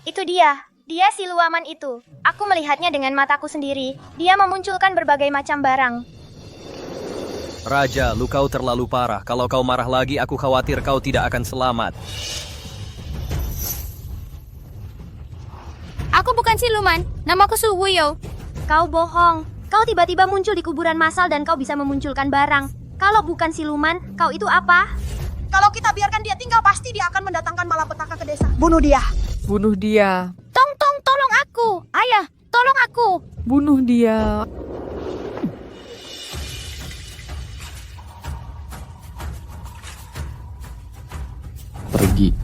Itu dia. Dia siluaman itu. Aku melihatnya dengan mataku sendiri. Dia memunculkan berbagai macam barang. Raja, lukau terlalu parah. Kalau kau marah lagi, aku khawatir kau tidak akan selamat. Aku bukan siluman. Namaku Su Wuyo. Kau bohong. Kau tiba-tiba muncul di kuburan massal dan kau bisa memunculkan barang. Kalau bukan siluman, kau itu apa? Kalau kita biarkan dia tinggal, pasti dia akan mendatangkan malapetaka ke desa. Bunuh dia. Bunuh dia. Tong, tolong aku. Ayah, tolong aku. Bunuh dia. Pergi.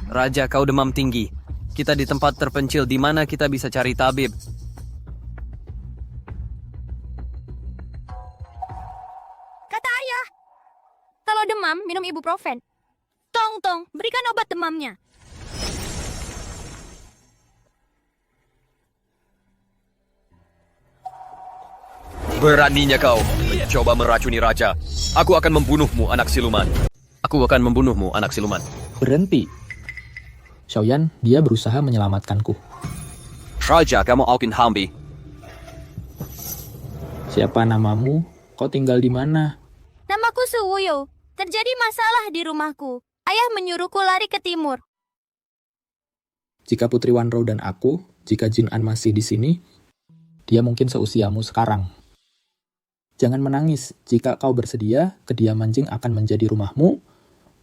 Raja, kau demam tinggi. Kita di tempat terpencil, di mana kita bisa cari tabib. Kata ayah. Kalau demam, minum ibuprofen. Tong, berikan obat demamnya. Beraninya kau mencoba meracuni raja. Aku akan membunuhmu, anak siluman. Aku akan membunuhmu, anak siluman. Berhenti. Xiaoyan, dia berusaha menyelamatkanku. Raja, kamu Alkin Hambi. Siapa namamu? Kau tinggal di mana? Namaku Su Wuyo. Terjadi masalah di rumahku. Ayah menyuruhku lari ke timur. Jika Putri Wanrou dan aku, jika Jin An masih di sini, dia mungkin seusiamu sekarang. Jangan menangis. Jika kau bersedia, kediaman Jing akan menjadi rumahmu.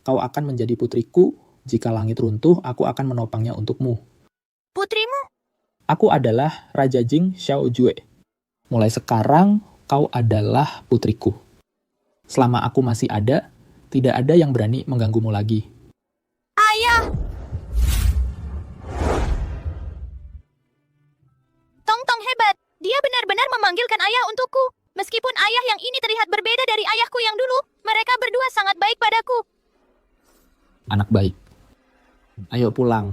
Kau akan menjadi putriku. Jika langit runtuh, aku akan menopangnya untukmu. Putrimu? Aku adalah Raja Jing Xiao Jue. Mulai sekarang, kau adalah putriku. Selama aku masih ada, tidak ada yang berani mengganggumu lagi. Ayah! Tong hebat. Dia benar-benar memanggilkan ayah untukku. Meskipun ayah yang ini terlihat berbeda dari ayahku yang dulu, mereka berdua sangat baik padaku. Anak baik. Ayo pulang.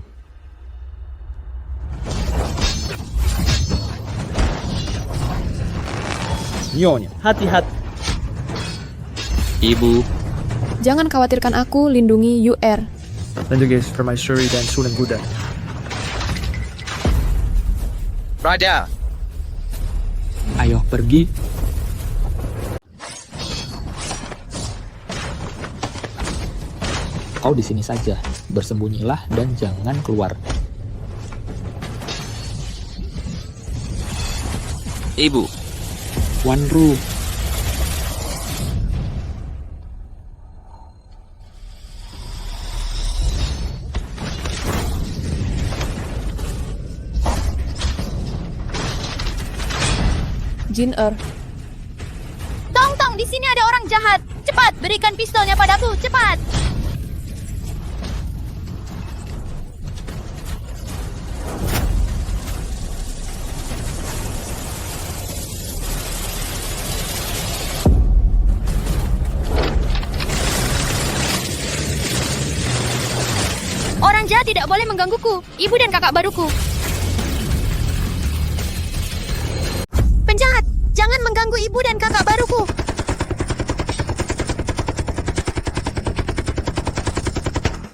Nyonya, hati-hati. Ibu, Jangan khawatirkan aku, lindungi UR. Lenduges permaisuri dan Sunan Buddha. Raja. Ayo pergi. Kau di sini saja. Bersembunyilah dan jangan keluar. Ibu. Wanru. Jin Er. Tong, di sini ada orang jahat. Cepat, berikan pistolnya padaku, cepat. Orang jahat tidak boleh menggangguku, ibu dan kakak baruku. Penjahat, jangan mengganggu ibu dan kakak baruku.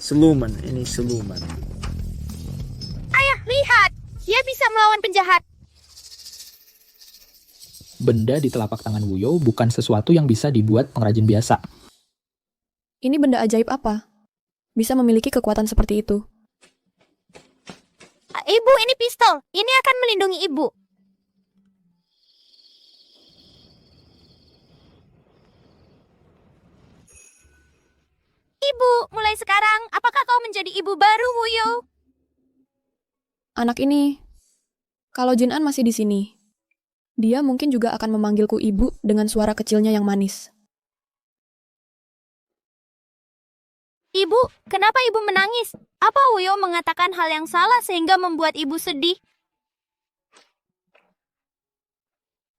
Siluman, ini siluman. Ayah, lihat. Dia bisa melawan penjahat. Benda di telapak tangan Wuyo bukan sesuatu yang bisa dibuat pengrajin biasa. Ini benda ajaib apa? Bisa memiliki kekuatan seperti itu. Ibu, ini pistol. Ini akan melindungi ibu. Ibu, mulai sekarang, apakah kau menjadi ibu baru, Wuyo? Anak ini, kalau Jin An masih di sini, dia mungkin juga akan memanggilku ibu dengan suara kecilnya yang manis. Ibu, kenapa ibu menangis? Apa Wuyo mengatakan hal yang salah sehingga membuat ibu sedih?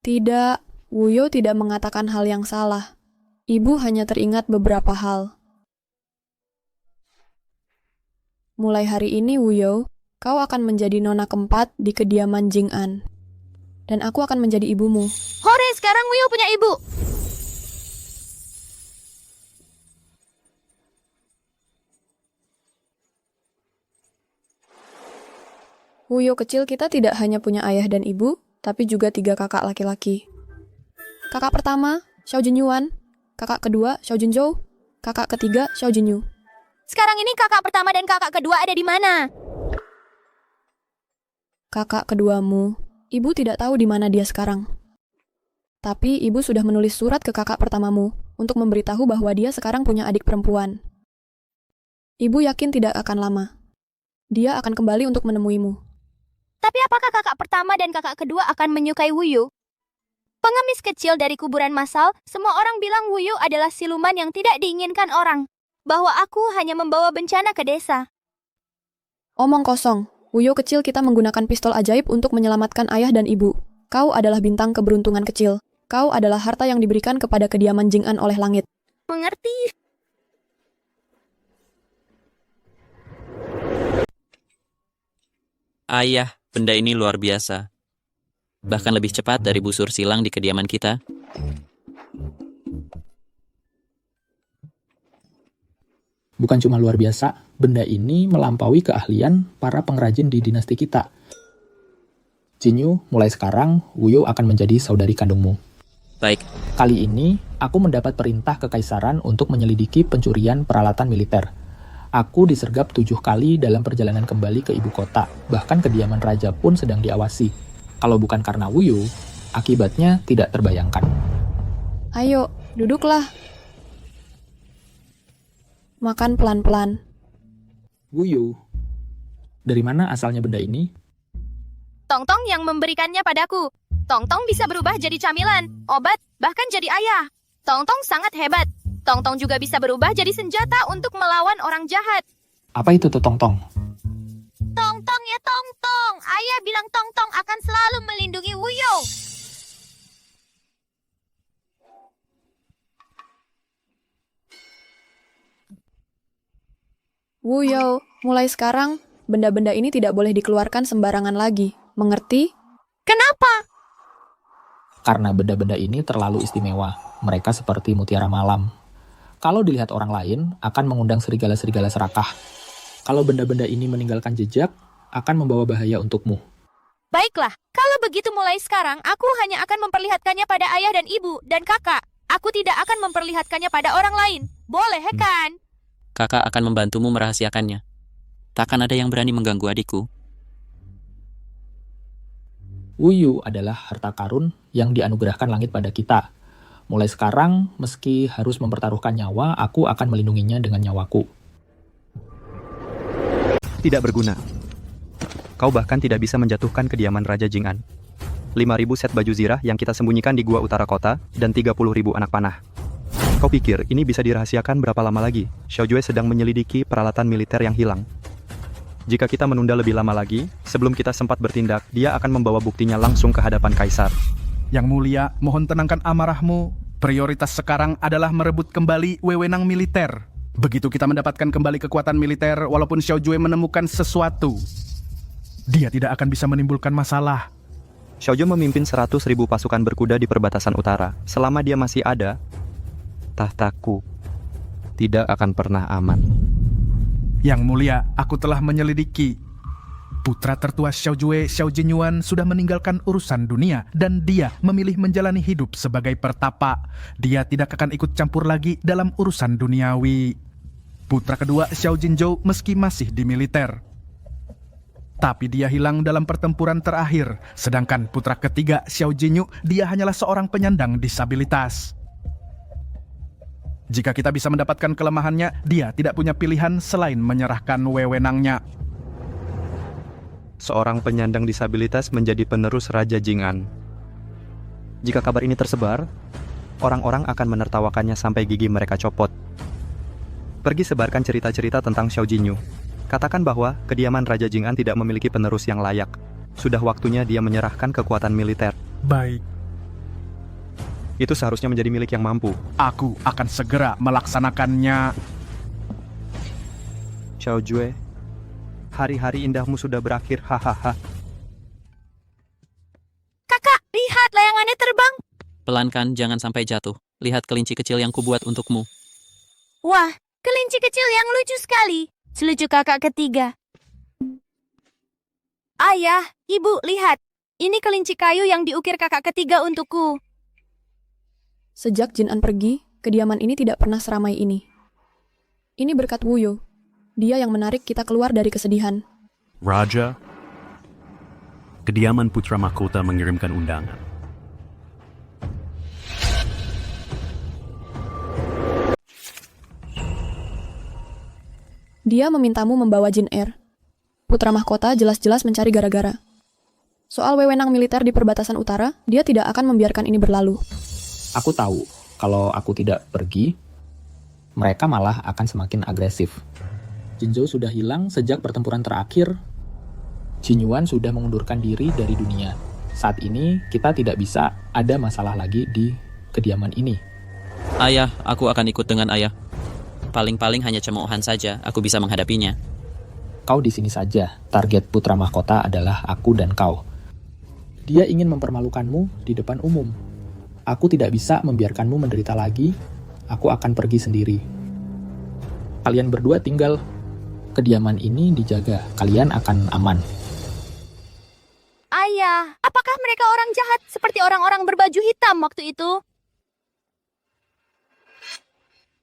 Tidak, Wuyo tidak mengatakan hal yang salah. Ibu hanya teringat beberapa hal. Mulai hari ini, Wuyo, kau akan menjadi nona keempat di kediaman Jing An. dan aku akan menjadi ibumu. Hore, sekarang Wuyo punya ibu. Wuyo kecil kita tidak hanya punya ayah dan ibu, tapi juga 3 kakak laki-laki. Kakak pertama, Xiao Jinyuan. Kakak kedua, Xiao Jinzhou. Kakak ketiga, Xiao Jinyu. Sekarang ini kakak pertama dan kakak kedua ada di mana? Kakak keduamu, ibu tidak tahu di mana dia sekarang. Tapi ibu sudah menulis surat ke kakak pertamamu untuk memberitahu bahwa dia sekarang punya adik perempuan. Ibu yakin tidak akan lama. Dia akan kembali untuk menemuimu. Tapi apakah kakak pertama dan kakak kedua akan menyukai Wuyo? Pengemis kecil dari kuburan massal, semua orang bilang Wuyo adalah siluman yang tidak diinginkan orang. Bahwa aku hanya membawa bencana ke desa. Omong kosong, Wuyo kecil kita menggunakan pistol ajaib untuk menyelamatkan ayah dan ibu. Kau adalah bintang keberuntungan kecil. Kau adalah harta yang diberikan kepada kediaman Jing'an oleh langit. Mengerti? Ayah, benda ini luar biasa. Bahkan lebih cepat dari busur silang di kediaman kita. Bukan cuma luar biasa, benda ini melampaui keahlian para pengrajin di dinasti kita. Jinyu, mulai sekarang, Wuyo akan menjadi saudari kandungmu. Baik, Kali ini, aku mendapat perintah kekaisaran untuk menyelidiki pencurian peralatan militer. Aku disergap 7 kali dalam perjalanan kembali ke ibu kota, bahkan kediaman raja pun sedang diawasi. Kalau bukan karena Wuyo, akibatnya tidak terbayangkan. Ayo, duduklah. Makan pelan-pelan. Wuyo, dari mana asalnya benda ini? Tong-tong yang memberikannya padaku. Tong-tong bisa berubah jadi camilan, obat, bahkan jadi ayah. Tong-tong sangat hebat. Tong-tong juga bisa berubah jadi senjata untuk melawan orang jahat. Apa itu tuh tong-tong? Tong-tong ya Tong-tong. Ayah bilang Tong-tong akan selalu melindungi Wuyo. Wuyo, mulai sekarang, benda-benda ini tidak boleh dikeluarkan sembarangan lagi. Mengerti? Kenapa? Karena benda-benda ini terlalu istimewa. Mereka seperti mutiara malam. Kalau dilihat orang lain, akan mengundang serigala-serigala serakah. Kalau benda-benda ini meninggalkan jejak, akan membawa bahaya untukmu. Baiklah, kalau begitu mulai sekarang, aku hanya akan memperlihatkannya pada ayah dan ibu dan kakak. Aku tidak akan memperlihatkannya pada orang lain. Boleh kan? kakak akan membantumu merahasiakannya. Takkan ada yang berani mengganggu adikku. Wuyu adalah harta karun yang dianugerahkan langit pada kita. Mulai sekarang, meski harus mempertaruhkan nyawa, aku akan melindunginya dengan nyawaku. Tidak berguna. Kau bahkan tidak bisa menjatuhkan kediaman Raja Jing'an. 5.000 set baju zirah yang kita sembunyikan di gua utara kota, dan 30.000 anak panah. Kau pikir ini bisa dirahasiakan berapa lama lagi? Xiao Jue sedang menyelidiki peralatan militer yang hilang. Jika kita menunda lebih lama lagi, sebelum kita sempat bertindak, dia akan membawa buktinya langsung ke hadapan Kaisar. Yang mulia, mohon tenangkan amarahmu. Prioritas sekarang adalah merebut kembali wewenang militer. Begitu kita mendapatkan kembali kekuatan militer, walaupun Xiao Jue menemukan sesuatu, dia tidak akan bisa menimbulkan masalah. Xiao Jue memimpin 100.000 pasukan berkuda di perbatasan utara. Selama dia masih ada, tahtaku tidak akan pernah aman. Yang mulia, aku telah menyelidiki. Putra tertua Xiao Jue, Xiao Jinyuan, sudah meninggalkan urusan dunia dan dia memilih menjalani hidup sebagai pertapa. Dia tidak akan ikut campur lagi dalam urusan duniawi. Putra kedua Xiao Jinzhou meski masih di militer, tapi dia hilang dalam pertempuran terakhir. Sedangkan putra ketiga Xiao Jinyu, dia hanyalah seorang penyandang disabilitas. Jika kita bisa mendapatkan kelemahannya, dia tidak punya pilihan selain menyerahkan wewenangnya. Seorang penyandang disabilitas menjadi penerus Raja Jing'an. Jika kabar ini tersebar, orang-orang akan menertawakannya sampai gigi mereka copot. Pergi sebarkan cerita-cerita tentang Xiao Jinyu. Katakan bahwa kediaman Raja Jing'an tidak memiliki penerus yang layak. Sudah waktunya dia menyerahkan kekuatan militer. Baik. Itu seharusnya menjadi milik yang mampu. Aku akan segera melaksanakannya. Xiao Jue, hari-hari indahmu sudah berakhir, hahaha. Kakak, tangannya terbang. Pelankan, jangan sampai jatuh. Lihat kelinci kecil yang kubuat untukmu. Wah, kelinci kecil yang lucu sekali. Selucu kakak ketiga. Ayah, ibu, lihat. Ini kelinci kayu yang diukir kakak ketiga untukku. Sejak Jin An pergi, kediaman ini tidak pernah seramai ini. Ini berkat Wuyo. Dia yang menarik kita keluar dari kesedihan. Raja, kediaman Putra Mahkota mengirimkan undangan. Dia memintamu membawa Jin Er. Putra Mahkota jelas-jelas mencari gara-gara. Soal wewenang militer di perbatasan utara, dia tidak akan membiarkan ini berlalu. Aku tahu, kalau aku tidak pergi, mereka malah akan semakin agresif. Jinzhou sudah hilang sejak pertempuran terakhir. Jin Yuan sudah mengundurkan diri dari dunia. Saat ini, kita tidak bisa ada masalah lagi di kediaman ini. Ayah, aku akan ikut dengan ayah. Paling-paling hanya cemoohan saja, aku bisa menghadapinya. Kau di sini saja, target Putra Mahkota adalah aku dan kau. Dia ingin mempermalukanmu di depan umum. Aku tidak bisa membiarkanmu menderita lagi, aku akan pergi sendiri. Kalian berdua tinggal, kediaman ini dijaga, kalian akan aman. Ayah, apakah mereka orang jahat seperti orang-orang berbaju hitam waktu itu?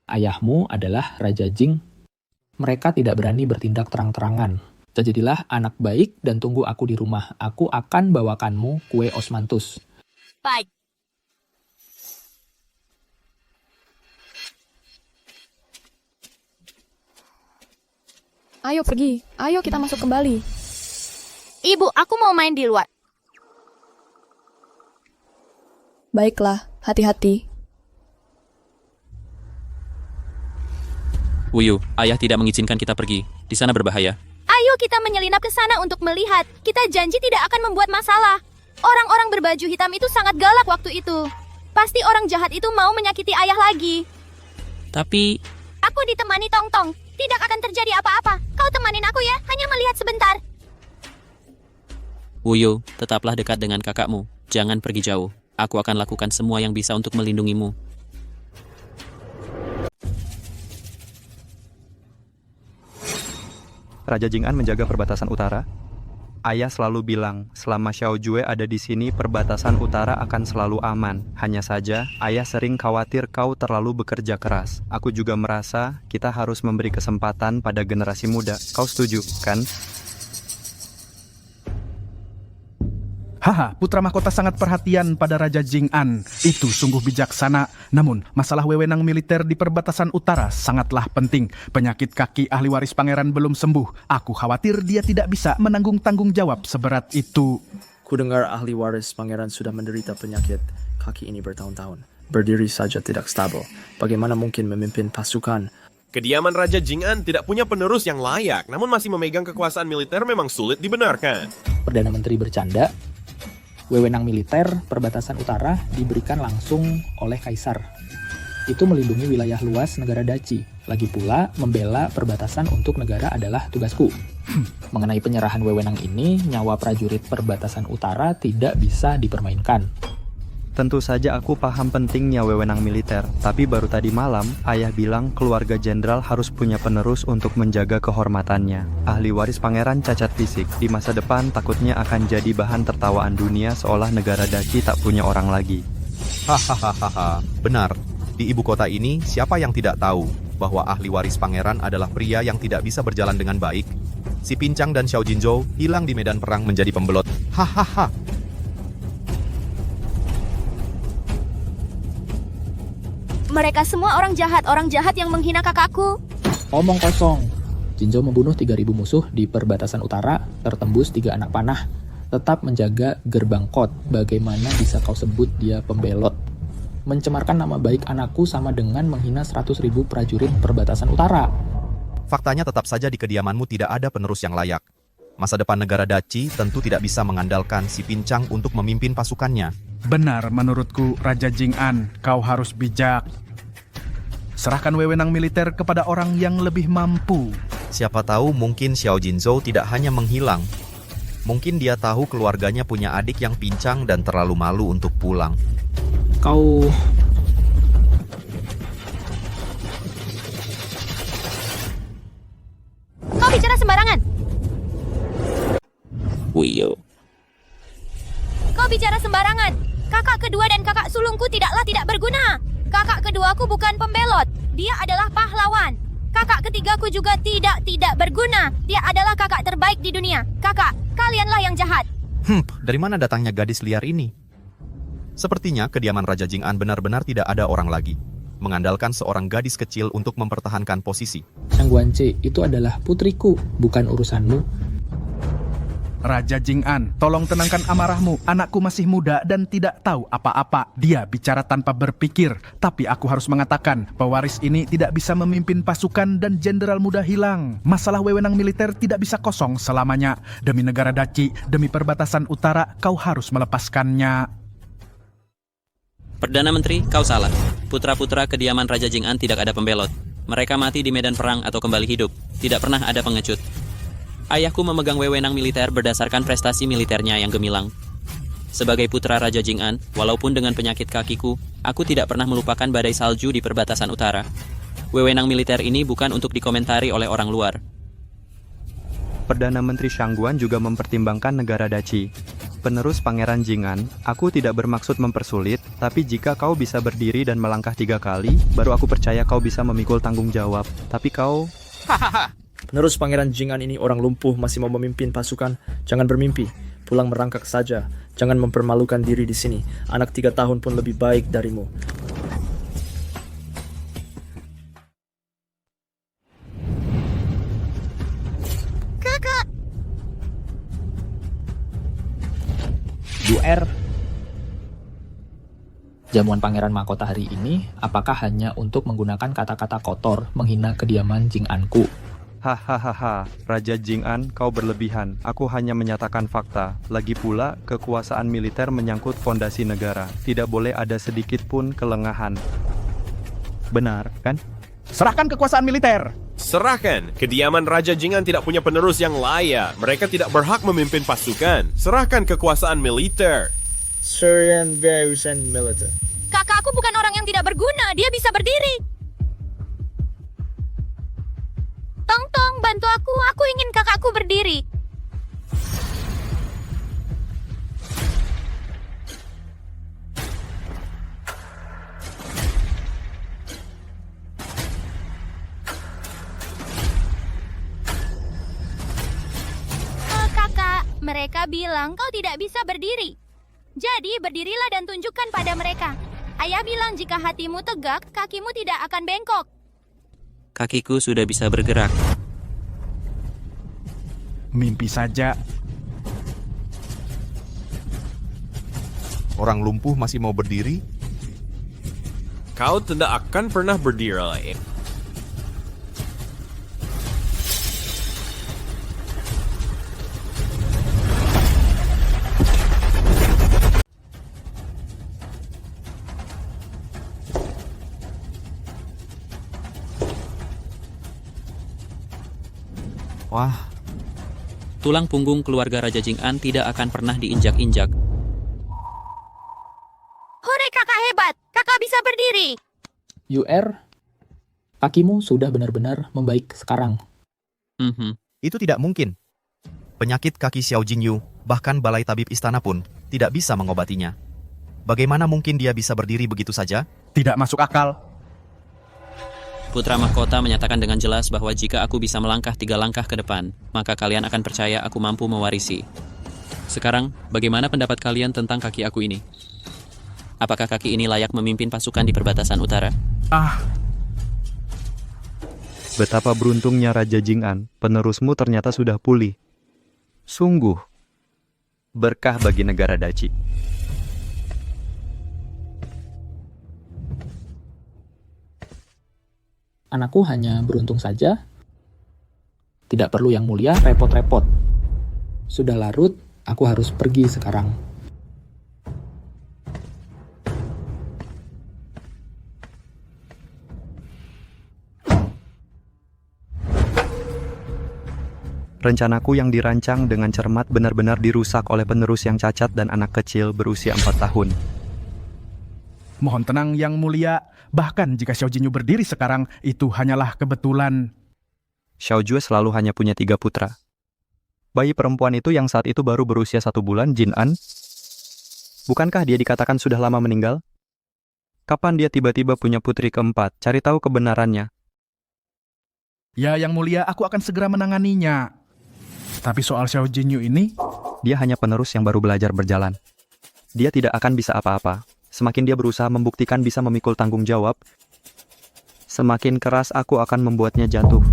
Ayahmu adalah Raja Jing. Mereka tidak berani bertindak terang-terangan. Jadilah anak baik dan tunggu aku di rumah. Aku akan bawakanmu kue osmanthus. Baik. Ayo pergi, ayo kita masuk kembali. Ibu, aku mau main di luar. Baiklah, hati-hati. Wuyu, ayah tidak mengizinkan kita pergi. Di sana berbahaya. Ayo kita menyelinap ke sana untuk melihat. Kita janji tidak akan membuat masalah. Orang-orang berbaju hitam itu sangat galak waktu itu. Pasti orang jahat itu mau menyakiti ayah lagi. Tapi... Aku ditemani Tong-Tong. Tidak akan terjadi apa-apa. Kau temanin aku ya, hanya melihat sebentar. Wuyu, tetaplah dekat dengan kakakmu. Jangan pergi jauh. Aku akan lakukan semua yang bisa untuk melindungimu. Raja Jing An menjaga perbatasan utara. Ayah selalu bilang, selama Xiao Jue ada di sini, perbatasan utara akan selalu aman. Hanya saja, ayah sering khawatir kau terlalu bekerja keras. Aku juga merasa kita harus memberi kesempatan pada generasi muda. Kau setuju, kan? Haha, Putra Mahkota sangat perhatian pada Raja Jing An. Itu sungguh bijaksana. Namun, masalah wewenang militer di perbatasan utara sangatlah penting. Penyakit kaki ahli waris pangeran belum sembuh. Aku khawatir dia tidak bisa menanggung tanggung jawab seberat itu. Kudengar ahli waris pangeran sudah menderita penyakit kaki ini bertahun-tahun. Berdiri saja tidak stabil. Bagaimana mungkin memimpin pasukan? Kediaman Raja Jing An tidak punya penerus yang layak, namun masih memegang kekuasaan militer memang sulit dibenarkan. Perdana Menteri bercanda. Wewenang militer perbatasan utara diberikan langsung oleh Kaisar. Itu melindungi wilayah luas negara Daci. Lagi pula, membela perbatasan untuk negara adalah tugasku. Mengenai penyerahan wewenang ini, nyawa prajurit perbatasan utara tidak bisa dipermainkan. Tentu saja aku paham pentingnya wewenang militer, tapi baru tadi malam, ayah bilang keluarga jenderal harus punya penerus untuk menjaga kehormatannya. Ahli waris pangeran cacat fisik, di masa depan takutnya akan jadi bahan tertawaan dunia seolah negara Daci tak punya orang lagi. Hahaha, benar. Di ibu kota ini, siapa yang tidak tahu bahwa ahli waris pangeran adalah pria yang tidak bisa berjalan dengan baik? Si Pincang dan Xiao Jinzhou hilang di medan perang menjadi pembelot. Hahaha. Mereka semua orang jahat yang menghina kakakku. Omong kosong. Jinzhou membunuh 3.000 musuh di perbatasan utara, tertembus 3 anak panah. Tetap menjaga gerbang kot. Bagaimana bisa kau sebut dia pembelot? Mencemarkan nama baik anakku sama dengan menghina 100.000 prajurit perbatasan utara. Faktanya tetap saja di kediamanmu tidak ada penerus yang layak. Masa depan negara Daci tentu tidak bisa mengandalkan si Pincang untuk memimpin pasukannya. Benar menurutku, Raja Jing An, kau harus bijak. Serahkan wewenang militer kepada orang yang lebih mampu. Siapa tahu mungkin Xiao Jinzhou tidak hanya menghilang, Mungkin dia tahu keluarganya punya adik yang pincang dan terlalu malu untuk pulang. Kau... Kau bicara sembarangan. Wuyo. Kau bicara sembarangan. Kakak kedua dan kakak sulungku tidak berguna. Kakak keduaku bukan pembelot. Dia adalah pahlawan. Kakak ketigaku juga tidak berguna. Dia adalah kakak terbaik di dunia. Kakak, kalianlah yang jahat. Dari mana datangnya gadis liar ini? Sepertinya kediaman Raja Jing'an benar-benar tidak ada orang lagi. Mengandalkan seorang gadis kecil untuk mempertahankan posisi. Shang Guanci, itu adalah putriku, bukan urusanmu. Raja Jing'an, tolong tenangkan amarahmu. Anakku masih muda dan tidak tahu apa-apa. Dia bicara tanpa berpikir. Tapi aku harus mengatakan, pewaris ini tidak bisa memimpin pasukan dan jenderal muda hilang. Masalah wewenang militer tidak bisa kosong selamanya. Demi negara Daci, demi perbatasan utara, kau harus melepaskannya. Perdana Menteri, kau salah. Putra-putra kediaman Raja Jing'an tidak ada pembelot. Mereka mati di medan perang atau kembali hidup. Tidak pernah ada pengecut. Ayahku memegang wewenang militer berdasarkan prestasi militernya yang gemilang. Sebagai putra Raja Jing'an, walaupun dengan penyakit kakiku, aku tidak pernah melupakan badai salju di perbatasan utara. Wewenang militer ini bukan untuk dikomentari oleh orang luar. Perdana Menteri Shangguan juga mempertimbangkan negara Daci. Penerus Pangeran Jing'an, aku tidak bermaksud mempersulit, tapi jika kau bisa berdiri dan melangkah 3 kali, baru aku percaya kau bisa memikul tanggung jawab. Tapi kau... Penerus Pangeran Jing'an ini orang lumpuh masih mau memimpin pasukan. Jangan bermimpi. Pulang merangkak saja. Jangan mempermalukan diri di sini. Anak 3 tahun pun lebih baik darimu. Kakak. UR. Jamuan Pangeran Mahkota hari ini, apakah hanya untuk menggunakan kata-kata kotor menghina kediaman Jing'anku? Hahaha, Raja Jing'an, kau berlebihan. Aku hanya menyatakan fakta. Lagi pula, kekuasaan militer menyangkut fondasi negara. Tidak boleh ada sedikit pun kelengahan. Benar, kan? Serahkan kekuasaan militer! Serahkan. Kediaman Raja Jing'an tidak punya penerus yang layak. Mereka tidak berhak memimpin pasukan. Serahkan kekuasaan militer. Syrian Verusan Militer. Kakakku bukan orang yang tidak berguna. Dia bisa berdiri. Tong, bantu aku. Aku ingin kakakku berdiri. Kakak, mereka bilang kau tidak bisa berdiri. Jadi berdirilah dan tunjukkan pada mereka. Ayah bilang jika hatimu tegak, kakimu tidak akan bengkok. Kakiku sudah bisa bergerak. Mimpi saja. Orang lumpuh masih mau berdiri? Kau tidak akan pernah berdiri. Wah, Tulang punggung keluarga Raja Jing'an tidak akan pernah diinjak-injak. Hore kakak hebat, kakak bisa berdiri. UR, kakimu sudah benar-benar membaik sekarang. Itu tidak mungkin. Penyakit kaki Xiao Jinyu, bahkan balai tabib istana pun, tidak bisa mengobatinya. Bagaimana mungkin dia bisa berdiri begitu saja? Tidak masuk akal. Putra Mahkota menyatakan dengan jelas bahwa jika aku bisa melangkah 3 langkah ke depan, maka kalian akan percaya aku mampu mewarisi. Sekarang, bagaimana pendapat kalian tentang kaki aku ini? Apakah kaki ini layak memimpin pasukan di perbatasan utara? Betapa beruntungnya Raja Jing'an, penerusmu ternyata sudah pulih. Sungguh, berkah bagi negara Daci. Anakku hanya beruntung saja. Tidak perlu yang mulia repot-repot. Sudah larut, aku harus pergi sekarang. Rencanaku yang dirancang dengan cermat benar-benar dirusak oleh penerus yang cacat dan anak kecil berusia 4 tahun. Mohon tenang Yang Mulia, bahkan jika Xiao Jinyu berdiri sekarang, itu hanyalah kebetulan. Xiaojue selalu hanya punya 3 putra. Bayi perempuan itu yang saat itu baru berusia 1 bulan, Jin An. Bukankah dia dikatakan sudah lama meninggal? Kapan dia tiba-tiba punya putri keempat? Cari tahu kebenarannya. Ya Yang Mulia, aku akan segera menanganinya. Tapi soal Xiao Jinyu ini, dia hanya penerus yang baru belajar berjalan. Dia tidak akan bisa apa-apa. Semakin dia berusaha membuktikan bisa memikul tanggung jawab, semakin keras aku akan membuatnya jatuh.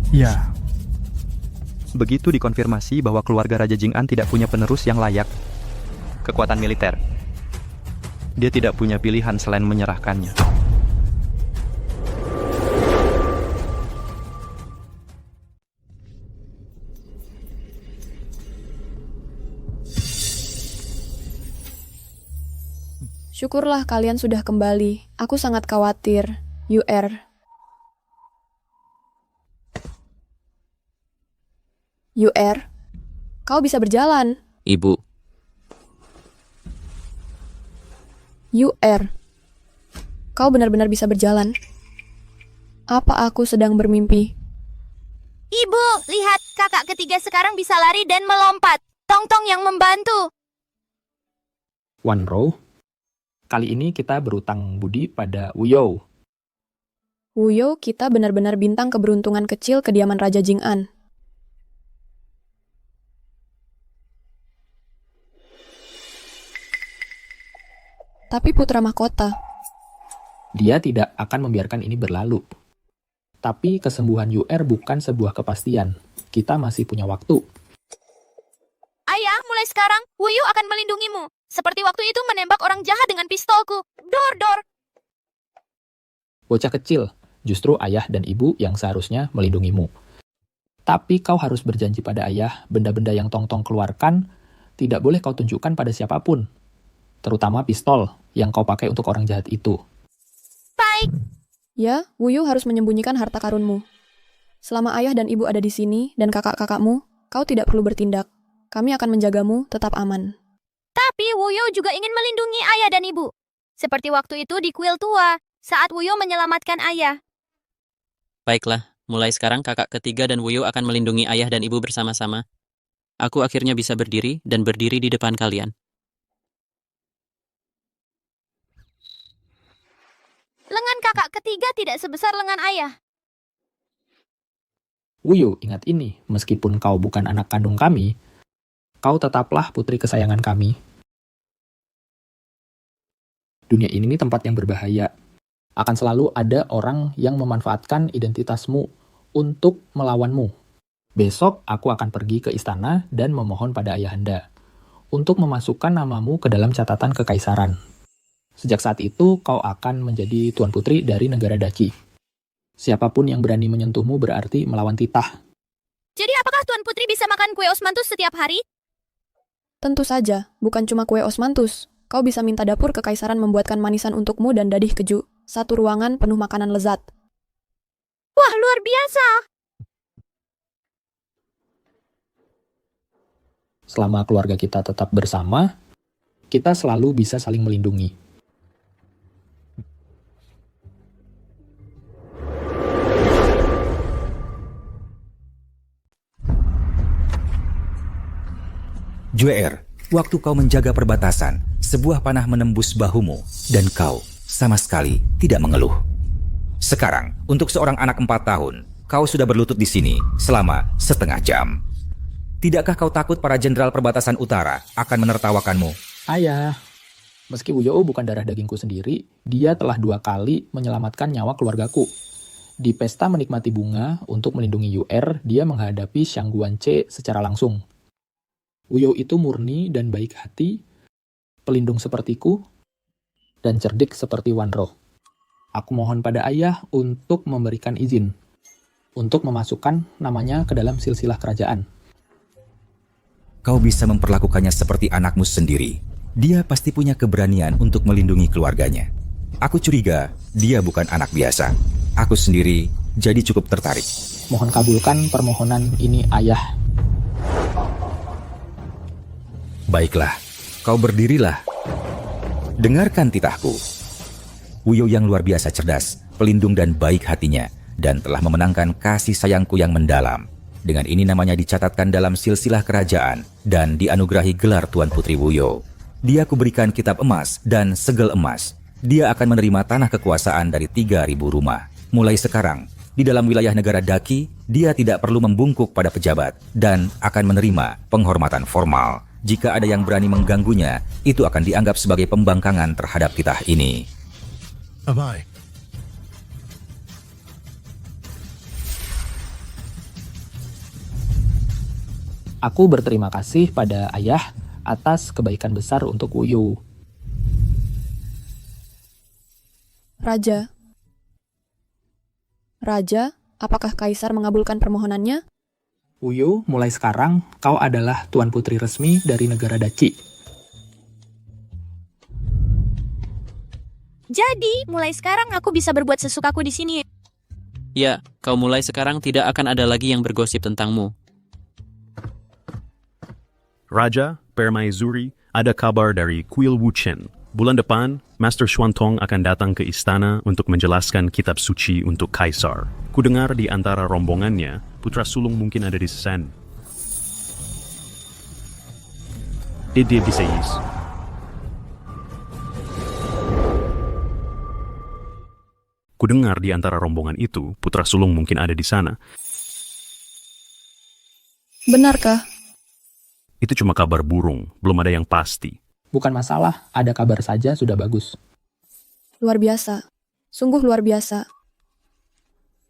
Ya. Begitu dikonfirmasi bahwa keluarga Raja Jing'an tidak punya penerus yang layak. Kekuatan militer. Dia tidak punya pilihan selain menyerahkannya. Syukurlah kalian sudah kembali. Aku sangat khawatir. UR. UR, kau bisa berjalan. Ibu. UR, kau benar-benar bisa berjalan. Apa aku sedang bermimpi? Ibu, lihat kakak ketiga sekarang bisa lari dan melompat. Tong-tong yang membantu. Wanro, kali ini kita berutang budi pada Wuyo. Wuyo, kita benar-benar bintang keberuntungan kecil kediaman Raja Jing'an. Tapi putra mahkota. Dia tidak akan membiarkan ini berlalu. Tapi kesembuhan UR bukan sebuah kepastian. Kita masih punya waktu. Ayah, mulai sekarang, Wuyu akan melindungimu. Seperti waktu itu menembak orang jahat dengan pistolku. Dor, dor. Bocah kecil, justru ayah dan ibu yang seharusnya melindungimu. Tapi kau harus berjanji pada ayah, benda-benda yang Tong-Tong keluarkan, tidak boleh kau tunjukkan pada siapapun. Terutama pistol yang kau pakai untuk orang jahat itu. Baik. Ya, Wuyu harus menyembunyikan harta karunmu. Selama ayah dan ibu ada di sini dan kakak-kakakmu, kau tidak perlu bertindak. Kami akan menjagamu tetap aman. Tapi Wuyu juga ingin melindungi ayah dan ibu. Seperti waktu itu di kuil tua, saat Wuyu menyelamatkan ayah. Baiklah, mulai sekarang kakak ketiga dan Wuyu akan melindungi ayah dan ibu bersama-sama. Aku akhirnya bisa berdiri dan berdiri di depan kalian. Lengan kakak ketiga tidak sebesar lengan ayah. Wuyu, ingat ini, meskipun kau bukan anak kandung kami, kau tetaplah putri kesayangan kami. Dunia ini tempat yang berbahaya. Akan selalu ada orang yang memanfaatkan identitasmu untuk melawanmu. Besok aku akan pergi ke istana dan memohon pada ayahanda untuk memasukkan namamu ke dalam catatan kekaisaran. Sejak saat itu, kau akan menjadi tuan putri dari negara Daqi. Siapapun yang berani menyentuhmu berarti melawan titah. Jadi apakah tuan putri bisa makan kue osmanthus setiap hari? Tentu saja, bukan cuma kue osmanthus. Kau bisa minta dapur kekaisaran membuatkan manisan untukmu dan dadih keju. Satu ruangan penuh makanan lezat. Wah, luar biasa! Selama keluarga kita tetap bersama, kita selalu bisa saling melindungi. Juer, waktu kau menjaga perbatasan, sebuah panah menembus bahumu, dan kau sama sekali tidak mengeluh. Sekarang, untuk seorang anak 4 tahun, kau sudah berlutut di sini selama setengah jam. Tidakkah kau takut para jenderal perbatasan utara akan menertawakanmu? Ayah, meski Wuyo bukan darah dagingku sendiri, dia telah 2 kali menyelamatkan nyawa keluargaku. Di pesta menikmati bunga untuk melindungi UR, dia menghadapi Xiang Guanche secara langsung. Wuyo itu murni dan baik hati, pelindung sepertiku, dan cerdik seperti Wanro. Aku mohon pada ayah untuk memberikan izin, untuk memasukkan namanya ke dalam silsilah kerajaan. Kau bisa memperlakukannya seperti anakmu sendiri. Dia pasti punya keberanian untuk melindungi keluarganya. Aku curiga dia bukan anak biasa. Aku sendiri jadi cukup tertarik. Mohon kabulkan permohonan ini, Ayah. Baiklah, kau berdirilah. Dengarkan titahku. Wuyo yang luar biasa cerdas, pelindung dan baik hatinya, dan telah memenangkan kasih sayangku yang mendalam. Dengan ini namanya dicatatkan dalam silsilah kerajaan dan dianugerahi gelar Tuan Putri Wuyo. Dia kuberikan kitab emas dan segel emas. Dia akan menerima tanah kekuasaan dari 3.000 rumah. Mulai sekarang, di dalam wilayah negara Daki, dia tidak perlu membungkuk pada pejabat dan akan menerima penghormatan formal. Jika ada yang berani mengganggunya, itu akan dianggap sebagai pembangkangan terhadap titah ini. Amai. Aku berterima kasih pada Ayah atas kebaikan besar untuk Wuyo. Raja. Raja, apakah Kaisar mengabulkan permohonannya? Wuyo, mulai sekarang kau adalah Tuan Putri resmi dari negara Daci. Jadi, mulai sekarang aku bisa berbuat sesukaku di sini. Ya, kau mulai sekarang tidak akan ada lagi yang bergosip tentangmu. Raja, Permaisuri, ada kabar dari Kuil Wuchen. Bulan depan, Master Xuantong akan datang ke istana untuk menjelaskan kitab suci untuk Kaisar. Kudengar di antara rombongannya, putra sulung mungkin ada di Sen. Dia bisa is. Kudengar di antara rombongan itu, putra sulung mungkin ada di sana. Benarkah? Itu cuma kabar burung, belum ada yang pasti. Bukan masalah, ada kabar saja sudah bagus. Luar biasa. Sungguh luar biasa.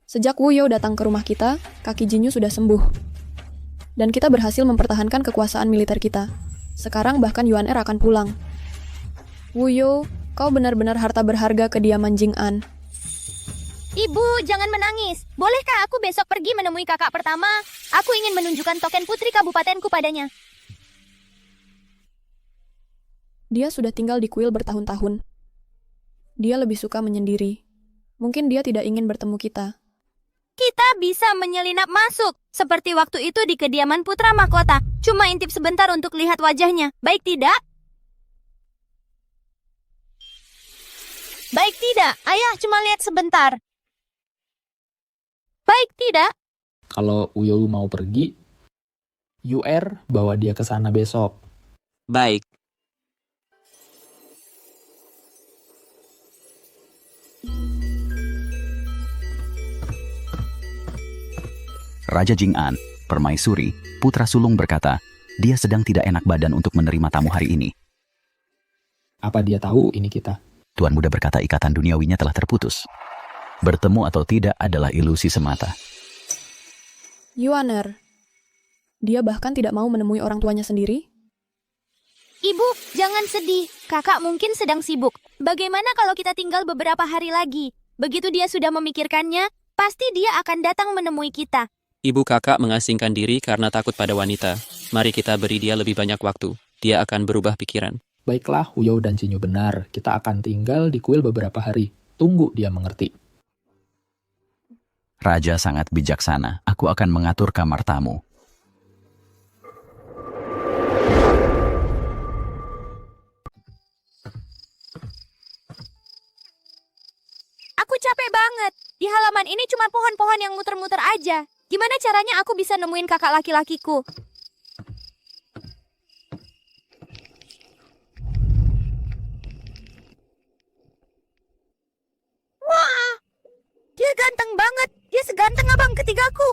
Sejak Wuyo datang ke rumah kita, kaki Jinyu sudah sembuh. Dan kita berhasil mempertahankan kekuasaan militer kita. Sekarang bahkan Yuan Er akan pulang. Wuyo, kau benar-benar harta berharga kediaman Jing'an. Ibu, jangan menangis. Bolehkah aku besok pergi menemui kakak pertama? Aku ingin menunjukkan token putri kabupatenku padanya. Dia sudah tinggal di kuil bertahun-tahun. Dia lebih suka menyendiri. Mungkin dia tidak ingin bertemu kita. Kita bisa menyelinap masuk, seperti waktu itu di kediaman putra mahkota. Cuma intip sebentar untuk lihat wajahnya. Baik tidak? Baik tidak, ayah cuma lihat sebentar. Baik tidak? Kalau Wuyo mau pergi, UR bawa dia ke sana besok. Baik. Raja Jing'an, Permaisuri, putra sulung berkata, dia sedang tidak enak badan untuk menerima tamu hari ini. Apa dia tahu ini kita? Tuan muda berkata ikatan duniawinya telah terputus. Bertemu atau tidak adalah ilusi semata. Yuan Er. Dia bahkan tidak mau menemui orang tuanya sendiri? Ibu, jangan sedih. Kakak mungkin sedang sibuk. Bagaimana kalau kita tinggal beberapa hari lagi? Begitu dia sudah memikirkannya, pasti dia akan datang menemui kita. Ibu kakak mengasingkan diri karena takut pada wanita. Mari kita beri dia lebih banyak waktu. Dia akan berubah pikiran. Baiklah, Wuyo dan Jinyu benar. Kita akan tinggal di kuil beberapa hari. Tunggu dia mengerti. Raja sangat bijaksana. Aku akan mengatur kamar tamu. Aku capek banget. Di halaman ini cuma pohon-pohon yang muter-muter aja. Gimana caranya aku bisa nemuin kakak laki-lakiku? Wah, dia ganteng banget. Dia seganteng abang ketigaku.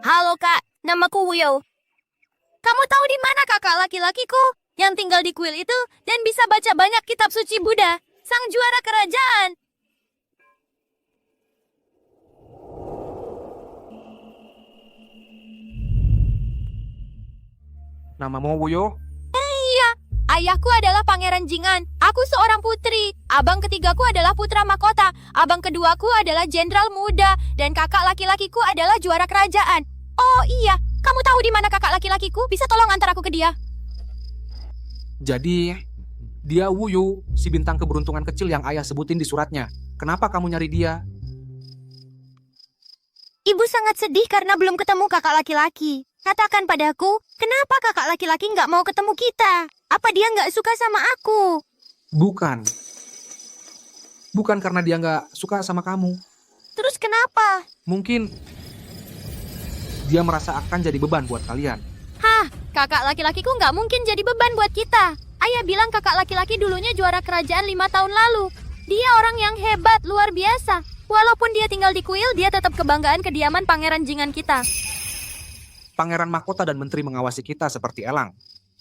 Halo kak, namaku Wuyo. Kamu tahu di mana kakak laki-lakiku yang tinggal di kuil itu dan bisa baca banyak kitab suci Buddha, sang juara kerajaan? Namamu Wuyo? Iya, ayahku adalah Pangeran Jing'an. Aku seorang putri. Abang ketigaku adalah putra mahkota. Abang keduaku adalah jenderal muda dan kakak laki-lakiku adalah juara kerajaan. Oh iya, kamu tahu di mana kakak laki-lakiku? Bisa tolong antar aku ke dia? Jadi, Dia Wuyu, si bintang keberuntungan kecil yang ayah sebutin di suratnya. Kenapa kamu nyari dia? Ibu sangat sedih karena belum ketemu kakak laki-laki. Katakan padaku, kenapa kakak laki-laki nggak mau ketemu kita? Apa dia nggak suka sama aku? Bukan. Bukan karena dia nggak suka sama kamu. Terus kenapa? Mungkin dia merasa akan jadi beban buat kalian. Hah, kakak laki-lakiku nggak mungkin jadi beban buat kita. Ayah bilang kakak laki-laki dulunya juara kerajaan 5 tahun lalu. Dia orang yang hebat, luar biasa. Walaupun dia tinggal di kuil, dia tetap kebanggaan kediaman Pangeran Jingan kita. Pangeran mahkota dan menteri mengawasi kita seperti elang.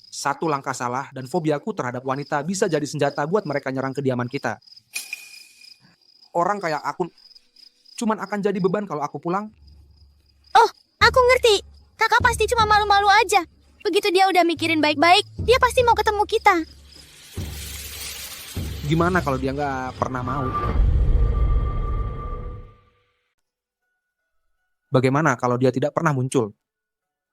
Satu langkah salah dan fobiaku terhadap wanita bisa jadi senjata buat mereka nyerang kediaman kita. Orang kayak aku cuman akan jadi beban kalau aku pulang. Oh, aku ngerti. Kakak pasti cuma malu-malu aja. Begitu dia udah mikirin baik-baik, dia pasti mau ketemu kita. Gimana kalau dia nggak pernah mau? Bagaimana kalau dia tidak pernah muncul?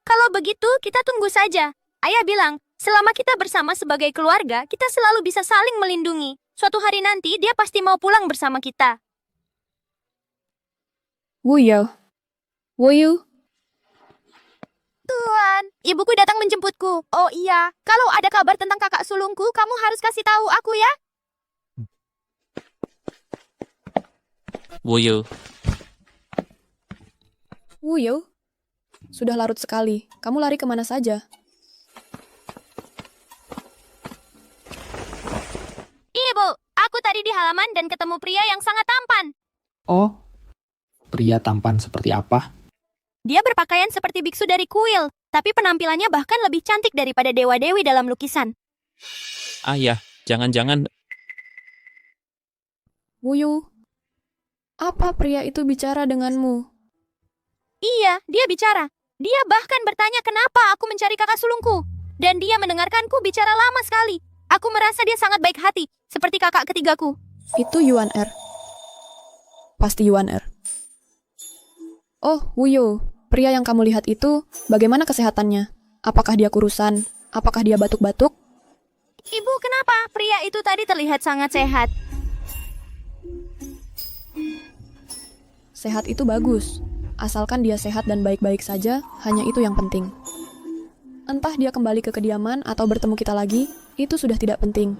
Kalau begitu, kita tunggu saja. Ayah bilang, selama kita bersama sebagai keluarga, kita selalu bisa saling melindungi. Suatu hari nanti, dia pasti mau pulang bersama kita. Wuyo. Wuyu. Tuan, ibuku datang menjemputku. Oh iya, kalau ada kabar tentang kakak sulungku, kamu harus kasih tahu aku ya. Wuyu, Wuyo. Sudah larut sekali. Kamu lari kemana saja? Ibu, aku tadi di halaman dan ketemu pria yang sangat tampan. Oh, pria tampan seperti apa? Dia berpakaian seperti biksu dari kuil, tapi penampilannya bahkan lebih cantik daripada dewa-dewi dalam lukisan. ayah, jangan-jangan Wuyo. Apa pria itu bicara denganmu? Iya, dia bicara. Dia bahkan bertanya kenapa aku mencari kakak sulungku. Dan dia mendengarkanku bicara lama sekali. Aku merasa dia sangat baik hati, seperti kakak ketigaku. Itu Yuan Er. Pasti Yuan Er. Oh, Wuyo. Pria yang kamu lihat itu, bagaimana kesehatannya? Apakah dia kurusan? Apakah dia batuk-batuk? Ibu, kenapa? Pria itu tadi terlihat sangat sehat. Sehat itu bagus. Asalkan dia sehat dan baik-baik saja, hanya itu yang penting. Entah dia kembali ke kediaman atau bertemu kita lagi, itu sudah tidak penting.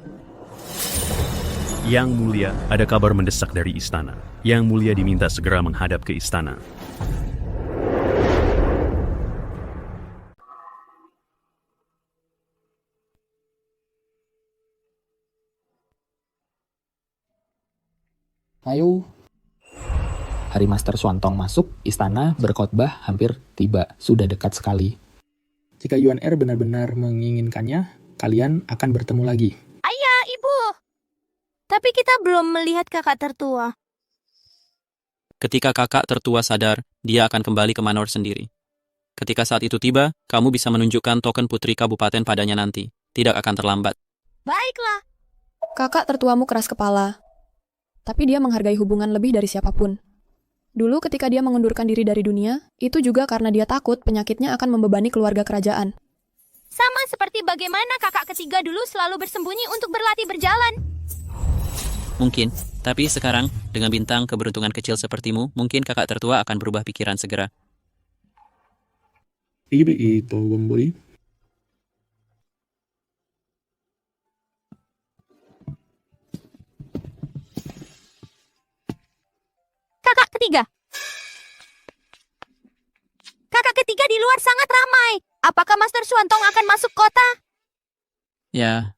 Yang Mulia, ada kabar mendesak dari istana. Yang Mulia diminta segera menghadap ke istana. Ayo. Hari Master Xuantong masuk, istana berkhotbah hampir tiba, sudah dekat sekali. Jika Yuan Er benar-benar menginginkannya, kalian akan bertemu lagi. Ayah, ibu. Tapi kita belum melihat kakak tertua. ketika kakak tertua sadar, dia akan kembali ke Manor sendiri. Ketika saat itu tiba, kamu bisa menunjukkan token putri kabupaten padanya nanti. Tidak akan terlambat. Baiklah. Kakak tertuamu keras kepala. Tapi dia menghargai hubungan lebih dari siapapun. Dulu ketika dia mengundurkan diri dari dunia, itu juga karena dia takut penyakitnya akan membebani keluarga kerajaan. Sama seperti bagaimana kakak ketiga dulu selalu bersembunyi untuk berlatih berjalan. Mungkin, tapi sekarang, dengan bintang keberuntungan kecil sepertimu, mungkin kakak tertua akan berubah pikiran segera. Itu, Gombori. Kakak ketiga. Kakak ketiga di luar sangat ramai. Apakah Master Xuantong akan masuk kota? Ya.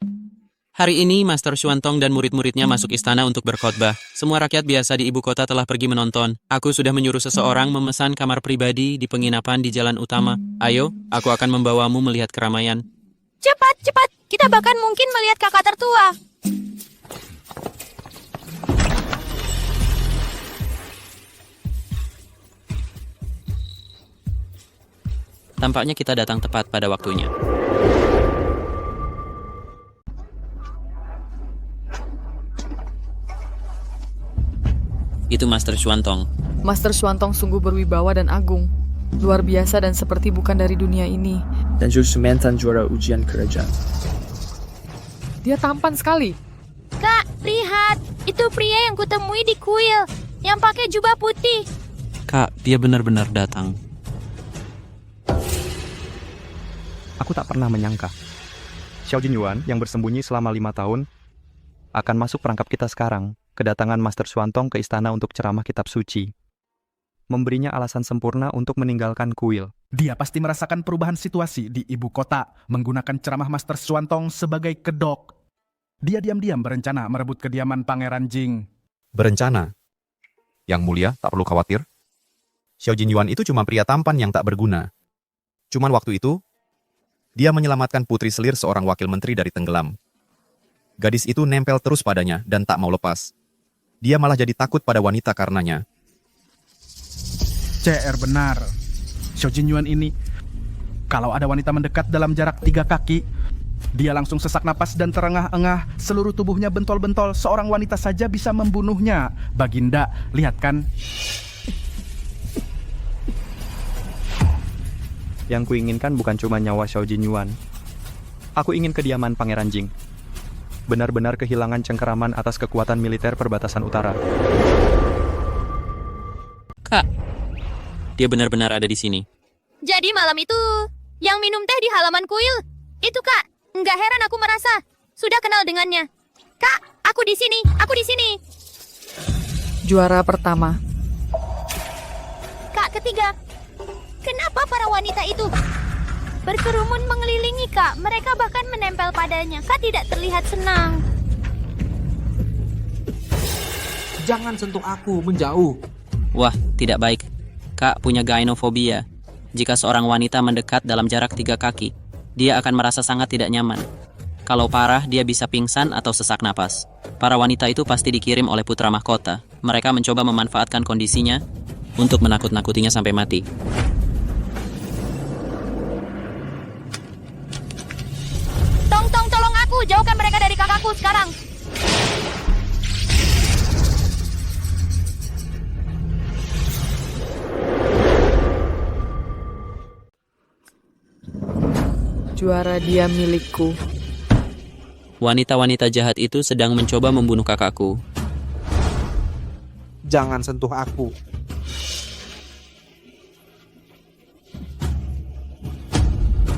Hari ini Master Xuantong dan murid-muridnya masuk istana untuk berkhotbah. Semua rakyat biasa di ibu kota telah pergi menonton. Aku sudah menyuruh seseorang memesan kamar pribadi di penginapan di jalan utama. Ayo, aku akan membawamu melihat keramaian. Cepat, cepat. Kita bahkan mungkin melihat kakak tertua. Tampaknya kita datang tepat pada waktunya. Itu Master Xuantong. Master Xuantong sungguh berwibawa dan agung. Luar biasa dan seperti bukan dari dunia ini. Dan juga mantan juara ujian kerajaan. Dia tampan sekali. Kak, lihat. Itu pria yang kutemui di kuil. Yang pakai jubah putih. Kak, dia benar-benar datang. Aku tak pernah menyangka. Xiao Jinyuan yang bersembunyi selama 5 tahun akan masuk perangkap kita sekarang. Kedatangan Master Xuantong ke istana untuk ceramah kitab suci. Memberinya alasan sempurna untuk meninggalkan kuil. Dia pasti merasakan perubahan situasi di ibu kota, menggunakan ceramah Master Xuantong sebagai kedok. Dia diam-diam berencana merebut kediaman Pangeran Jing. Berencana? Yang mulia, tak perlu khawatir. Xiao Jinyuan itu cuma pria tampan yang tak berguna. Cuman waktu itu, dia menyelamatkan putri selir seorang wakil menteri dari tenggelam. Gadis itu nempel terus padanya dan tak mau lepas. Dia malah jadi takut pada wanita karenanya. CR benar. Xiao Jinyuan ini, kalau ada wanita mendekat dalam jarak 3 kaki, dia langsung sesak napas dan terengah-engah, seluruh tubuhnya bentol-bentol, seorang wanita saja bisa membunuhnya. Baginda, lihat kan? Yang kuinginkan bukan cuma nyawa Xiao Jinyuan. Aku ingin kediaman Pangeran Jing. Benar-benar kehilangan cengkeraman atas kekuatan militer perbatasan utara. Kak, dia benar-benar ada di sini. Jadi malam itu, yang minum teh di halaman kuil. Itu Kak, nggak heran aku merasa sudah kenal dengannya. Kak, aku di sini, aku di sini. Juara pertama. Kak ketiga, kenapa para wanita itu berkerumun mengelilingi Kak? Mereka bahkan menempel padanya. Kak tidak terlihat senang. Jangan sentuh aku, menjauh. Wah, tidak baik. Kak punya gynophobia. Jika seorang wanita mendekat dalam jarak 3 kaki, dia akan merasa sangat tidak nyaman. Kalau parah, dia bisa pingsan atau sesak napas. Para wanita itu pasti dikirim oleh putra mahkota. Mereka mencoba memanfaatkan kondisinya untuk menakut-nakutinya sampai mati. Tolong aku, jauhkan mereka dari kakakku sekarang. Juara dia milikku. Wanita-wanita jahat itu sedang mencoba membunuh kakakku. Jangan sentuh aku.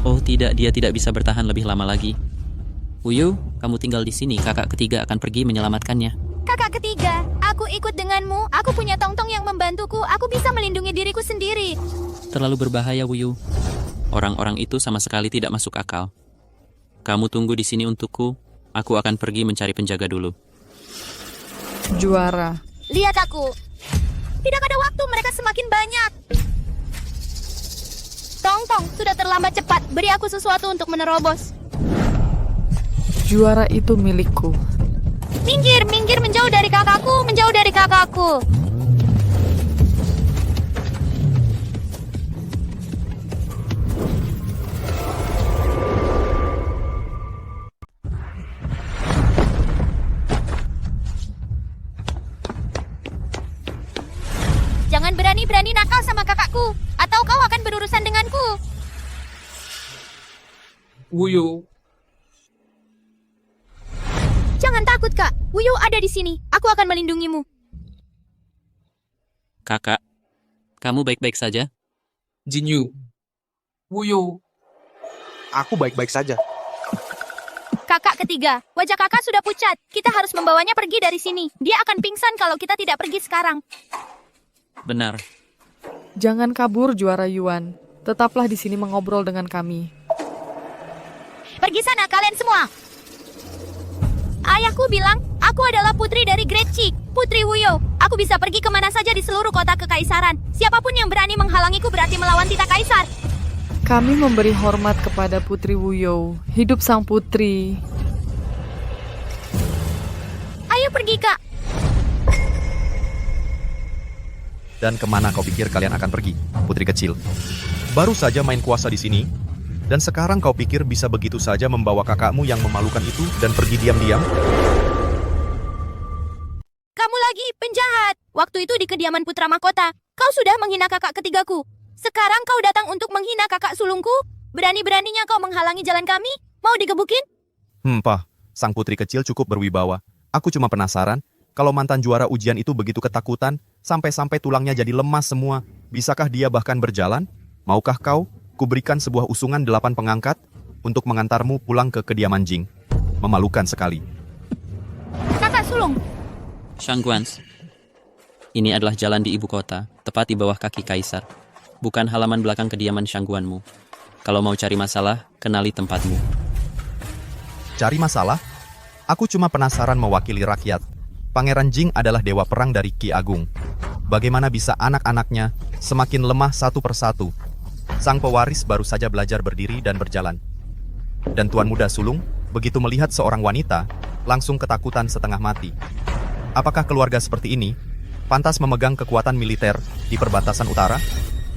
Oh tidak, dia tidak bisa bertahan lebih lama lagi. Wuyu, kamu tinggal di sini. Kakak ketiga akan pergi menyelamatkannya. Kakak ketiga, aku ikut denganmu. Aku punya tongtong yang membantuku. Aku bisa melindungi diriku sendiri. Terlalu berbahaya, Wuyu. Orang-orang itu sama sekali tidak masuk akal. Kamu tunggu di sini untukku. Aku akan pergi mencari penjaga dulu. Juara. Lihat aku. Tidak ada waktu, mereka semakin banyak. Tongtong, sudah terlambat cepat. Beri aku sesuatu untuk menerobos. Juara itu milikku. Minggir, minggir, menjauh dari kakakku, menjauh dari kakakku. Jangan berani-berani nakal sama kakakku, atau kau akan berurusan denganku. Wuyu. Jangan takut, Kak. Wuyu ada di sini. Aku akan melindungimu. Kakak, kamu baik-baik saja? Jinyu. Wuyu. Aku baik-baik saja. Kakak ketiga, wajah kakak sudah pucat. Kita harus membawanya pergi dari sini. Dia akan pingsan kalau kita tidak pergi sekarang. Benar. Jangan kabur, Juara Yuan. Tetaplah di sini mengobrol dengan kami. Pergi sana kalian semua. Ayahku bilang, aku adalah putri dari Great Chick, Putri Wuyo. Aku bisa pergi kemana saja di seluruh kota kekaisaran. Siapapun yang berani menghalangiku berarti melawan titah kaisar. Kami memberi hormat kepada Putri Wuyo. Hidup sang putri. Ayo pergi, Kak. Dan kemana kau pikir kalian akan pergi, putri kecil? Baru saja main kuasa di sini, dan sekarang kau pikir bisa begitu saja membawa kakakmu yang memalukan itu dan pergi diam-diam? Kamu lagi penjahat. Waktu itu di kediaman putra mahkota, kau sudah menghina kakak ketigaku. Sekarang kau datang untuk menghina kakak sulungku? Berani-beraninya kau menghalangi jalan kami? Mau digebukin? Pak, sang putri kecil cukup berwibawa. Aku cuma penasaran, kalau mantan juara ujian itu begitu ketakutan, sampai-sampai tulangnya jadi lemas semua. Bisakah dia bahkan berjalan? Maukah kau, kuberikan sebuah usungan 8 pengangkat untuk mengantarmu pulang ke kediaman Jing. Memalukan sekali. Kakak sulung. Shangguans, ini adalah jalan di ibu kota, tepat di bawah kaki kaisar. Bukan halaman belakang kediaman Shangguanmu. Kalau mau cari masalah, kenali tempatmu. Cari masalah? Aku cuma penasaran mewakili rakyat. Pangeran Jing adalah dewa perang dari Ki Agung. Bagaimana bisa anak-anaknya semakin lemah satu persatu? Sang pewaris baru saja belajar berdiri dan berjalan. Dan Tuan Muda Sulung, begitu melihat seorang wanita, langsung ketakutan setengah mati. Apakah keluarga seperti ini pantas memegang kekuatan militer di perbatasan utara?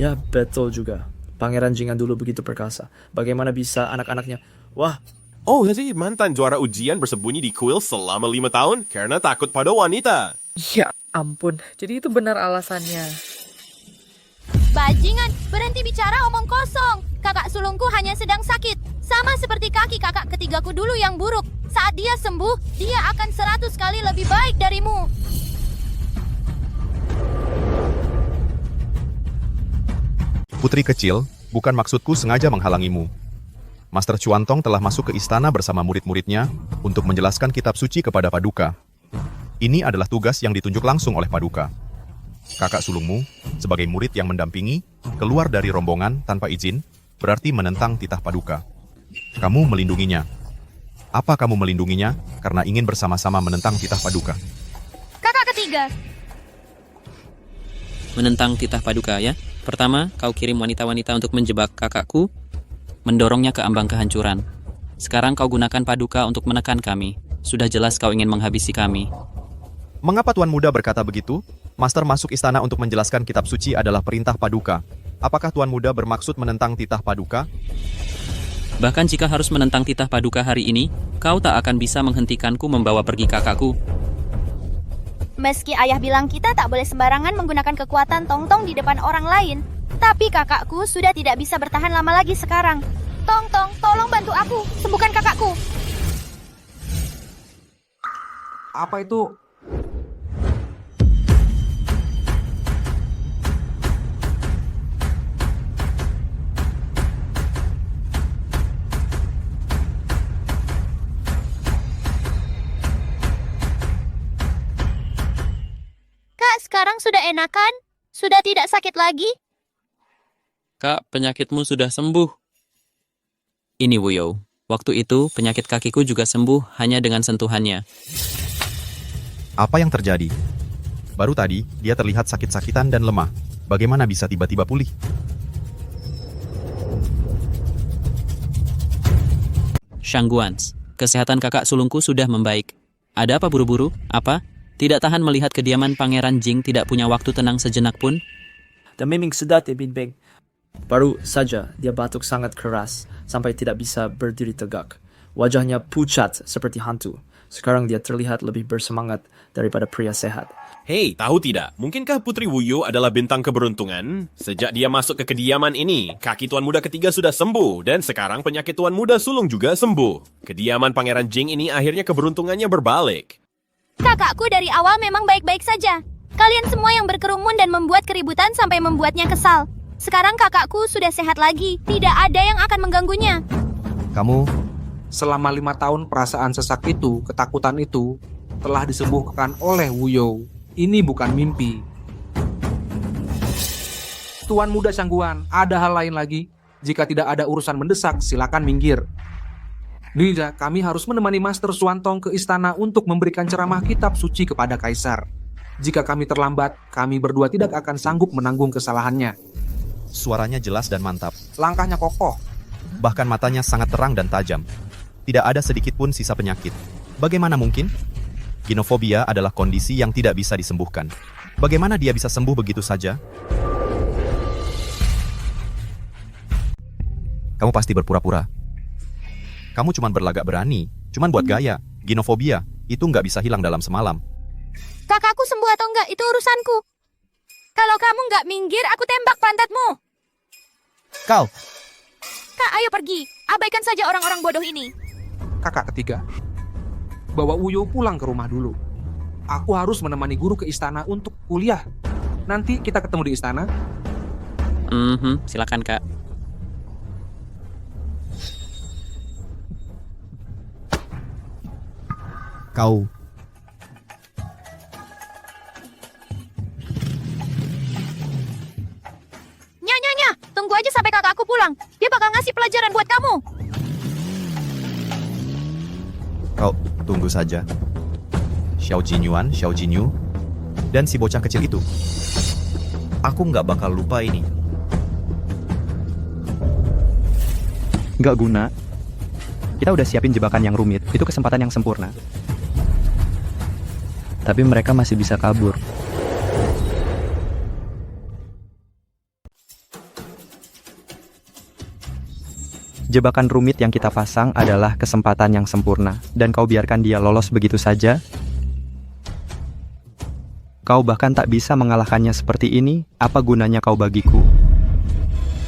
Ya, betul juga. Pangeran Jingan dulu begitu perkasa. Bagaimana bisa anak-anaknya... Wah, Oh, jadi mantan juara ujian bersembunyi di kuil selama 5 tahun karena takut pada wanita. Ya ampun, jadi itu benar alasannya. Bajingan, berhenti bicara omong kosong. Kakak sulungku hanya sedang sakit. Sama seperti kaki kakak ketigaku dulu yang buruk. Saat dia sembuh, dia akan 100 kali lebih baik darimu. Putri kecil, bukan maksudku sengaja menghalangimu. Master Chuantong telah masuk ke istana bersama murid-muridnya untuk menjelaskan kitab suci kepada Paduka. Ini adalah tugas yang ditunjuk langsung oleh Paduka. Kakak sulungmu, sebagai murid yang mendampingi, keluar dari rombongan tanpa izin, berarti menentang titah Paduka. Kamu melindunginya. Apa kamu melindunginya karena ingin bersama-sama menentang titah Paduka? Kakak ketiga. Menentang titah Paduka ya. Pertama, kau kirim wanita-wanita untuk menjebak kakakku, mendorongnya ke ambang kehancuran. Sekarang kau gunakan Paduka untuk menekan kami. Sudah jelas kau ingin menghabisi kami. Mengapa Tuan Muda berkata begitu? Master masuk istana untuk menjelaskan kitab suci adalah perintah Paduka. Apakah Tuan Muda bermaksud menentang titah Paduka? Bahkan jika harus menentang titah Paduka hari ini, kau tak akan bisa menghentikanku membawa pergi kakakku. Meski ayah bilang kita tak boleh sembarangan menggunakan kekuatan Tong-Tong di depan orang lain, tapi kakakku sudah tidak bisa bertahan lama lagi sekarang. Tong-Tong, tolong bantu aku, sembuhkan kakakku. Apa itu? Kak, sekarang sudah enakan? Sudah tidak sakit lagi? Kak, penyakitmu sudah sembuh. Ini Wuyo. Waktu itu, penyakit kakiku juga sembuh hanya dengan sentuhannya. Apa yang terjadi? Baru tadi, dia terlihat sakit-sakitan dan lemah. Bagaimana bisa tiba-tiba pulih? Shangguans, kesehatan kakak sulungku sudah membaik. Ada apa buru-buru? Apa? Tidak tahan melihat kediaman Pangeran Jing tidak punya waktu tenang sejenak pun? dan memang sedap Binbeng. Baru saja dia batuk sangat keras sampai tidak bisa berdiri tegak. Wajahnya pucat seperti hantu. Sekarang dia terlihat lebih bersemangat daripada pria sehat. Hei, tahu tidak? Mungkinkah Putri Wuyo adalah bintang keberuntungan? Sejak dia masuk ke kediaman ini, kaki Tuan Muda ketiga sudah sembuh, dan sekarang penyakit Tuan Muda sulung juga sembuh. Kediaman Pangeran Jing ini akhirnya keberuntungannya berbalik. Kakakku dari awal memang baik-baik saja. Kalian semua yang berkerumun dan membuat keributan sampai membuatnya kesal. Sekarang kakakku sudah sehat lagi. Tidak ada yang akan mengganggunya. Kamu... Selama 5 tahun perasaan sesak itu, ketakutan itu, telah disembuhkan oleh Wuyo. Ini bukan mimpi. Tuan Muda Shangguan, ada hal lain lagi? Jika tidak ada urusan mendesak, silakan minggir. Nida, kami harus menemani Master Xuantong ke istana untuk memberikan ceramah kitab suci kepada Kaisar. Jika kami terlambat, kami berdua tidak akan sanggup menanggung kesalahannya. Suaranya jelas dan mantap. Langkahnya kokoh. Bahkan matanya sangat terang dan tajam. Tidak ada sedikit pun sisa penyakit. Bagaimana mungkin? Ginofobia adalah kondisi yang tidak bisa disembuhkan. Bagaimana dia bisa sembuh begitu saja? Kamu pasti berpura-pura. Kamu cuma berlagak berani, cuma buat gaya. Ginofobia, itu nggak bisa hilang dalam semalam. Kakakku sembuh atau enggak, itu urusanku. Kalau kamu nggak minggir, aku tembak pantatmu. Kau! Kak, ayo pergi. Abaikan saja orang-orang bodoh ini. Kakak ketiga. bawa Wuyo pulang ke rumah dulu. Aku harus menemani guru ke istana untuk kuliah. Nanti kita ketemu di istana. Silakan Kak. Kau Nya, tunggu aja sampai kakakku pulang. Dia bakal ngasih pelajaran buat kamu. Kau tunggu saja. Xiao Jinyuan, Xiao Jinyu, dan si bocah kecil itu. Aku nggak bakal lupa ini. Nggak guna. Kita udah siapin jebakan yang rumit, itu kesempatan yang sempurna. Tapi mereka masih bisa kabur. Jebakan rumit yang kita pasang adalah kesempatan yang sempurna, dan kau biarkan dia lolos begitu saja? Kau bahkan tak bisa mengalahkannya seperti ini, apa gunanya kau bagiku?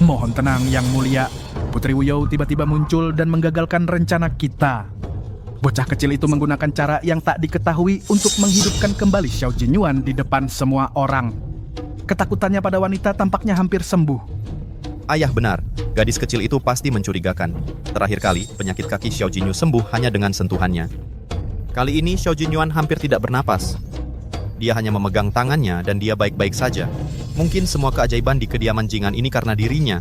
Mohon tenang, Yang Mulia. Putri Wuyo tiba-tiba muncul dan menggagalkan rencana kita. Bocah kecil itu menggunakan cara yang tak diketahui untuk menghidupkan kembali Xiao Jinyuan di depan semua orang. Ketakutannya pada wanita tampaknya hampir sembuh. Ayah benar, gadis kecil itu pasti mencurigakan. Terakhir kali, penyakit kaki Xiao Jinyu sembuh hanya dengan sentuhannya. Kali ini Xiao Jinyuan hampir tidak bernapas. Dia hanya memegang tangannya dan dia baik-baik saja. Mungkin semua keajaiban di kediaman Jingan ini karena dirinya.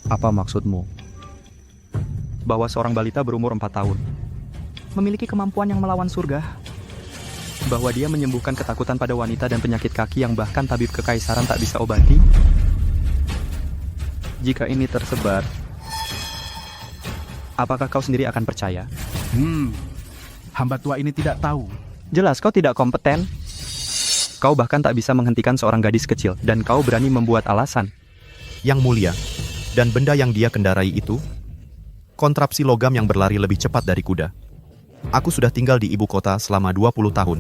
Apa maksudmu? Bahwa seorang balita berumur 4 tahun memiliki kemampuan yang melawan surga? Bahwa dia menyembuhkan ketakutan pada wanita dan penyakit kaki yang bahkan tabib kekaisaran tak bisa obati? Jika ini tersebar, apakah kau sendiri akan percaya? Hamba tua ini tidak tahu. Jelas kau tidak kompeten. Kau bahkan tak bisa menghentikan seorang gadis kecil, dan kau berani membuat alasan. Yang Mulia, dan benda yang dia kendarai itu, kontrapsi logam yang berlari lebih cepat dari kuda. Aku sudah tinggal di ibu kota selama 20 tahun,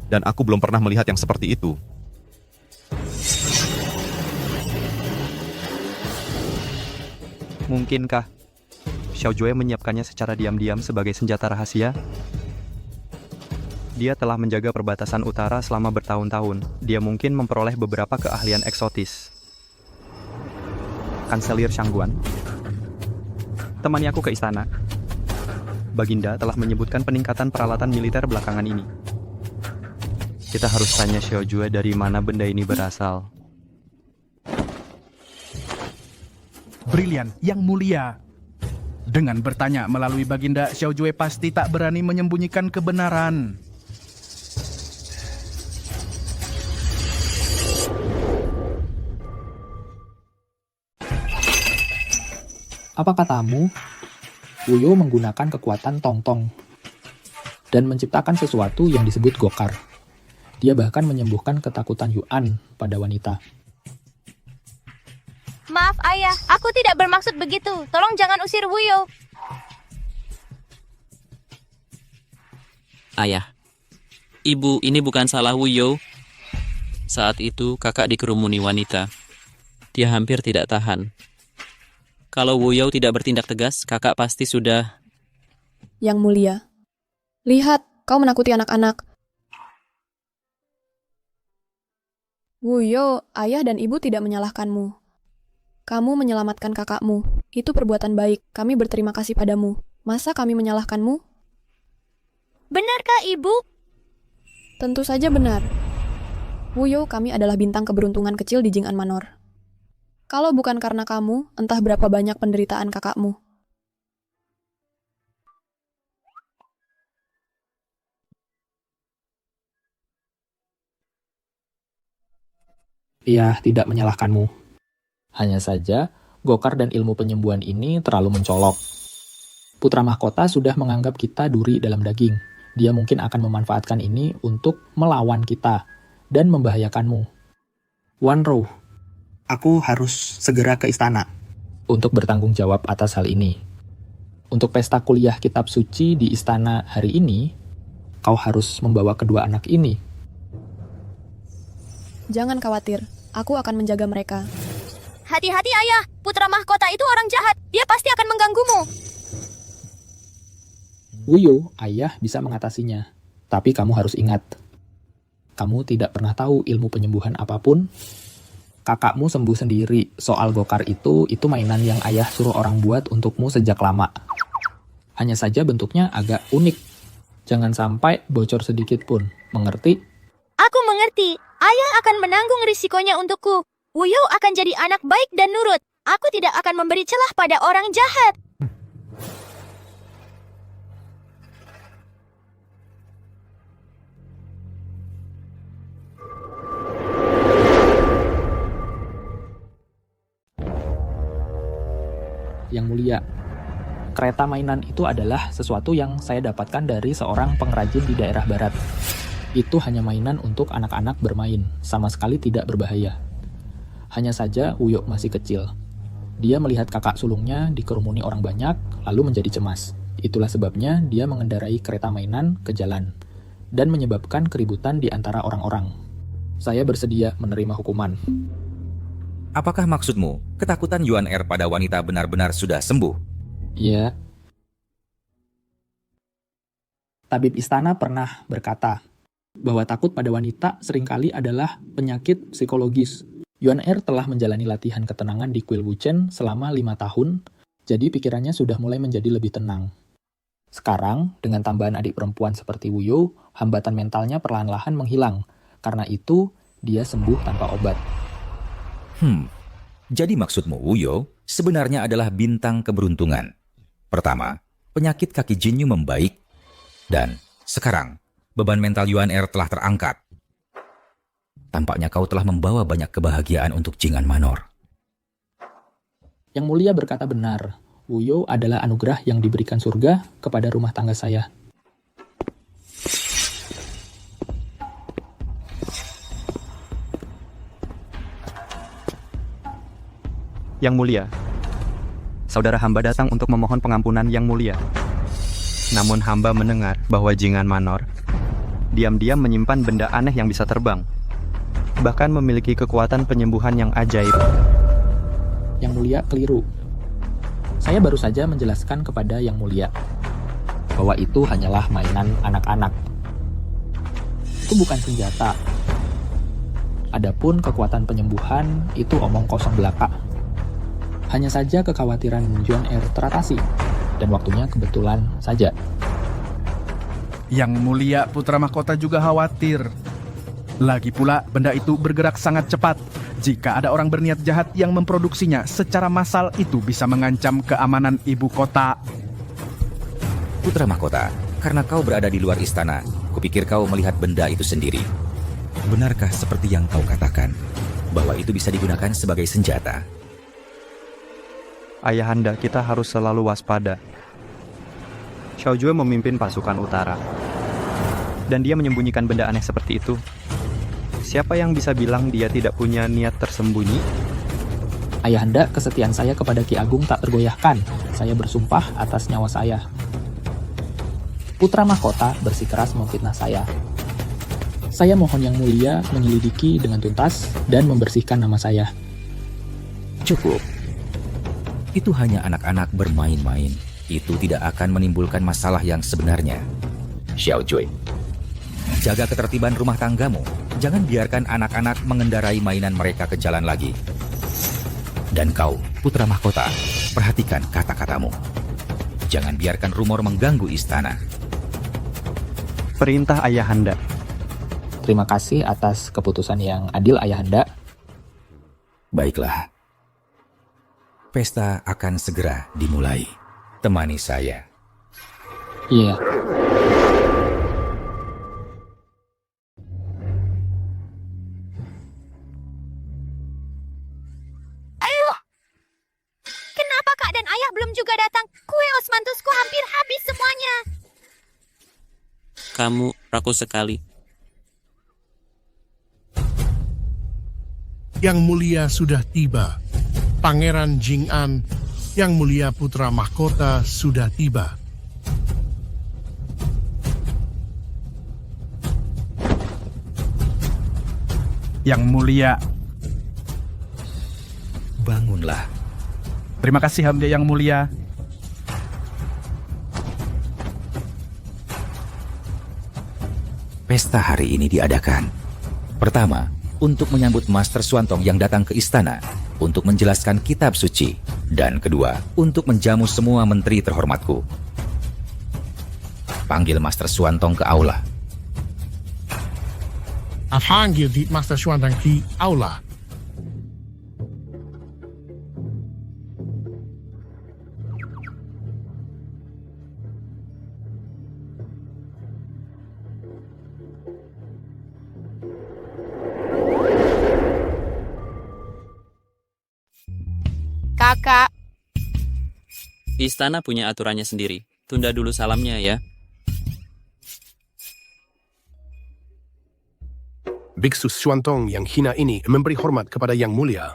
dan aku belum pernah melihat yang seperti itu. Mungkinkah Xiao Jue menyiapkannya secara diam-diam sebagai senjata rahasia? Dia telah menjaga perbatasan utara selama bertahun-tahun. Dia mungkin memperoleh beberapa keahlian eksotis. Kanselir Shangguan, temani aku ke istana. Baginda telah menyebutkan peningkatan peralatan militer belakangan ini. Kita harus tanya Xiao Jue dari mana benda ini berasal. Brilian, Yang Mulia. Dengan bertanya melalui Baginda, Xiao Jue pasti tak berani menyembunyikan kebenaran. Apa katamu? Wuyo menggunakan kekuatan Tong-Tong dan menciptakan sesuatu yang disebut Gokar. Dia bahkan menyembuhkan ketakutan Yuan pada wanita. Maaf ayah, aku tidak bermaksud begitu. Tolong jangan usir Wuyo. Ayah, ibu, ini bukan salah Wuyo. Saat itu kakak dikerumuni wanita. Dia hampir tidak tahan. Kalau Wuyo tidak bertindak tegas, kakak pasti sudah... Yang Mulia, lihat, kau menakuti anak-anak. Wuyo, ayah dan ibu tidak menyalahkanmu. Kamu menyelamatkan kakakmu. Itu perbuatan baik. Kami berterima kasih padamu. Masa kami menyalahkanmu? Benarkah ibu? Tentu saja benar. Wuyo, kami adalah bintang keberuntungan kecil di Jing'an Manor. Kalau bukan karena kamu, entah berapa banyak penderitaan kakakmu. Ia tidak menyalahkanmu. Hanya saja, Gokar dan ilmu penyembuhan ini terlalu mencolok. Putra mahkota sudah menganggap kita duri dalam daging. Dia mungkin akan memanfaatkan ini untuk melawan kita dan membahayakanmu. Wanro, aku harus segera ke istana untuk bertanggung jawab atas hal ini. Untuk pesta kuliah kitab suci di istana hari ini, kau harus membawa kedua anak ini. Jangan khawatir, aku akan menjaga mereka. Hati-hati ayah, putra mahkota itu orang jahat. Dia pasti akan mengganggumu. Wuyo, ayah bisa mengatasinya. Tapi kamu harus ingat, kamu tidak pernah tahu ilmu penyembuhan apapun. Kakakmu sembuh sendiri. Soal gokar itu mainan yang ayah suruh orang buat untukmu sejak lama. Hanya saja bentuknya agak unik. Jangan sampai bocor sedikit pun. Mengerti? Aku mengerti. Ayah akan menanggung risikonya untukku. Wuyo akan jadi anak baik dan nurut. Aku tidak akan memberi celah pada orang jahat. Yang mulia, kereta mainan itu adalah sesuatu yang saya dapatkan dari seorang pengrajin di daerah barat. Itu hanya mainan untuk anak-anak bermain, sama sekali tidak berbahaya. Hanya saja Wuyo masih kecil. Dia melihat kakak sulungnya dikerumuni orang banyak, lalu menjadi cemas. Itulah sebabnya dia mengendarai kereta mainan ke jalan, dan menyebabkan keributan di antara orang-orang. Saya bersedia menerima hukuman. Apakah maksudmu, ketakutan Yuan Er pada wanita benar-benar sudah sembuh? Ya. Tabib istana pernah berkata bahwa takut pada wanita seringkali adalah penyakit psikologis. Yuan Er telah menjalani latihan ketenangan di Kuil Wuchen selama 5 tahun, jadi pikirannya sudah mulai menjadi lebih tenang. Sekarang, dengan tambahan adik perempuan seperti Wuyo, hambatan mentalnya perlahan-lahan menghilang. Karena itu, dia sembuh tanpa obat. Jadi maksudmu Wuyo sebenarnya adalah bintang keberuntungan. Pertama, penyakit kaki Jinyu membaik. Dan sekarang, beban mental Yuan Er telah terangkat. Tampaknya kau telah membawa banyak kebahagiaan untuk Jing An Manor. Yang mulia berkata benar, Wuyo adalah anugerah yang diberikan surga kepada rumah tangga saya. Yang mulia, saudara hamba datang untuk memohon pengampunan Yang mulia. Namun hamba mendengar bahwa Jing An Manor diam-diam menyimpan benda aneh yang bisa terbang, bahkan memiliki kekuatan penyembuhan yang ajaib. Yang mulia keliru. Saya baru saja menjelaskan kepada Yang mulia bahwa itu hanyalah mainan anak-anak. Itu bukan senjata. Adapun kekuatan penyembuhan itu omong kosong belaka. Hanya saja kekhawatiran Yuan Er teratasi, dan waktunya kebetulan saja. Yang mulia putra mahkota juga khawatir. Lagi pula, benda itu bergerak sangat cepat. Jika ada orang berniat jahat yang memproduksinya secara massal, itu bisa mengancam keamanan ibu kota. Putra mahkota, karena kau berada di luar istana, kupikir kau melihat benda itu sendiri. Benarkah seperti yang kau katakan, bahwa itu bisa digunakan sebagai senjata? Ayahanda, kita harus selalu waspada. Xiao Jue memimpin pasukan utara, dan dia menyembunyikan benda aneh seperti itu. Siapa yang bisa bilang dia tidak punya niat tersembunyi? Ayahanda, kesetiaan saya kepada Ki Agung tak tergoyahkan. Saya bersumpah atas nyawa saya. Putra mahkota bersikeras memfitnah saya. Saya mohon Yang mulia menyelidiki dengan tuntas dan membersihkan nama saya. Cukup. Itu hanya anak-anak bermain-main. Itu tidak akan menimbulkan masalah yang sebenarnya. Xiao Jue, jaga ketertiban rumah tanggamu. Jangan biarkan anak-anak mengendarai mainan mereka ke jalan lagi. Dan kau, putra mahkota, perhatikan kata-katamu. Jangan biarkan rumor mengganggu istana. Perintah Ayahanda. Terima kasih atas keputusan yang adil, Ayahanda. Baiklah. Pesta akan segera dimulai. Temani saya. Iya. Ayo! Kenapa Kak dan Ayah belum juga datang? Kue osmanthusku hampir habis semuanya. Kamu rakus sekali. Yang mulia sudah tiba. Pangeran Jing An, Yang mulia putra mahkota sudah tiba. Yang mulia. Bangunlah. Terima kasih Hamda Yang mulia. pesta hari ini diadakan. Pertama, untuk menyambut Master Suantong yang datang ke istana untuk menjelaskan kitab suci. Dan kedua, untuk menjamu semua menteri terhormatku. Panggil Master Suantong ke aula. Panggil di Master Suantong di aula. Kakak, Istana punya aturannya sendiri. Tunda dulu salamnya ya. Biksu Suantong yang hina ini memberi hormat kepada Yang Mulia.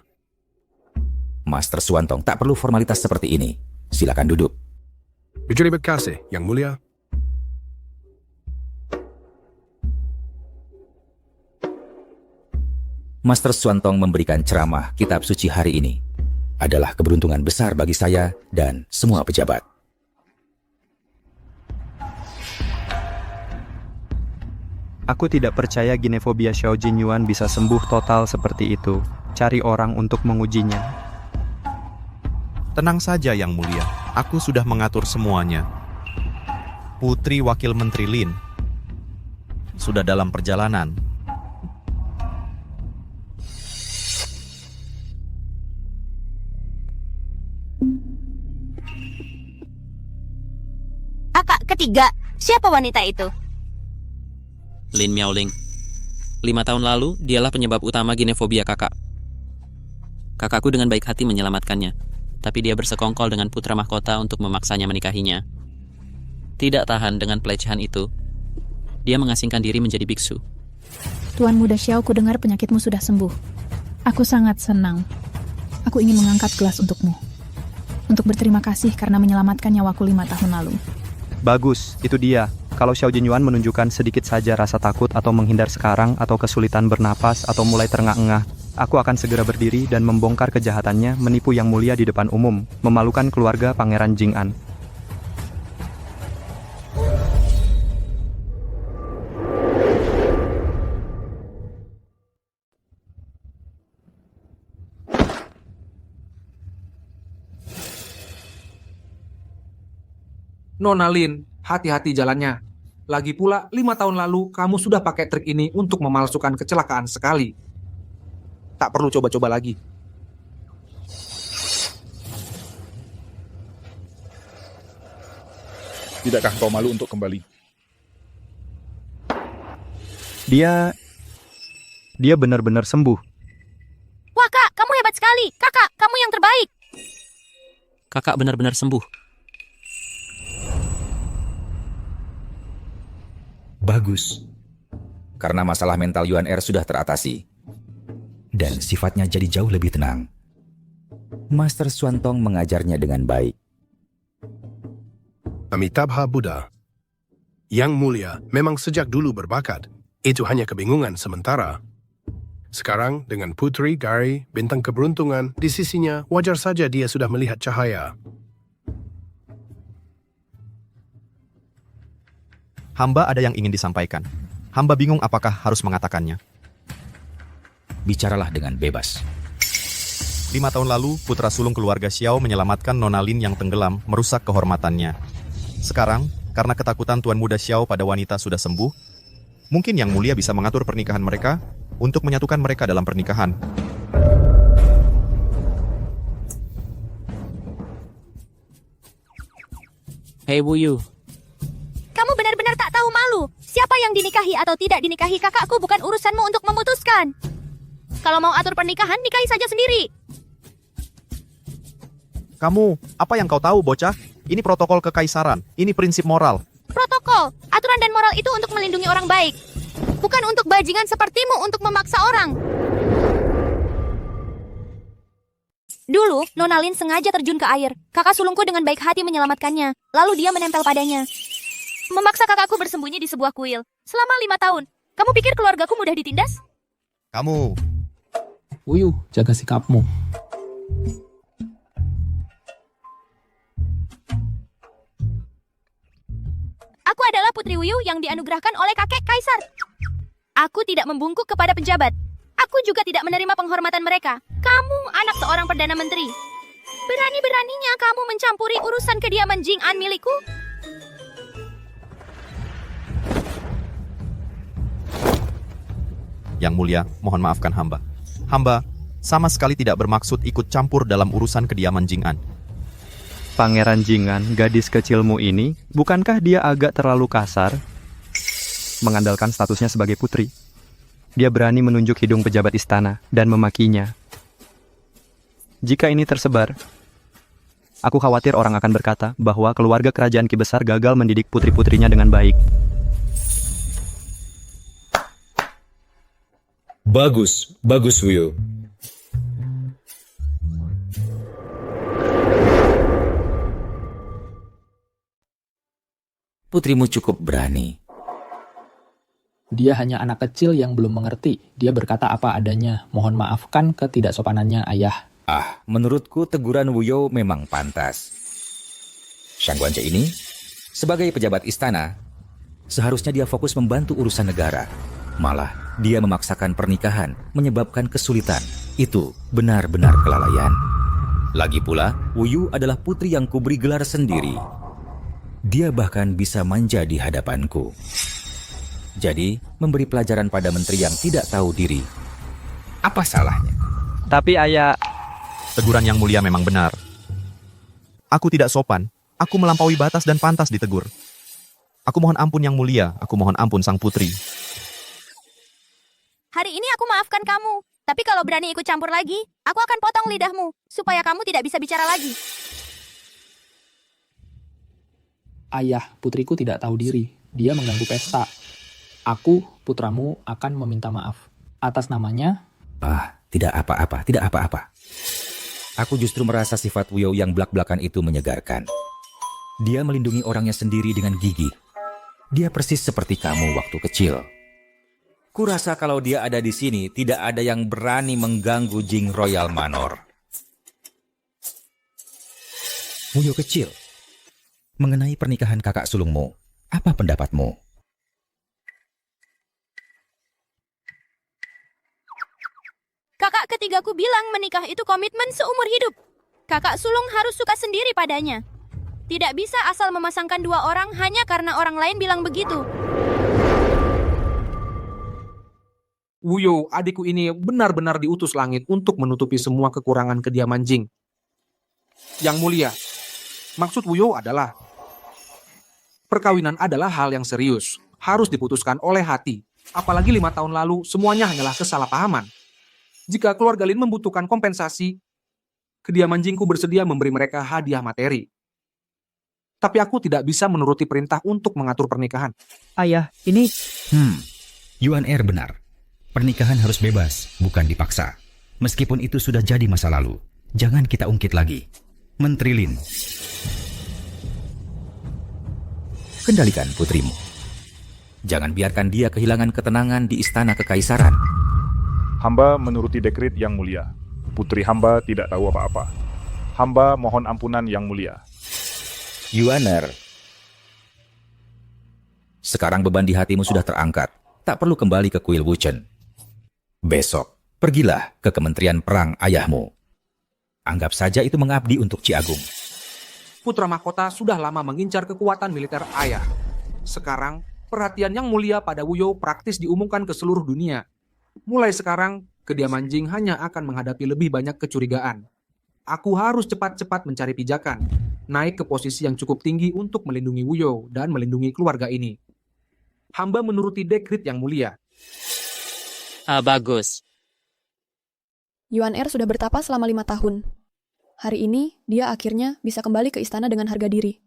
Master Suantong tak perlu formalitas seperti ini. Silakan duduk. Terima kasih, Yang Mulia. Master Suantong memberikan ceramah kitab suci hari ini. Adalah keberuntungan besar bagi saya dan semua pejabat. Aku tidak percaya ginefobia Xiao Jinyuan bisa sembuh total seperti itu. Cari orang untuk mengujinya. Tenang saja, Yang Mulia. Aku sudah mengatur semuanya. Putri Wakil Menteri Lin sudah dalam perjalanan. kakak ketiga, siapa wanita itu? Lin Miaoling. 5 tahun lalu, dialah penyebab utama ginefobia kakak. Kakakku dengan baik hati menyelamatkannya, tapi dia bersekongkol dengan putra mahkota untuk memaksanya menikahinya. Tidak tahan dengan pelecehan itu, dia mengasingkan diri menjadi biksu. Tuan Muda Xiao, ku dengar penyakitmu sudah sembuh. Aku sangat senang. Aku ingin mengangkat gelas untukmu. Untuk berterima kasih karena menyelamatkan nyawaku 5 tahun lalu. Bagus, itu dia. Kalau Xiao Jinyuan menunjukkan sedikit saja rasa takut atau menghindar sekarang atau kesulitan bernapas atau mulai terengah-engah, aku akan segera berdiri dan membongkar kejahatannya menipu Yang Mulia di depan umum, memalukan keluarga Pangeran Jing'an. Nona Lin, hati-hati jalannya. Lagi pula, 5 tahun lalu kamu sudah pakai trik ini untuk memalsukan kecelakaan sekali. Tak perlu coba-coba lagi. Tidakkah kau malu untuk kembali? Dia benar-benar sembuh. Wah kak, kamu hebat sekali. Kakak, kamu yang terbaik. Kakak benar-benar sembuh. Bagus. Karena masalah mental Yuan Er sudah teratasi. Dan sifatnya jadi jauh lebih tenang. Master Suantong mengajarnya dengan baik. Amitabha Buddha. Yang Mulia memang sejak dulu berbakat. Itu hanya kebingungan sementara. Sekarang dengan Putri Gari, bintang keberuntungan, di sisinya wajar saja dia sudah melihat cahaya. Hamba ada yang ingin disampaikan. Hamba bingung apakah harus mengatakannya. Bicaralah dengan bebas. 5 tahun lalu, putra sulung keluarga Xiao menyelamatkan Nona Lin yang tenggelam, merusak kehormatannya. Sekarang, karena ketakutan Tuan Muda Xiao pada wanita sudah sembuh, mungkin Yang Mulia bisa mengatur pernikahan mereka untuk menyatukan mereka dalam pernikahan. Hei Wuyu, Kamu benar-benar tak tahu malu. Siapa yang dinikahi atau tidak dinikahi kakakku bukan urusanmu untuk memutuskan. Kalau mau atur pernikahan, nikahi saja sendiri. Kamu, apa yang kau tahu, bocah? Ini protokol kekaisaran. Ini prinsip moral. Protokol, aturan dan moral itu untuk melindungi orang baik. Bukan untuk bajingan sepertimu untuk memaksa orang. Dulu, Nona Lin sengaja terjun ke air. Kakak sulungku dengan baik hati menyelamatkannya. Lalu dia menempel padanya. Memaksa kakakku bersembunyi di sebuah kuil. Selama 5 tahun. Kamu pikir keluargaku mudah ditindas? Kamu. Wuyu, jaga sikapmu. Aku adalah Putri Wuyu yang dianugerahkan oleh kakek kaisar. Aku tidak membungkuk kepada pejabat. Aku juga tidak menerima penghormatan mereka. Kamu anak seorang Perdana Menteri. Berani-beraninya kamu mencampuri urusan kediaman Jing'an milikku? Yang mulia, mohon maafkan hamba. Hamba sama sekali tidak bermaksud ikut campur dalam urusan kediaman Jing'an. Pangeran Jing'an, gadis kecilmu ini, bukankah dia agak terlalu kasar? Mengandalkan statusnya sebagai putri. Dia berani menunjuk hidung pejabat istana dan memakinya. Jika ini tersebar, aku khawatir orang akan berkata bahwa keluarga kerajaan Ki Besar gagal mendidik putri-putrinya dengan baik. Bagus, bagus Wuyo. Putrimu cukup berani. Dia hanya anak kecil yang belum mengerti. Dia berkata apa adanya. Mohon maafkan ketidaksopanannya, ayah. Menurutku teguran Wuyo memang pantas. Shangguanje ini, sebagai pejabat istana, seharusnya dia fokus membantu urusan negara. Malah, dia memaksakan pernikahan, menyebabkan kesulitan. Itu benar-benar kelalaian. Lagi pula, Wuyo adalah putri yang kuberi gelar sendiri. Dia bahkan bisa manja di hadapanku. Jadi, memberi pelajaran pada menteri yang tidak tahu diri. Apa salahnya? Tapi ayah... Teguran yang mulia memang benar. Aku tidak sopan. Aku melampaui batas dan pantas ditegur. Aku mohon ampun yang mulia. Aku mohon ampun sang putri. Hari ini aku maafkan kamu. Tapi kalau berani ikut campur lagi, aku akan potong lidahmu. Supaya kamu tidak bisa bicara lagi. Ayah, putriku tidak tahu diri. Dia mengganggu pesta. Aku, putramu, akan meminta maaf. Atas namanya... Tidak apa-apa, tidak apa-apa. Aku justru merasa sifat Wuyo yang belak-belakan itu menyegarkan. Dia melindungi orangnya sendiri dengan gigih. Dia persis seperti kamu waktu kecil. Kurasa kalau dia ada di sini, tidak ada yang berani mengganggu Jing Royal Manor. Wuyo kecil, mengenai pernikahan kakak sulungmu, apa pendapatmu? Kakak ketigaku bilang menikah itu komitmen seumur hidup. Kakak sulung harus suka sendiri padanya. Tidak bisa asal memasangkan dua orang hanya karena orang lain bilang begitu. Wuyo, adikku ini benar-benar diutus langit untuk menutupi semua kekurangan kediaman Jing. Yang mulia, maksud Wuyo adalah perkawinan adalah hal yang serius, harus diputuskan oleh hati. Apalagi 5 tahun lalu semuanya hanyalah kesalahpahaman. Jika keluarga Lin membutuhkan kompensasi, kediaman Jingku bersedia memberi mereka hadiah materi. Tapi aku tidak bisa menuruti perintah untuk mengatur pernikahan. Ayah, ini... Yuan Er benar. Pernikahan harus bebas, bukan dipaksa. Meskipun itu sudah jadi masa lalu, jangan kita ungkit lagi. Menteri Lin, kendalikan putrimu. Jangan biarkan dia kehilangan ketenangan di istana kekaisaran. Hamba menuruti dekrit yang mulia. Putri hamba tidak tahu apa-apa. Hamba mohon ampunan yang mulia. Yuan Er, sekarang beban di hatimu sudah terangkat. Tak perlu kembali ke kuil Wuchen. Besok, pergilah ke Kementerian Perang ayahmu. Anggap saja itu mengabdi untuk Ci Agung. Putra mahkota sudah lama mengincar kekuatan militer ayah. Sekarang, perhatian yang mulia pada Wuyo praktis diumumkan ke seluruh dunia. Mulai sekarang, kediaman Jing hanya akan menghadapi lebih banyak kecurigaan. Aku harus cepat-cepat mencari pijakan, naik ke posisi yang cukup tinggi untuk melindungi Wuyo dan melindungi keluarga ini. Hamba menuruti dekrit yang mulia. Bagus. Yuan Er sudah bertapa selama 5 tahun. Hari ini, dia akhirnya bisa kembali ke istana dengan harga diri.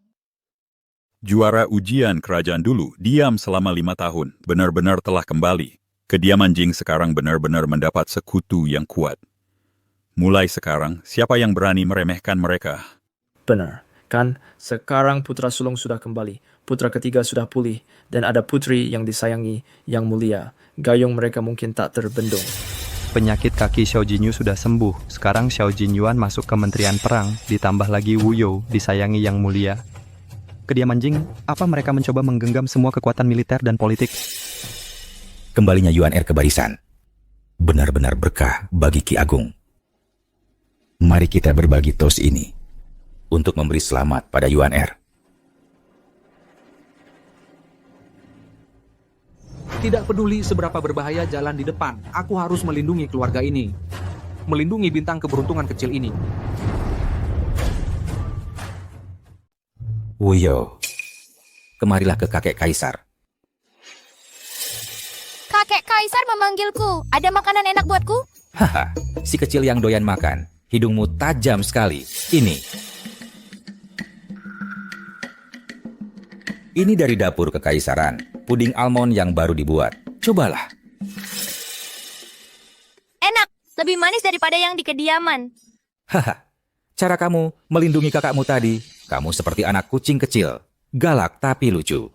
Juara ujian kerajaan dulu, diam selama 5 tahun, benar-benar telah kembali. Kediaman Jing sekarang benar-benar mendapat sekutu yang kuat. Mulai sekarang, siapa yang berani meremehkan mereka? Benar, kan? Sekarang putra sulung sudah kembali. Putra ketiga sudah pulih. Dan ada putri yang disayangi, yang mulia. Gayung mereka mungkin tak terbendung. Penyakit kaki Xiao Jinyu sudah sembuh. Sekarang Xiao Jinyuan masuk Kementerian Perang, ditambah lagi Wuyo, disayangi yang mulia. Kediaman Jing, apa mereka mencoba menggenggam semua kekuatan militer dan politik? Kembalinya Yuan Er ke barisan. Benar-benar berkah bagi Ki Agung. Mari kita berbagi tos ini untuk memberi selamat pada Yuan Er. Tidak peduli seberapa berbahaya jalan di depan, aku harus melindungi keluarga ini. Melindungi bintang keberuntungan kecil ini. Wuyo, kemarilah ke kakek kaisar. Kakek kaisar memanggilku. Ada makanan enak buatku? Haha, si kecil yang doyan makan. Hidungmu tajam sekali. Ini dari dapur kekaisaran. Puding almond yang baru dibuat. Cobalah. Enak, lebih manis daripada yang di kediaman. Haha, cara kamu melindungi kakakmu tadi. Kamu seperti anak kucing kecil. Galak tapi lucu.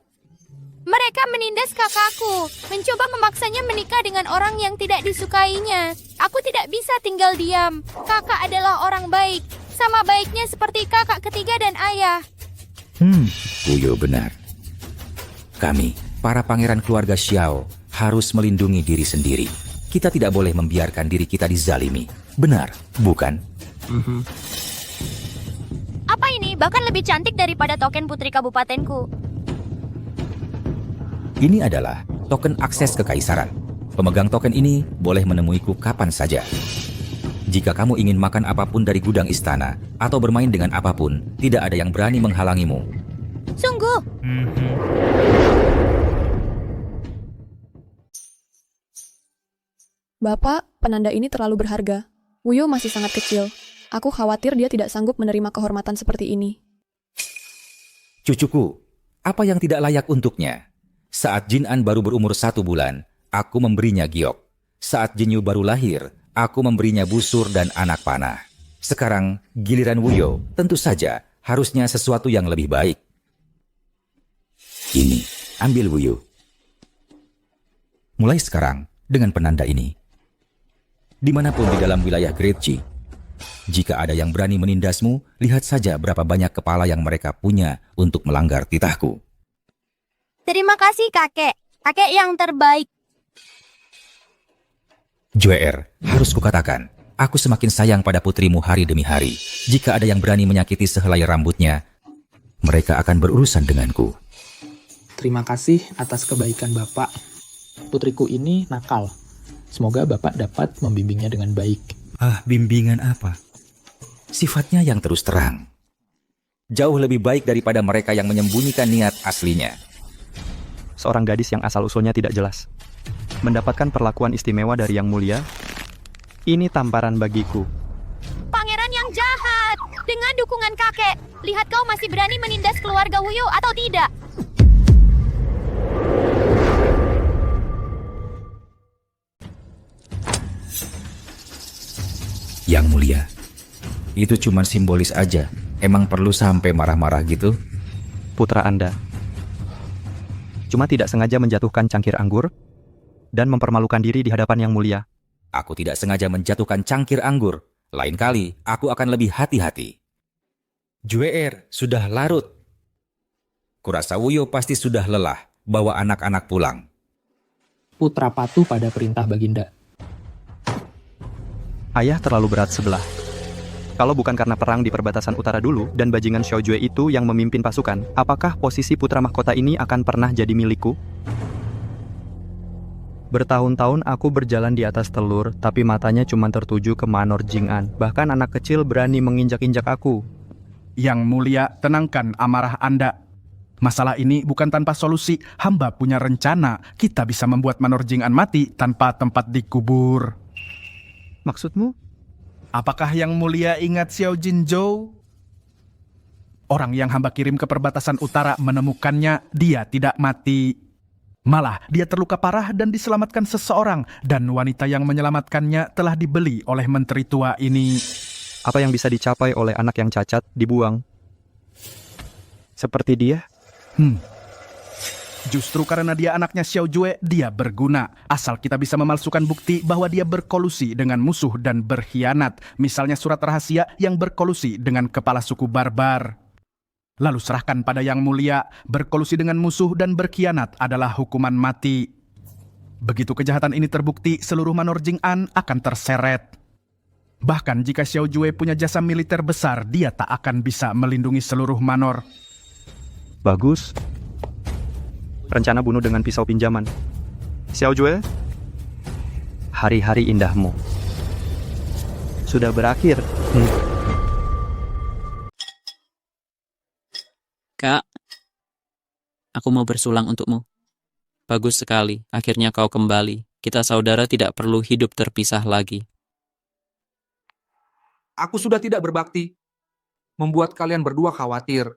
Mereka menindas kakakku, mencoba memaksanya menikah dengan orang yang tidak disukainya. Aku tidak bisa tinggal diam. Kakak adalah orang baik, sama baiknya seperti kakak ketiga dan ayah. Wuyo benar. Kami, para pangeran keluarga Xiao, harus melindungi diri sendiri. Kita tidak boleh membiarkan diri kita dizalimi. Benar, bukan? Apa ini? Bahkan lebih cantik daripada token putri kabupatenku. Ini adalah token akses kekaisaran. Pemegang token ini boleh menemuiku kapan saja. Jika kamu ingin makan apapun dari gudang istana atau bermain dengan apapun, tidak ada yang berani menghalangimu. Sungguh? Bapak, penanda ini terlalu berharga. Wuyo masih sangat kecil. Aku khawatir dia tidak sanggup menerima kehormatan seperti ini. Cucuku, apa yang tidak layak untuknya? Saat Jin-an baru berumur 1 bulan, aku memberinya giok. Saat Jinyu baru lahir, aku memberinya busur dan anak panah. Sekarang, giliran Wuyo, tentu saja harusnya sesuatu yang lebih baik. Ini, ambil Wuyo. Mulai sekarang, dengan penanda ini, dimanapun di dalam wilayah Great Qi, jika ada yang berani menindasmu, lihat saja berapa banyak kepala yang mereka punya untuk melanggar titahku. Terima kasih kakek. Kakek yang terbaik. Juer, harus kukatakan, aku semakin sayang pada putrimu hari demi hari. Jika ada yang berani menyakiti sehelai rambutnya, mereka akan berurusan denganku. Terima kasih atas kebaikan Bapak. Putriku ini nakal. Semoga Bapak dapat membimbingnya dengan baik. Ah, bimbingan apa? Sifatnya yang terus terang. Jauh lebih baik daripada mereka yang menyembunyikan niat aslinya. Seorang gadis yang asal-usulnya tidak jelas mendapatkan perlakuan istimewa dari Yang Mulia. Ini tamparan bagiku. Pangeran yang jahat. Dengan dukungan kakek, lihat kau masih berani menindas keluarga Wuyo atau tidak? Yang Mulia, itu cuma simbolis aja. Emang perlu sampai marah-marah gitu? Putra Anda cuma tidak sengaja menjatuhkan cangkir anggur dan mempermalukan diri di hadapan Yang Mulia. Aku tidak sengaja menjatuhkan cangkir anggur. Lain kali, aku akan lebih hati-hati. Juer, sudah larut. Kurasa Wuyo pasti sudah lelah bawa anak-anak pulang. Putra patuh pada perintah Baginda. Ayah terlalu berat sebelah. Kalau bukan karena perang di perbatasan utara dulu dan bajingan Xiao Jue itu yang memimpin pasukan, apakah posisi putra mahkota ini akan pernah jadi milikku? Bertahun-tahun aku berjalan di atas telur, tapi matanya cuma tertuju ke Manor Jing-an. Bahkan anak kecil berani menginjak-injak aku. Yang Mulia, tenangkan amarah Anda. Masalah ini bukan tanpa solusi. Hamba punya rencana. Kita bisa membuat Manor Jing-an mati tanpa tempat dikubur. Maksudmu? Apakah Yang Mulia ingat Xiao Jinzhou? Orang yang hamba kirim ke perbatasan utara menemukannya, dia tidak mati. Malah, dia terluka parah dan diselamatkan seseorang. Dan wanita yang menyelamatkannya telah dibeli oleh menteri tua ini. Apa yang bisa dicapai oleh anak yang cacat, dibuang. Seperti dia? Justru karena dia anaknya Xiao Jue, dia berguna. Asal kita bisa memalsukan bukti bahwa dia berkolusi dengan musuh dan berkhianat. Misalnya surat rahasia yang berkolusi dengan kepala suku barbar. Lalu serahkan pada Yang Mulia, berkolusi dengan musuh dan berkhianat adalah hukuman mati. Begitu kejahatan ini terbukti, seluruh manor Jing'an akan terseret. Bahkan jika Xiao Jue punya jasa militer besar, dia tak akan bisa melindungi seluruh manor. Bagus. Rencana bunuh dengan pisau pinjaman. Xiao Jue, hari-hari indahmu sudah berakhir. Kak, aku mau bersulang untukmu. Bagus sekali, akhirnya kau kembali. Kita saudara tidak perlu hidup terpisah lagi. Aku sudah tidak berbakti. Membuat kalian berdua khawatir.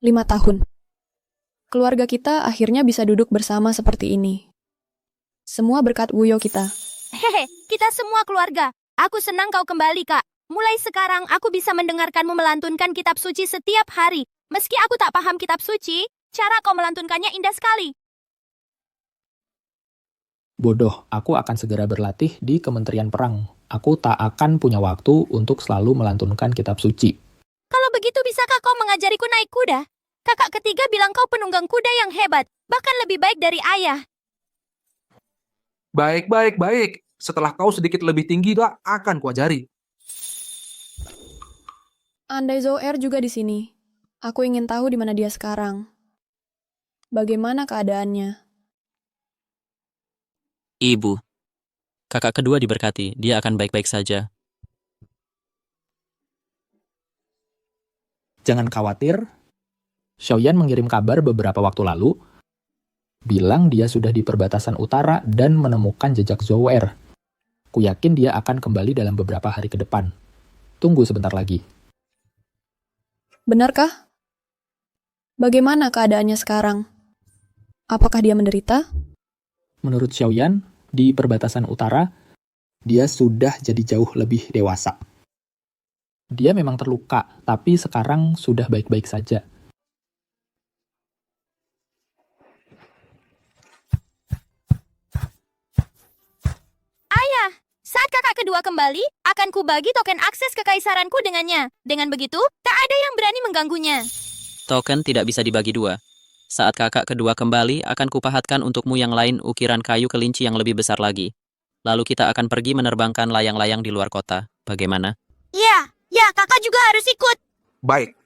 5 tahun. Keluarga kita akhirnya bisa duduk bersama seperti ini. Semua berkat Wuyo kita. Hehe, kita semua keluarga. Aku senang kau kembali, Kak. Mulai sekarang aku bisa mendengarkanmu melantunkan kitab suci setiap hari. Meski aku tak paham kitab suci, cara kau melantunkannya indah sekali. Bodoh, aku akan segera berlatih di Kementerian Perang. Aku tak akan punya waktu untuk selalu melantunkan kitab suci. Kalau begitu bisakah kau mengajariku naik kuda? Kakak ketiga bilang kau penunggang kuda yang hebat, bahkan lebih baik dari ayah. Baik. Setelah kau sedikit lebih tinggi, akan kuajari. Andai Zhou Er juga di sini. Aku ingin tahu di mana dia sekarang. Bagaimana keadaannya? Ibu, kakak kedua diberkati, dia akan baik-baik saja. Jangan khawatir. Xiaoyan mengirim kabar beberapa waktu lalu, bilang dia sudah di perbatasan utara dan menemukan jejak Zhou Er. Ku yakin dia akan kembali dalam beberapa hari ke depan. Tunggu sebentar lagi. Benarkah? Bagaimana keadaannya sekarang? Apakah dia menderita? Menurut Xiaoyan, di perbatasan utara, dia sudah jadi jauh lebih dewasa. Dia memang terluka, tapi sekarang sudah baik-baik saja. Ayah, saat kakak kedua kembali, akan kubagi token akses kekaisaranku dengannya. Dengan begitu, tak ada yang berani mengganggunya. Token tidak bisa dibagi dua. Saat kakak kedua kembali, akan kupahatkan untukmu yang lain ukiran kayu kelinci yang lebih besar lagi. Lalu kita akan pergi menerbangkan layang-layang di luar kota. Bagaimana? Ya, kakak juga harus ikut. Baik.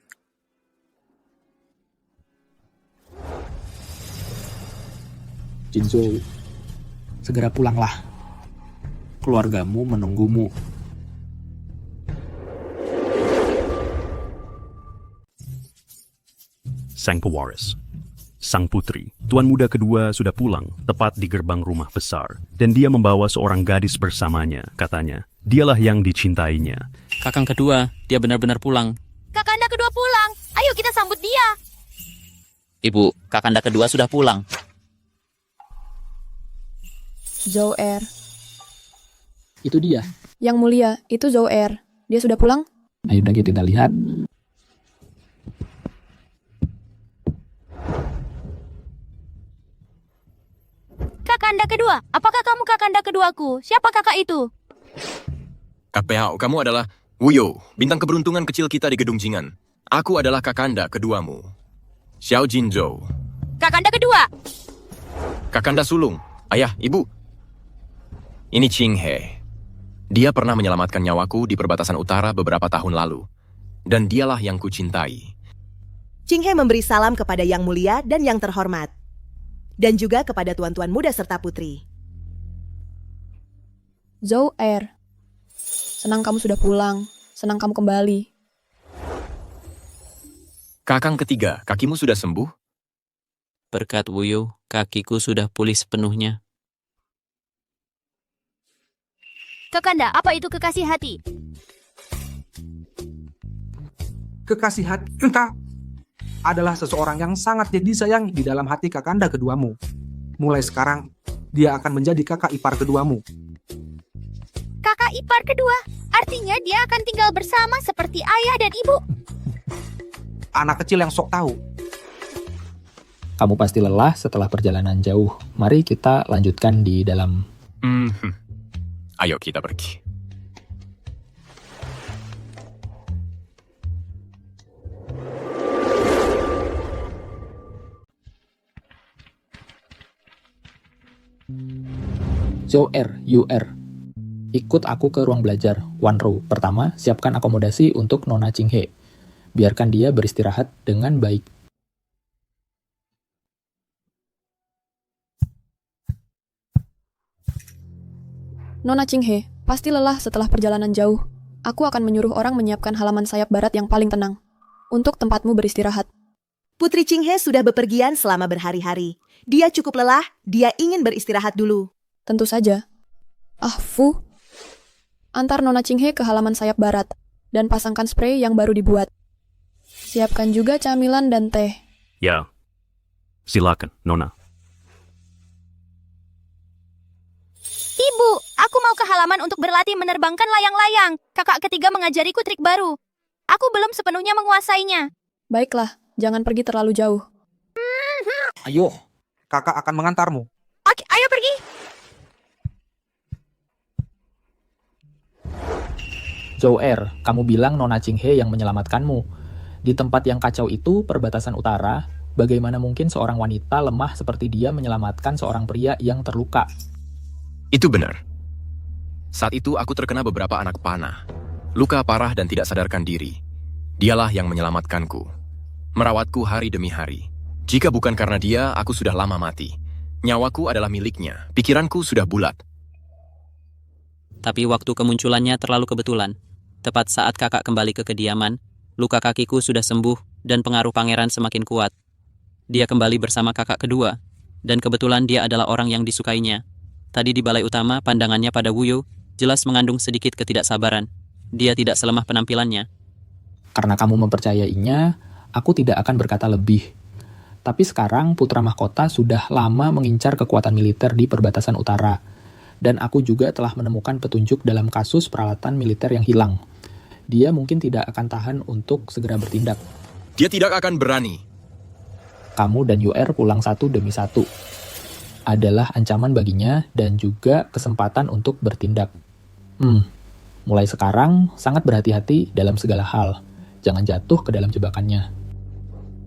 Jinzhou, segera pulanglah. Keluargamu menunggumu. Sang pewaris. Sang putri, tuan muda kedua sudah pulang, tepat di gerbang rumah besar. Dan dia membawa seorang gadis bersamanya, katanya. Dialah yang dicintainya. Kakang kedua, dia benar-benar pulang. Kakanda kedua pulang. Ayo kita sambut dia. Ibu, kakanda kedua sudah pulang. Zhou Er. Itu dia. Yang mulia, itu Zhou Er. Dia sudah pulang? Ayo kita lihat. Kakanda kedua, apakah kamu kakanda keduaku? Siapa kakak itu? Kapeao, kamu adalah Wuyo, bintang keberuntungan kecil kita di Gedung Jingan. Aku adalah kakanda keduamu. Xiao Jinzhou. Kakanda kedua. Kakanda sulung. Ayah, ibu. Ini Qing He. Dia pernah menyelamatkan nyawaku di perbatasan utara beberapa tahun lalu. Dan dialah yang kucintai. Qing He memberi salam kepada Yang Mulia dan Yang Terhormat. Dan juga kepada tuan-tuan muda serta putri. Zhou Er. Senang kamu sudah pulang. Senang kamu kembali. Kakang ketiga, kakimu sudah sembuh? Berkat Wuyo, kakiku sudah pulih sepenuhnya. Kakanda, apa itu kekasih hati? Kekasih hati entah adalah seseorang yang sangat disayangi di dalam hati kakanda keduamu. Mulai sekarang, dia akan menjadi kakak ipar keduamu. Kakak ipar kedua, artinya dia akan tinggal bersama seperti ayah dan ibu. Anak kecil yang sok tahu. Kamu pasti lelah setelah perjalanan jauh. Mari kita lanjutkan di dalam. Ayo kita pergi. UR. Ikut aku ke ruang belajar, One Row. Pertama, siapkan akomodasi untuk Nona Chinghe. Biarkan dia beristirahat dengan baik. Nona Chinghe, pasti lelah setelah perjalanan jauh. Aku akan menyuruh orang menyiapkan halaman sayap barat yang paling tenang. Untuk tempatmu beristirahat. Putri Chinghe sudah bepergian selama berhari-hari. Dia cukup lelah, dia ingin beristirahat dulu. Tentu saja. Fu. Antar Nona Chinghe ke halaman sayap barat, dan pasangkan spray yang baru dibuat. Siapkan juga camilan dan teh. Ya, silakan, Nona. Ibu, aku mau ke halaman untuk berlatih menerbangkan layang-layang. Kakak ketiga mengajariku trik baru. Aku belum sepenuhnya menguasainya. Baiklah, jangan pergi terlalu jauh. Ayo, kakak akan mengantarmu. Oke, ayo pergi. Joer, kamu bilang Nona Chinghe yang menyelamatkanmu. Di tempat yang kacau itu, perbatasan utara, bagaimana mungkin seorang wanita lemah seperti dia menyelamatkan seorang pria yang terluka? Itu benar. Saat itu aku terkena beberapa anak panah. Luka parah dan tidak sadarkan diri. Dialah yang menyelamatkanku. Merawatku hari demi hari. Jika bukan karena dia, aku sudah lama mati. Nyawaku adalah miliknya. Pikiranku sudah bulat. Tapi waktu kemunculannya terlalu kebetulan. Tepat saat kakak kembali ke kediaman, luka kakiku sudah sembuh dan pengaruh pangeran semakin kuat. Dia kembali bersama kakak kedua, dan kebetulan dia adalah orang yang disukainya. Tadi di balai utama, pandangannya pada Wuyo jelas mengandung sedikit ketidaksabaran. Dia tidak selemah penampilannya. Karena kamu mempercayainya, aku tidak akan berkata lebih. Tapi sekarang putra mahkota sudah lama mengincar kekuatan militer di perbatasan utara. Dan aku juga telah menemukan petunjuk dalam kasus peralatan militer yang hilang. Dia mungkin tidak akan tahan untuk segera bertindak. Dia tidak akan berani. Kamu dan UR pulang satu demi satu. Adalah ancaman baginya dan juga kesempatan untuk bertindak. Mulai sekarang, sangat berhati-hati dalam segala hal. Jangan jatuh ke dalam jebakannya.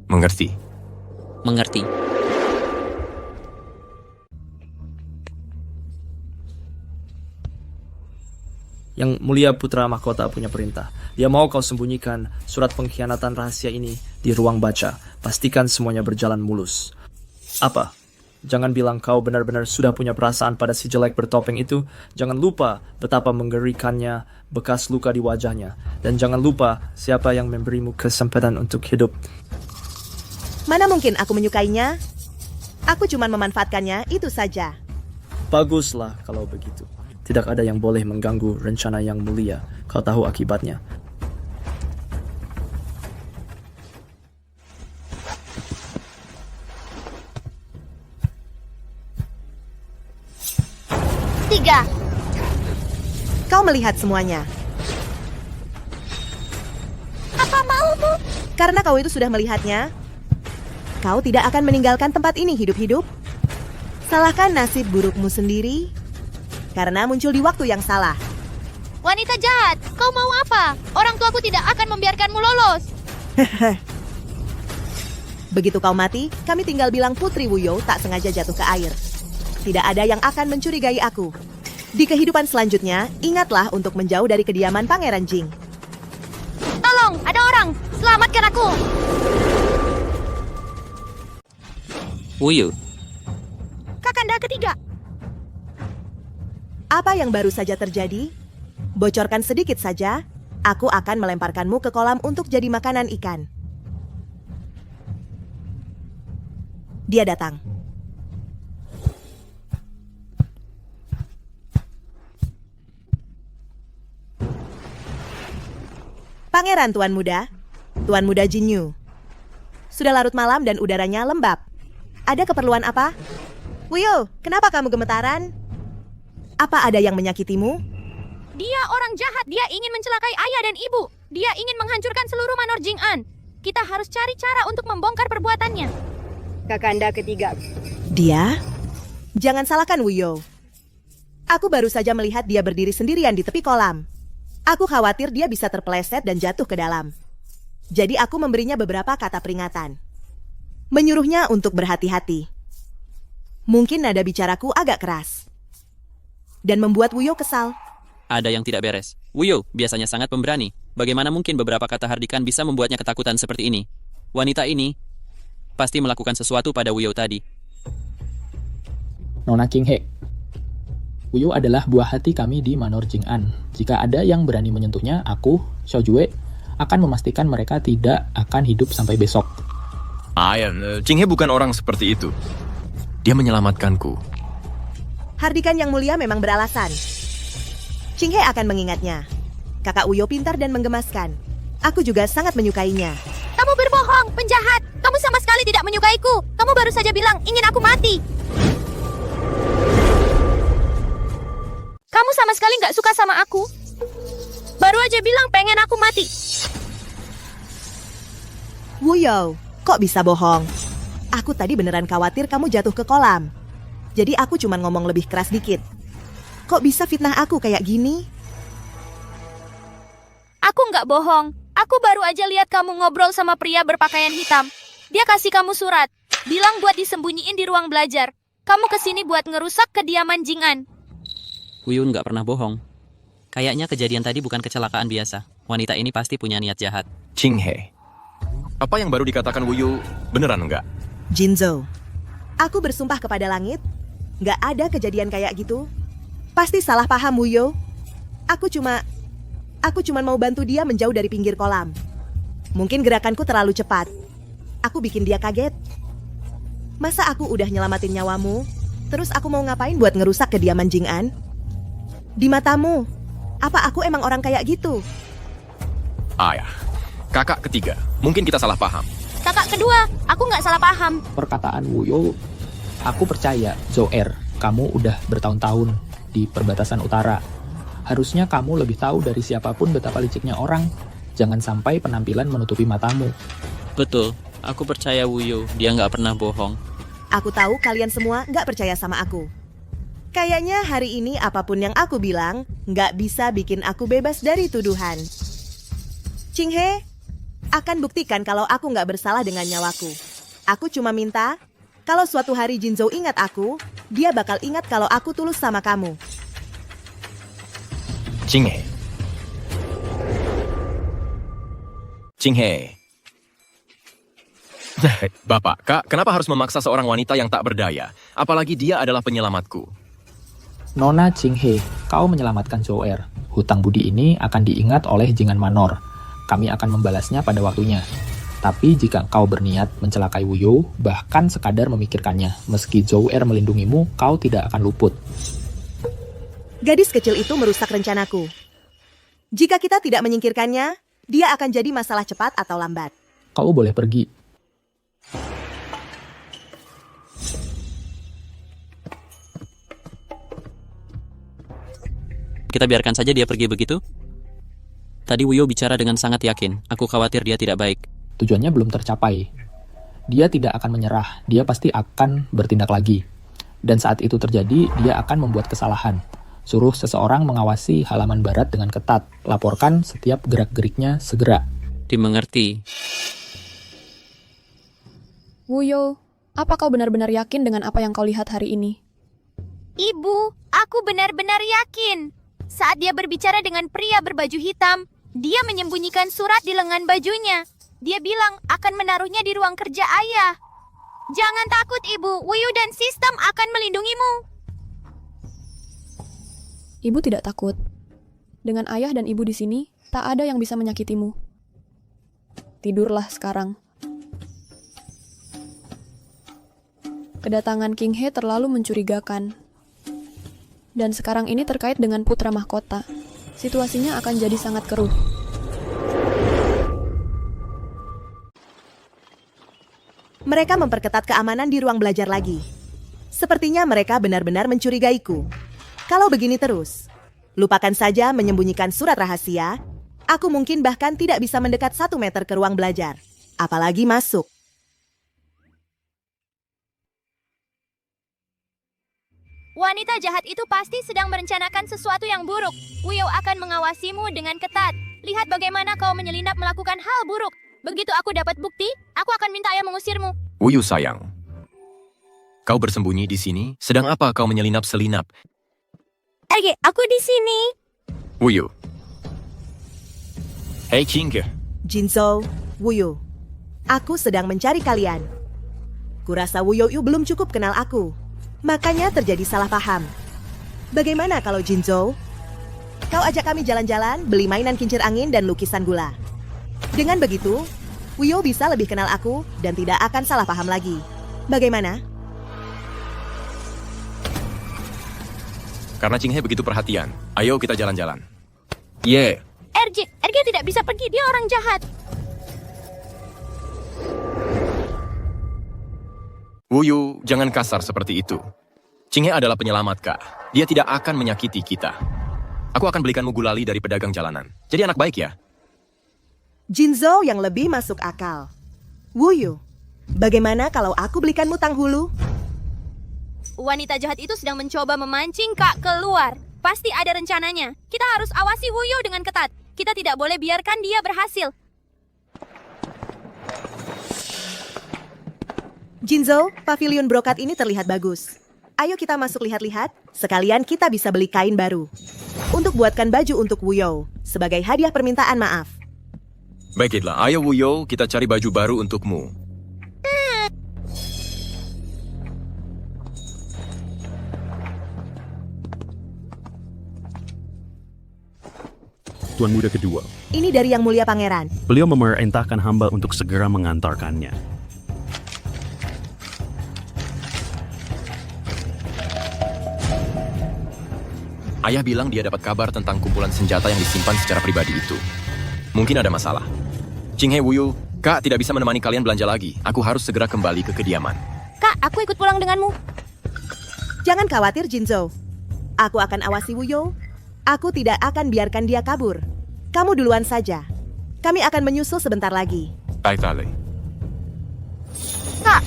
Mengerti. Mengerti. Yang mulia putra mahkota punya perintah. Dia mau kau sembunyikan surat pengkhianatan rahasia ini di ruang baca. Pastikan semuanya berjalan mulus. Apa? Jangan bilang kau benar-benar sudah punya perasaan pada si jelek bertopeng itu. Jangan lupa betapa menggerikannya bekas luka di wajahnya. Dan jangan lupa siapa yang memberimu kesempatan untuk hidup. Mana mungkin aku menyukainya? Aku cuma memanfaatkannya, itu saja. Baguslah kalau begitu. Tidak ada yang boleh mengganggu rencana yang mulia. Kau tahu akibatnya. Tiga. Kau melihat semuanya. Apa maumu? Karena kau itu sudah melihatnya, kau tidak akan meninggalkan tempat ini hidup-hidup. Salahkan nasib burukmu sendiri karena muncul di waktu yang salah. Wanita jahat, kau mau apa? Orang tuaku tidak akan membiarkanmu lolos. Begitu kau mati, kami tinggal bilang Putri Wuyo tak sengaja jatuh ke air. Tidak ada yang akan mencurigai aku. Di kehidupan selanjutnya, ingatlah untuk menjauh dari kediaman Pangeran Jing. Tolong, ada orang! Selamatkan aku! Wuyo. Kakanda ketiga. Apa yang baru saja terjadi? Bocorkan sedikit saja, aku akan melemparkanmu ke kolam untuk jadi makanan ikan. Dia datang. Pangeran Tuan Muda Jinyu. Sudah larut malam dan udaranya lembab. Ada keperluan apa? Wuyo, kenapa kamu gemetaran? Apa ada yang menyakitimu? Dia orang jahat. Dia ingin mencelakai ayah dan ibu. Dia ingin menghancurkan seluruh manor Jing'an. Kita harus cari cara untuk membongkar perbuatannya. Kakanda ketiga. Dia? Jangan salahkan Wuyo. Aku baru saja melihat dia berdiri sendirian di tepi kolam. Aku khawatir dia bisa terpeleset dan jatuh ke dalam. Jadi aku memberinya beberapa kata peringatan. Menyuruhnya untuk berhati-hati. Mungkin nada bicaraku agak keras. dan membuat Wuyo kesal. Ada yang tidak beres. Wuyo biasanya sangat pemberani. Bagaimana mungkin beberapa kata hardikan bisa membuatnya ketakutan seperti ini? Wanita ini pasti melakukan sesuatu pada Wuyo tadi. Nona Qinghe, Wuyo adalah buah hati kami di Manor Jing'an. Jika ada yang berani menyentuhnya, aku, Xiaojue, akan memastikan mereka tidak akan hidup sampai besok. Qinghe bukan orang seperti itu. Dia menyelamatkanku. Hardikan yang mulia memang beralasan. Qinghe akan mengingatnya. Kakak Wuyo pintar dan menggemaskan. Aku juga sangat menyukainya. Kamu berbohong, penjahat. Kamu sama sekali tidak menyukaiku. Kamu baru saja bilang ingin aku mati. Kamu sama sekali nggak suka sama aku. Baru aja bilang pengen aku mati. Wuyo, kok bisa bohong? Aku tadi beneran khawatir kamu jatuh ke kolam. Jadi aku cuma ngomong lebih keras dikit. Kok bisa fitnah aku kayak gini? Aku nggak bohong. Aku baru aja lihat kamu ngobrol sama pria berpakaian hitam. Dia kasih kamu surat. Bilang buat disembunyiin di ruang belajar. Kamu kesini buat ngerusak kediaman Jing'an. Wuyo nggak pernah bohong. Kayaknya kejadian tadi bukan kecelakaan biasa. Wanita ini pasti punya niat jahat. Qinghe, apa yang baru dikatakan Wuyo beneran enggak? Jinzhou, aku bersumpah kepada langit, nggak ada kejadian kayak gitu. Pasti salah paham Wuyo. Aku cuma mau bantu dia menjauh dari pinggir kolam. Mungkin gerakanku terlalu cepat. Aku bikin dia kaget. Masa aku udah nyelamatin nyawamu, terus aku mau ngapain buat ngerusak kediaman Jing'an? Di matamu, apa aku emang orang kayak gitu? Ayah, kakak ketiga, mungkin kita salah paham. Kakak kedua, aku nggak salah paham. Perkataan Wuyo, aku percaya, Zoer, kamu udah bertahun-tahun di perbatasan utara. Harusnya kamu lebih tahu dari siapapun betapa liciknya orang. Jangan sampai penampilan menutupi matamu. Betul, aku percaya Wuyo, dia nggak pernah bohong. Aku tahu kalian semua nggak percaya sama aku. Kayaknya hari ini apapun yang aku bilang nggak bisa bikin aku bebas dari tuduhan. Qinghe akan buktikan kalau aku nggak bersalah dengan nyawaku. Aku cuma minta, kalau suatu hari Jinzhou ingat aku, dia bakal ingat kalau aku tulus sama kamu. Qinghe. Bapak, Kak, kenapa harus memaksa seorang wanita yang tak berdaya? Apalagi dia adalah penyelamatku. Nona Qinghe, kau menyelamatkan Zoer. Hutang budi ini akan diingat oleh Jing'an Manor. Kami akan membalasnya pada waktunya. Tapi jika kau berniat mencelakai Wuyo, bahkan sekadar memikirkannya, meski Zoer melindungimu, kau tidak akan luput. Gadis kecil itu merusak rencanaku. Jika kita tidak menyingkirkannya, dia akan jadi masalah cepat atau lambat. Kau boleh pergi. Kita biarkan saja dia pergi begitu? Tadi Wuyo bicara dengan sangat yakin. Aku khawatir dia tidak baik. Tujuannya belum tercapai. Dia tidak akan menyerah. Dia pasti akan bertindak lagi. Dan saat itu terjadi, dia akan membuat kesalahan. Suruh seseorang mengawasi halaman barat dengan ketat. Laporkan setiap gerak-geriknya segera. Dimengerti. Wuyo, apa kau benar-benar yakin dengan apa yang kau lihat hari ini? Ibu, aku benar-benar yakin. Saat dia berbicara dengan pria berbaju hitam, dia menyembunyikan surat di lengan bajunya. Dia bilang akan menaruhnya di ruang kerja ayah. Jangan takut, Ibu. Wuyo dan sistem akan melindungimu. Ibu tidak takut. Dengan ayah dan ibu di sini, tak ada yang bisa menyakitimu. Tidurlah sekarang. Kedatangan Qinghe terlalu mencurigakan. Dan sekarang ini terkait dengan putra mahkota. Situasinya akan jadi sangat keruh. Mereka memperketat keamanan di ruang belajar lagi. Sepertinya mereka benar-benar mencurigaiku. Kalau begini terus, lupakan saja menyembunyikan surat rahasia. Aku mungkin bahkan tidak bisa mendekat 1 meter ke ruang belajar. Apalagi masuk. Wanita jahat itu pasti sedang merencanakan sesuatu yang buruk. Wuyo akan mengawasimu dengan ketat. Lihat bagaimana kau menyelinap melakukan hal buruk. Begitu aku dapat bukti, aku akan minta ayah mengusirmu. Wuyo sayang. Kau bersembunyi di sini, sedang apa kau menyelinap-selinap? Oke, aku di sini. Wuyu. Hei Qinghe. Jinzhou, Wuyu. Aku sedang mencari kalian. Kurasa Wuyu belum cukup kenal aku. Makanya terjadi salah paham. Bagaimana kalau Jinzhou? Kau ajak kami jalan-jalan, beli mainan kincir angin dan lukisan gula. Dengan begitu, Wuyu bisa lebih kenal aku dan tidak akan salah paham lagi. Bagaimana? Karena Qinghe begitu perhatian, ayo kita jalan-jalan. Ye. RJ tidak bisa pergi, dia orang jahat. Wuyu, jangan kasar seperti itu. Qinghe adalah penyelamat, Kak. Dia tidak akan menyakiti kita. Aku akan belikanmu gulali dari pedagang jalanan. Jadi anak baik ya? Jinzhou yang lebih masuk akal. Wuyu, bagaimana kalau aku belikanmu tanghulu? Wanita jahat itu sedang mencoba memancing Kak keluar. Pasti ada rencananya. Kita harus awasi Wuyu dengan ketat. Kita tidak boleh biarkan dia berhasil. Jinzhou, pavilion brokat ini terlihat bagus. Ayo kita masuk lihat-lihat, sekalian kita bisa beli kain baru. Untuk buatkan baju untuk Wuyu, sebagai hadiah permintaan maaf. Baiklah, ayo Wuyu, kita cari baju baru untukmu. Tuan Muda kedua. Ini dari Yang Mulia Pangeran. Beliau memerintahkan hamba untuk segera mengantarkannya. Ayah bilang dia dapat kabar tentang kumpulan senjata yang disimpan secara pribadi itu. Mungkin ada masalah. Qinghe, Wuyu, Kak tidak bisa menemani kalian belanja lagi. Aku harus segera kembali ke kediaman. Kak, aku ikut pulang denganmu. Jangan khawatir, Jinzhou. Aku akan awasi Wuyu. Aku tidak akan biarkan dia kabur. Kamu duluan saja. Kami akan menyusul sebentar lagi. Baiklah. Kak.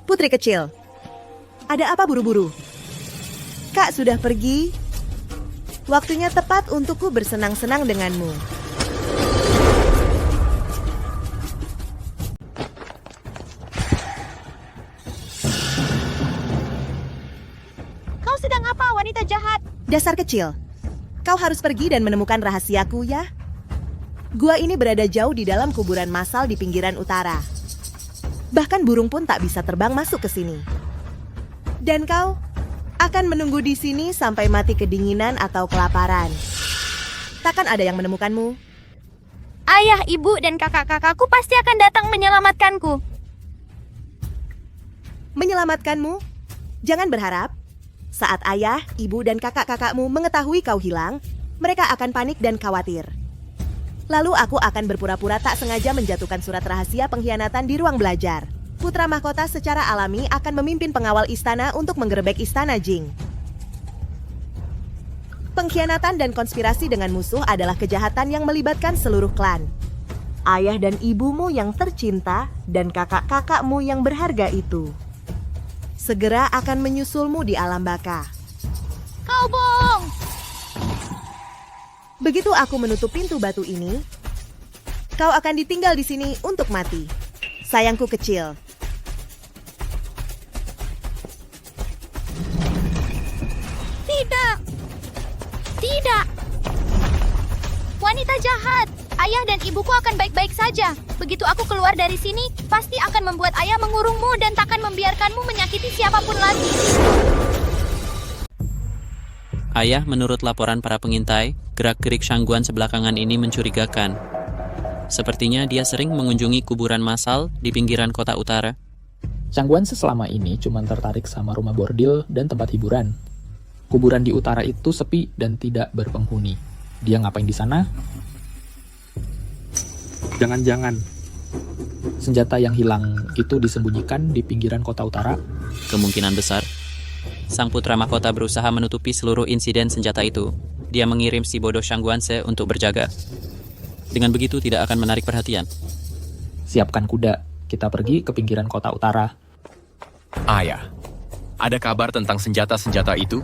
Putri kecil. Ada apa buru-buru? Kak sudah pergi. Waktunya tepat untukku bersenang-senang denganmu. Kau sedang apa, wanita jahat? Dasar kecil. Kau harus pergi dan menemukan rahasiaku ya. Gua ini berada jauh di dalam kuburan massal di pinggiran utara. Bahkan burung pun tak bisa terbang masuk ke sini. Dan kau akan menunggu di sini sampai mati kedinginan atau kelaparan. Takkan ada yang menemukanmu. Ayah, ibu, dan kakak-kakakku pasti akan datang menyelamatkanku. Menyelamatkanmu? Jangan berharap. Saat ayah, ibu, dan kakak-kakakmu mengetahui kau hilang, mereka akan panik dan khawatir. Lalu aku akan berpura-pura tak sengaja menjatuhkan surat rahasia pengkhianatan di ruang belajar. Putra mahkota secara alami akan memimpin pengawal istana untuk menggerebek istana Jing. Pengkhianatan dan konspirasi dengan musuh adalah kejahatan yang melibatkan seluruh klan. Ayah dan ibumu yang tercinta dan kakak-kakakmu yang berharga itu segera akan menyusulmu di alam baka. Kau bohong! Begitu aku menutup pintu batu ini, kau akan ditinggal di sini untuk mati. Sayangku kecil. Tidak! Tidak! Wanita jahat! Ayah dan ibuku akan baik-baik saja. Begitu aku keluar dari sini, pasti akan membuat ayah mengurungmu dan takkan membiarkanmu menyakiti siapapun lagi. Ayah, menurut laporan para pengintai, gerak-gerik Shangguan sebelakangan ini mencurigakan. Sepertinya dia sering mengunjungi kuburan massal di pinggiran kota utara. Shangguan selama ini cuma tertarik sama rumah bordil dan tempat hiburan. Kuburan di utara itu sepi dan tidak berpenghuni. Dia ngapain di sana? Jangan-jangan senjata yang hilang itu disembunyikan di pinggiran kota utara? Kemungkinan besar. Sang putra mahkota berusaha menutupi seluruh insiden senjata itu. Dia mengirim si bodoh Shangguanse untuk berjaga. Dengan begitu tidak akan menarik perhatian. Siapkan kuda, kita pergi ke pinggiran kota utara. Ayah, ada kabar tentang senjata-senjata itu?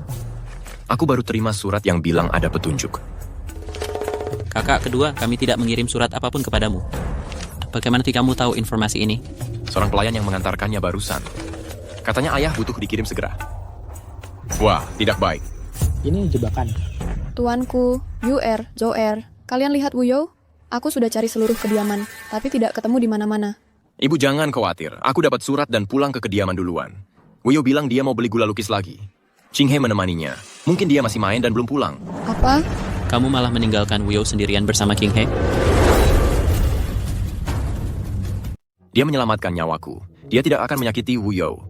Aku baru terima surat yang bilang ada petunjuk. Kakak kedua, kami tidak mengirim surat apapun kepadamu. Bagaimana kamu tahu informasi ini? Seorang pelayan yang mengantarkannya barusan. Katanya ayah butuh dikirim segera. Wah, tidak baik. Ini jebakan. Tuanku, Yuer, Joer, kalian lihat Wuyo? Aku sudah cari seluruh kediaman, tapi tidak ketemu di mana-mana. Ibu jangan khawatir, aku dapat surat dan pulang ke kediaman duluan. Wuyo bilang dia mau beli gula lukis lagi. Qinghe menemaninya. Mungkin dia masih main dan belum pulang. Apa? Kamu malah meninggalkan Wuyo sendirian bersama Qinghe? Dia menyelamatkan nyawaku. Dia tidak akan menyakiti Wuyo.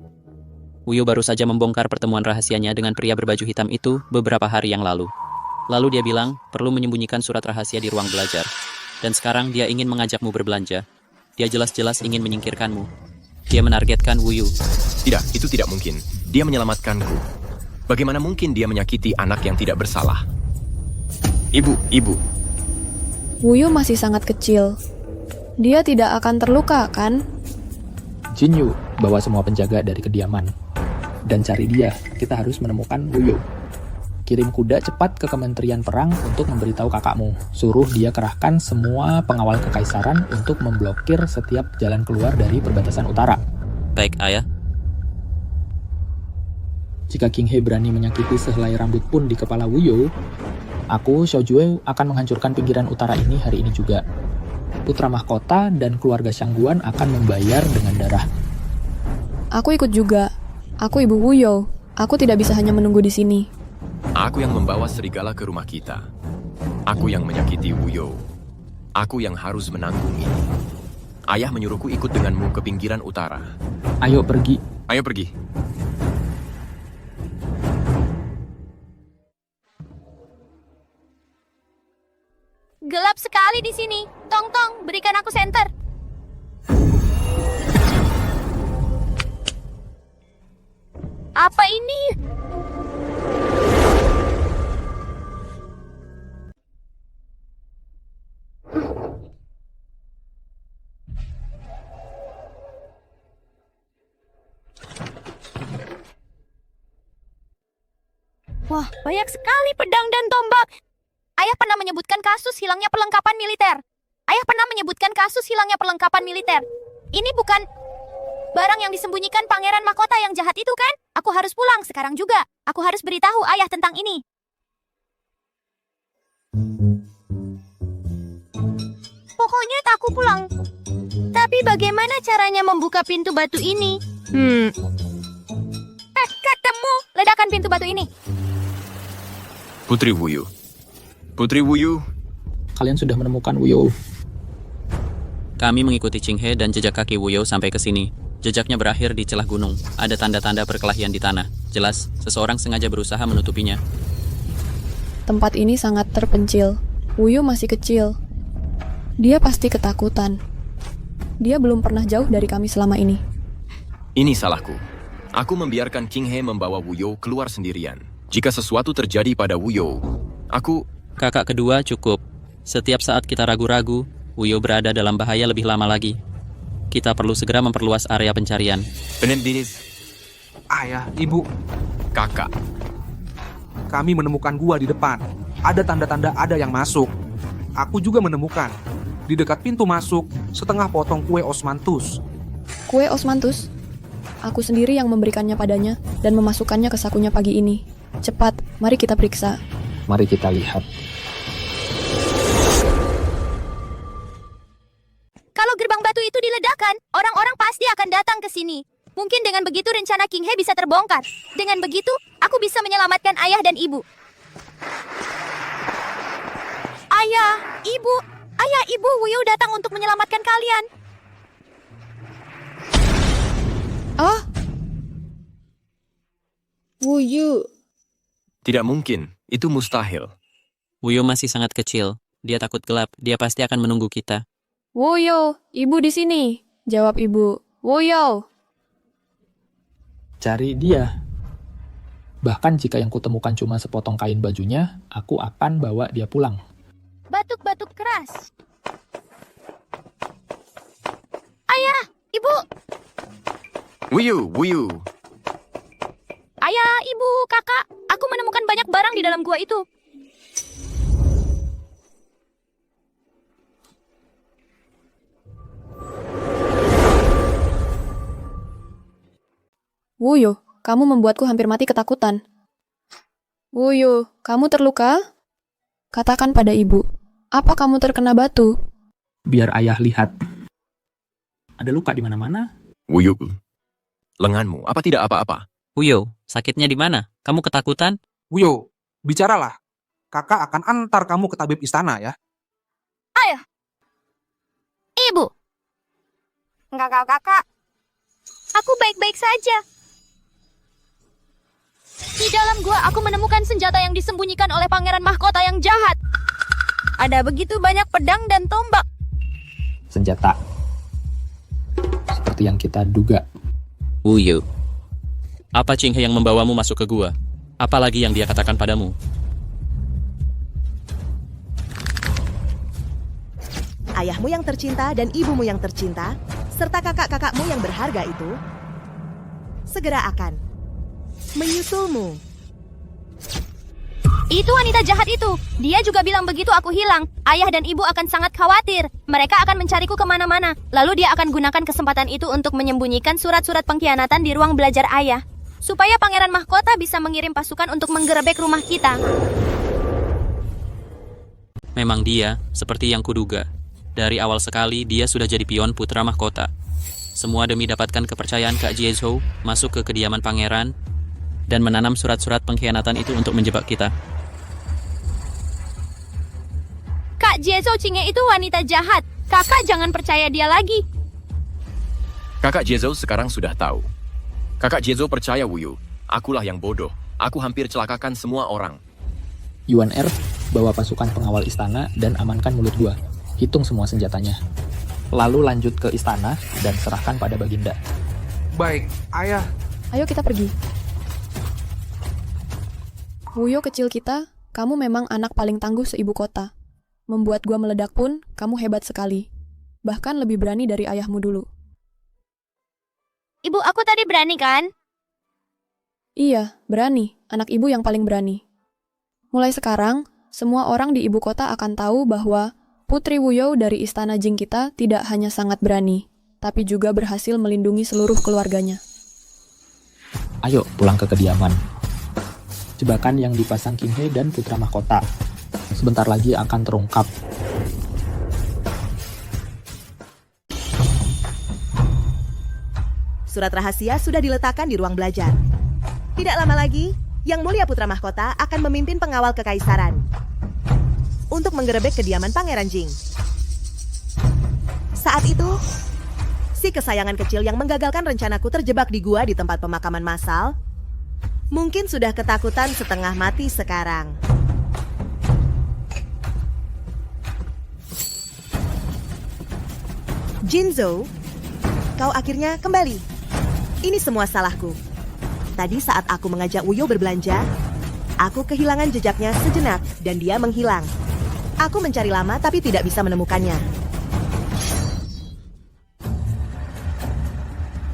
Wuyo baru saja membongkar pertemuan rahasianya dengan pria berbaju hitam itu beberapa hari yang lalu. Lalu dia bilang perlu menyembunyikan surat rahasia di ruang belajar. Dan sekarang dia ingin mengajakmu berbelanja. Dia jelas-jelas ingin menyingkirkanmu. Dia menargetkan Wuyo. Tidak, itu tidak mungkin. Dia menyelamatkanku. Bagaimana mungkin dia menyakiti anak yang tidak bersalah? Ibu. Wuyo masih sangat kecil. Dia tidak akan terluka, kan? Jinyu, bawa semua penjaga dari kediaman. Dan cari dia, kita harus menemukan Wuyo. Kirim kuda cepat ke Kementerian Perang untuk memberitahu kakakmu. Suruh dia kerahkan semua pengawal kekaisaran untuk memblokir setiap jalan keluar dari perbatasan utara. Baik, Ayah. Jika Qinghe berani menyakiti sehelai rambut pun di kepala Wuyo, aku, Xiaojue, akan menghancurkan pinggiran utara ini hari ini juga. Putra mahkota dan keluarga Shangguan akan membayar dengan darah. Aku ikut juga. Aku ibu Wuyo. Aku tidak bisa hanya menunggu di sini. Aku yang membawa serigala ke rumah kita. Aku yang menyakiti Wuyo. Aku yang harus menanggung ini. Ayah menyuruhku ikut denganmu ke pinggiran utara. Ayo pergi. Ayo pergi. Gelap sekali di sini. Tong, berikan aku senter. Apa ini? Wah, banyak sekali pedang dan tombak. Ayah pernah menyebutkan kasus hilangnya perlengkapan militer. Ayah pernah menyebutkan kasus hilangnya perlengkapan militer. Ini bukan barang yang disembunyikan Pangeran Mahkota yang jahat itu, kan? Aku harus pulang sekarang juga. Aku harus beritahu ayah tentang ini. Pokoknya aku pulang. Tapi bagaimana caranya membuka pintu batu ini? Ketemu ledakan pintu batu ini. Putri Wuyo. Putri Wuyo. Kalian sudah menemukan Wuyo. Kami mengikuti Qinghe dan jejak kaki Wuyo sampai ke sini. Jejaknya berakhir di celah gunung. Ada tanda-tanda perkelahian di tanah. Jelas, seseorang sengaja berusaha menutupinya. Tempat ini sangat terpencil. Wuyo masih kecil. Dia pasti ketakutan. Dia belum pernah jauh dari kami selama ini. Ini salahku. Aku membiarkan Qinghe membawa Wuyo keluar sendirian. Jika sesuatu terjadi pada Wuyo, aku... Kakak kedua cukup. Setiap saat kita ragu-ragu, Wuyo berada dalam bahaya lebih lama lagi. Kita perlu segera memperluas area pencarian. Ayah, ibu, kakak. Kami menemukan gua di depan. Ada tanda-tanda ada yang masuk. Aku juga menemukan. Di dekat pintu masuk, setengah potong kue osmanthus. Kue osmanthus? Aku sendiri yang memberikannya padanya dan memasukkannya ke sakunya pagi ini. Cepat, mari kita periksa. Mari kita lihat. Kalau gerbang batu itu diledakkan, orang-orang pasti akan datang ke sini. Mungkin dengan begitu rencana Qinghe bisa terbongkar. Dengan begitu, aku bisa menyelamatkan ayah dan ibu. Ayah, ibu, Wuyo datang untuk menyelamatkan kalian. Ah? Wuyo. Tidak mungkin, itu mustahil. Wuyo masih sangat kecil. Dia takut gelap. Dia pasti akan menunggu kita. Wuyo, ibu di sini. Jawab ibu. Wuyo. Cari dia. Bahkan jika yang kutemukan cuma sepotong kain bajunya, aku akan bawa dia pulang. Batuk-batuk keras. Ayah, ibu. Wuyo. Ayah, ibu, kakak. Aku menemukan banyak barang di dalam gua itu. Wuyo, kamu membuatku hampir mati ketakutan. Wuyu, kamu terluka? Katakan pada ibu, apa kamu terkena batu? Biar ayah lihat. Ada luka di mana-mana. Wuyu, lenganmu, apa tidak apa-apa? Wuyo, sakitnya di mana? Kamu ketakutan? Wuyo, bicaralah. Kakak akan antar kamu ke tabib istana ya. Ayah. Ibu. Enggak, kakak. Aku baik-baik saja. Di dalam gua aku menemukan senjata yang disembunyikan oleh pangeran mahkota yang jahat. Ada begitu banyak pedang dan tombak. Senjata. Seperti yang kita duga. Wuyo. Apa Ching He yang membawamu masuk ke gua? Apalagi yang dia katakan padamu? Ayahmu yang tercinta dan ibumu yang tercinta, serta kakak-kakakmu yang berharga itu, segera akan menyusulmu. Itu wanita jahat itu. Dia juga bilang begitu aku hilang. Ayah dan ibu akan sangat khawatir. Mereka akan mencariku kemana-mana. Lalu dia akan gunakan kesempatan itu untuk menyembunyikan surat-surat pengkhianatan di ruang belajar ayah. Supaya pangeran mahkota bisa mengirim pasukan untuk menggerebek rumah kita. Memang dia, seperti yang kuduga. Dari awal sekali, dia sudah jadi pion putra mahkota. Semua demi dapatkan kepercayaan Kak Jiezhou, masuk ke kediaman pangeran, dan menanam surat-surat pengkhianatan itu untuk menjebak kita. Kak Jiezhou Chinghe itu wanita jahat. Kakak jangan percaya dia lagi. Kakak Jiezhou sekarang sudah tahu. Kakak Jiezhou percaya Wuyu. Akulah yang bodoh. Aku hampir celakakan semua orang. Yuan Er, bawa pasukan pengawal istana dan amankan mulut gua. Hitung semua senjatanya. Lalu lanjut ke istana dan serahkan pada Baginda. Baik, ayah. Ayo kita pergi. Wuyo kecil kita, kamu memang anak paling tangguh seibu kota. Membuat gua meledak pun, kamu hebat sekali. Bahkan lebih berani dari ayahmu dulu. Ibu, aku tadi berani kan? Iya, berani. Anak ibu yang paling berani. Mulai sekarang, semua orang di ibu kota akan tahu bahwa Putri Wuyo dari Istana Jing kita tidak hanya sangat berani, tapi juga berhasil melindungi seluruh keluarganya. Ayo pulang ke kediaman. Jebakan yang dipasang King He dan Putra Mahkota sebentar lagi akan terungkap. Surat rahasia sudah diletakkan di ruang belajar. Tidak lama lagi, Yang Mulia Putra Mahkota akan memimpin pengawal kekaisaran untuk menggerebek kediaman Pangeran Jing. Saat itu, si kesayangan kecil yang menggagalkan rencanaku terjebak di gua di tempat pemakaman massal, mungkin sudah ketakutan setengah mati sekarang. Jinzhou, kau akhirnya kembali. Ini semua salahku. Tadi saat aku mengajak Wuyo berbelanja, aku kehilangan jejaknya sejenak dan dia menghilang. Aku mencari lama tapi tidak bisa menemukannya.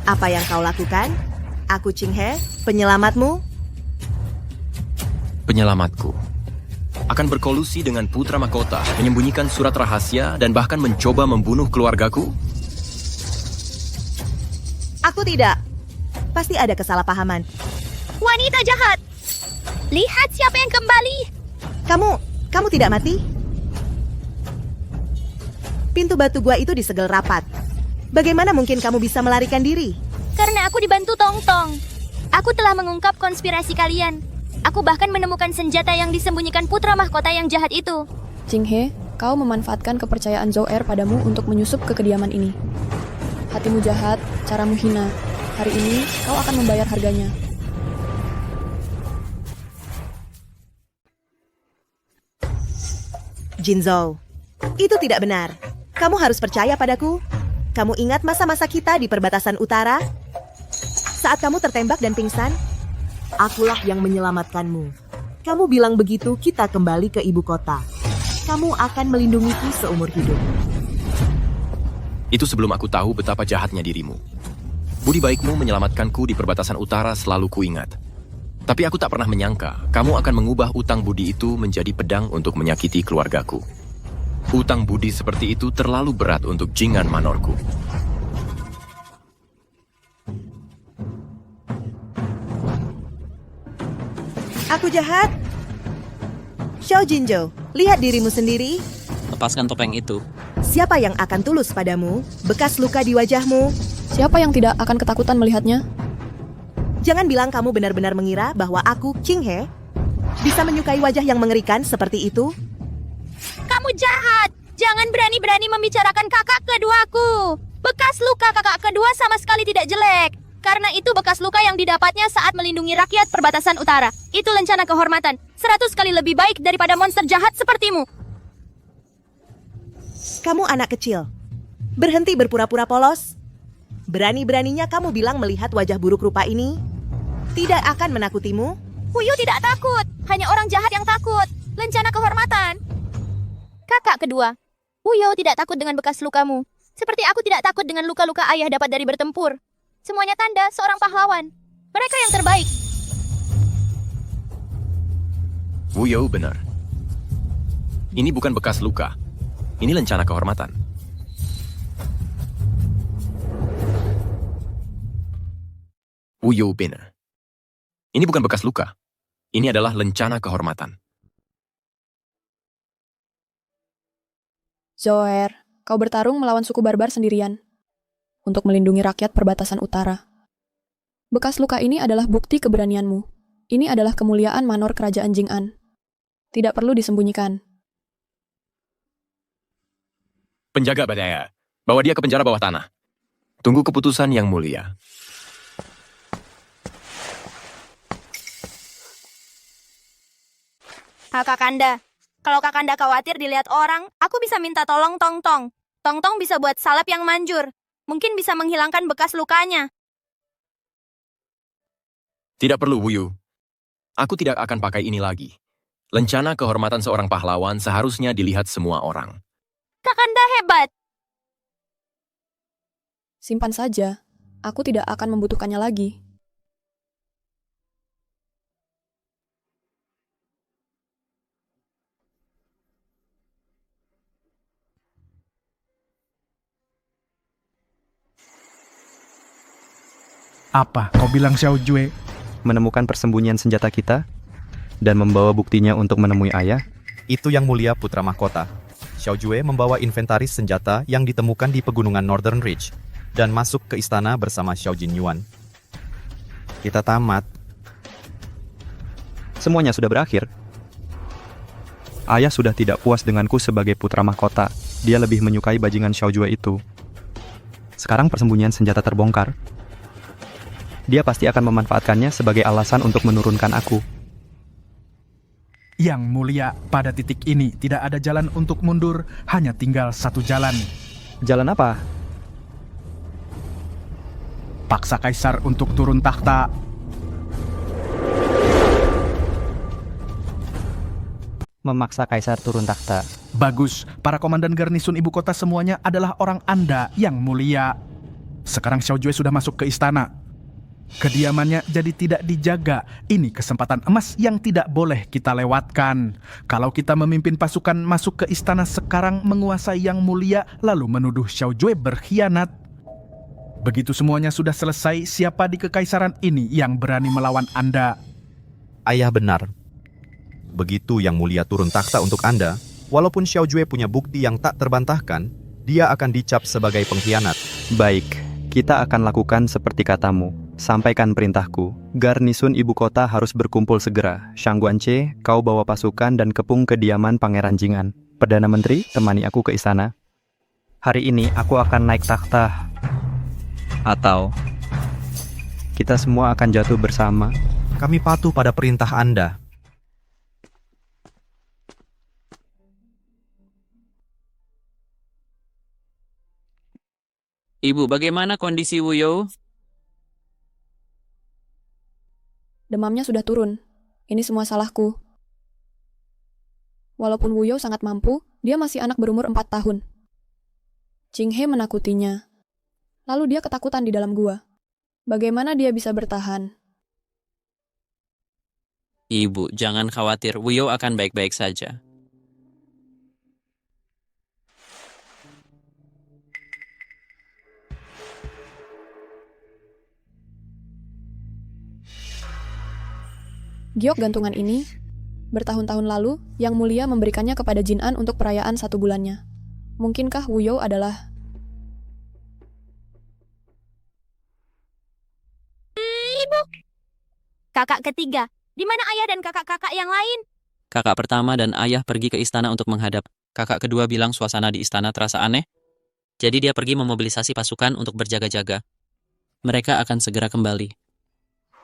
Apa yang kau lakukan? Aku Ching He, penyelamatmu? Penyelamatku akan berkolusi dengan Putra Mahkota, menyembunyikan surat rahasia dan bahkan mencoba membunuh keluargaku? Aku tidak. Pasti ada kesalahpahaman. Wanita jahat! Lihat siapa yang kembali! Kamu tidak mati? Pintu batu gua itu disegel rapat. Bagaimana mungkin kamu bisa melarikan diri? Karena aku dibantu Tong Tong. Aku telah mengungkap konspirasi kalian. Aku bahkan menemukan senjata yang disembunyikan Putra Mahkota yang jahat itu. Ching He, kau memanfaatkan kepercayaan Zhou Er padamu untuk menyusup ke kediaman ini. Hatimu jahat, caramu hina. Hari ini, kau akan membayar harganya. Jinzhou, itu tidak benar. Kamu harus percaya padaku. Kamu ingat masa-masa kita di perbatasan utara? Saat kamu tertembak dan pingsan, akulah yang menyelamatkanmu. Kamu bilang begitu kita kembali ke ibu kota. Kamu akan melindungiku seumur hidup. Itu sebelum aku tahu betapa jahatnya dirimu. Budi baikmu menyelamatkanku di perbatasan utara selalu kuingat. Tapi aku tak pernah menyangka kamu akan mengubah utang budi itu menjadi pedang untuk menyakiti keluargaku. Utang budi seperti itu terlalu berat untuk Jingan Manorku. Aku jahat, Xiao Jinzhou, lihat dirimu sendiri. Lepaskan topeng itu. Siapa yang akan tulus padamu? Bekas luka di wajahmu? Siapa yang tidak akan ketakutan melihatnya? Jangan bilang kamu benar-benar mengira bahwa aku, Qing He, bisa menyukai wajah yang mengerikan seperti itu. Kamu jahat! Jangan berani-berani membicarakan kakak keduaku. Bekas luka kakak kedua sama sekali tidak jelek. Karena itu bekas luka yang didapatnya saat melindungi rakyat perbatasan utara. Itu lencana kehormatan. 100 kali lebih baik daripada monster jahat sepertimu. Kamu anak kecil. Berhenti berpura-pura polos. Berani-beraninya kamu bilang melihat wajah buruk rupa ini tidak akan menakutimu. Wuyu tidak takut. Hanya orang jahat yang takut. Lencana kehormatan. Kakak kedua. Wuyu tidak takut dengan bekas lukamu. Seperti aku tidak takut dengan luka-luka ayah dapat dari bertempur. Semuanya tanda seorang pahlawan. Mereka yang terbaik. Wuyo benar. Ini bukan bekas luka. Ini lencana kehormatan. Wuyo benar. Ini bukan bekas luka. Ini adalah lencana kehormatan. Zoer, kau bertarung melawan suku barbar sendirian untuk melindungi rakyat perbatasan utara. Bekas luka ini adalah bukti keberanianmu. Ini adalah kemuliaan manor kerajaan Jing'an. Tidak perlu disembunyikan. Penjaga badaya, bawa dia ke penjara bawah tanah. Tunggu keputusan yang mulia. Kakanda, kalau Kakanda khawatir dilihat orang, aku bisa minta tolong Tong-Tong. Tong-Tong bisa buat salep yang manjur. Mungkin bisa menghilangkan bekas lukanya. Tidak perlu, Wuyu. Aku tidak akan pakai ini lagi. Lencana kehormatan seorang pahlawan seharusnya dilihat semua orang. Kakanda hebat. Simpan saja. Aku tidak akan membutuhkannya lagi. Apa kau bilang, Xiao Jue? Menemukan persembunyian senjata kita dan membawa buktinya untuk menemui ayah? Itu yang mulia putra mahkota. Xiao Jue membawa inventaris senjata yang ditemukan di pegunungan Northern Ridge dan masuk ke istana bersama Xiao Jinyuan. Kita tamat. Semuanya sudah berakhir. Ayah sudah tidak puas denganku sebagai putra mahkota. Dia lebih menyukai bajingan Xiao Jue itu. Sekarang persembunyian senjata terbongkar. Dia pasti akan memanfaatkannya sebagai alasan untuk menurunkan aku. Yang mulia, pada titik ini tidak ada jalan untuk mundur, hanya tinggal satu jalan. Jalan apa? Paksa kaisar untuk turun tahta. Memaksa kaisar turun tahta. Bagus, para komandan garnisun ibu kota semuanya adalah orang Anda yang mulia. Sekarang Xiao Jue sudah masuk ke istana. Kediamannya jadi tidak dijaga. Ini kesempatan emas yang tidak boleh kita lewatkan. Kalau kita memimpin pasukan masuk ke istana sekarang menguasai yang mulia, lalu menuduh Xiao Jue berkhianat. Begitu semuanya sudah selesai, siapa di kekaisaran ini yang berani melawan Anda? Ayah benar. Begitu yang mulia turun takhta untuk Anda, walaupun Xiao Jue punya bukti yang tak terbantahkan, dia akan dicap sebagai pengkhianat. Baik, kita akan lakukan seperti katamu. Sampaikan perintahku. Garnisun ibu kota harus berkumpul segera. Shang Guanche, kau bawa pasukan dan kepung kediaman Pangeran Jing'an. Perdana Menteri, temani aku ke istana. Hari ini aku akan naik takhta. Atau kita semua akan jatuh bersama. Kami patuh pada perintah Anda. Ibu, bagaimana kondisi Wuyo? Demamnya sudah turun. Ini semua salahku. Walaupun Wuyo sangat mampu, dia masih anak berumur 4 tahun. Qing He menakutinya. Lalu dia ketakutan di dalam gua. Bagaimana dia bisa bertahan? Ibu, jangan khawatir. Wuyo akan baik-baik saja. Giok gantungan ini Bertahun-tahun lalu, Yang Mulia memberikannya kepada Jin An untuk perayaan 1 bulannya. Mungkinkah Wu You adalah... Ibu! Kakak ketiga, di mana ayah dan kakak-kakak yang lain? Kakak pertama dan ayah pergi ke istana untuk menghadap. Kakak kedua bilang suasana di istana terasa aneh. Jadi dia pergi memobilisasi pasukan untuk berjaga-jaga. Mereka akan segera kembali.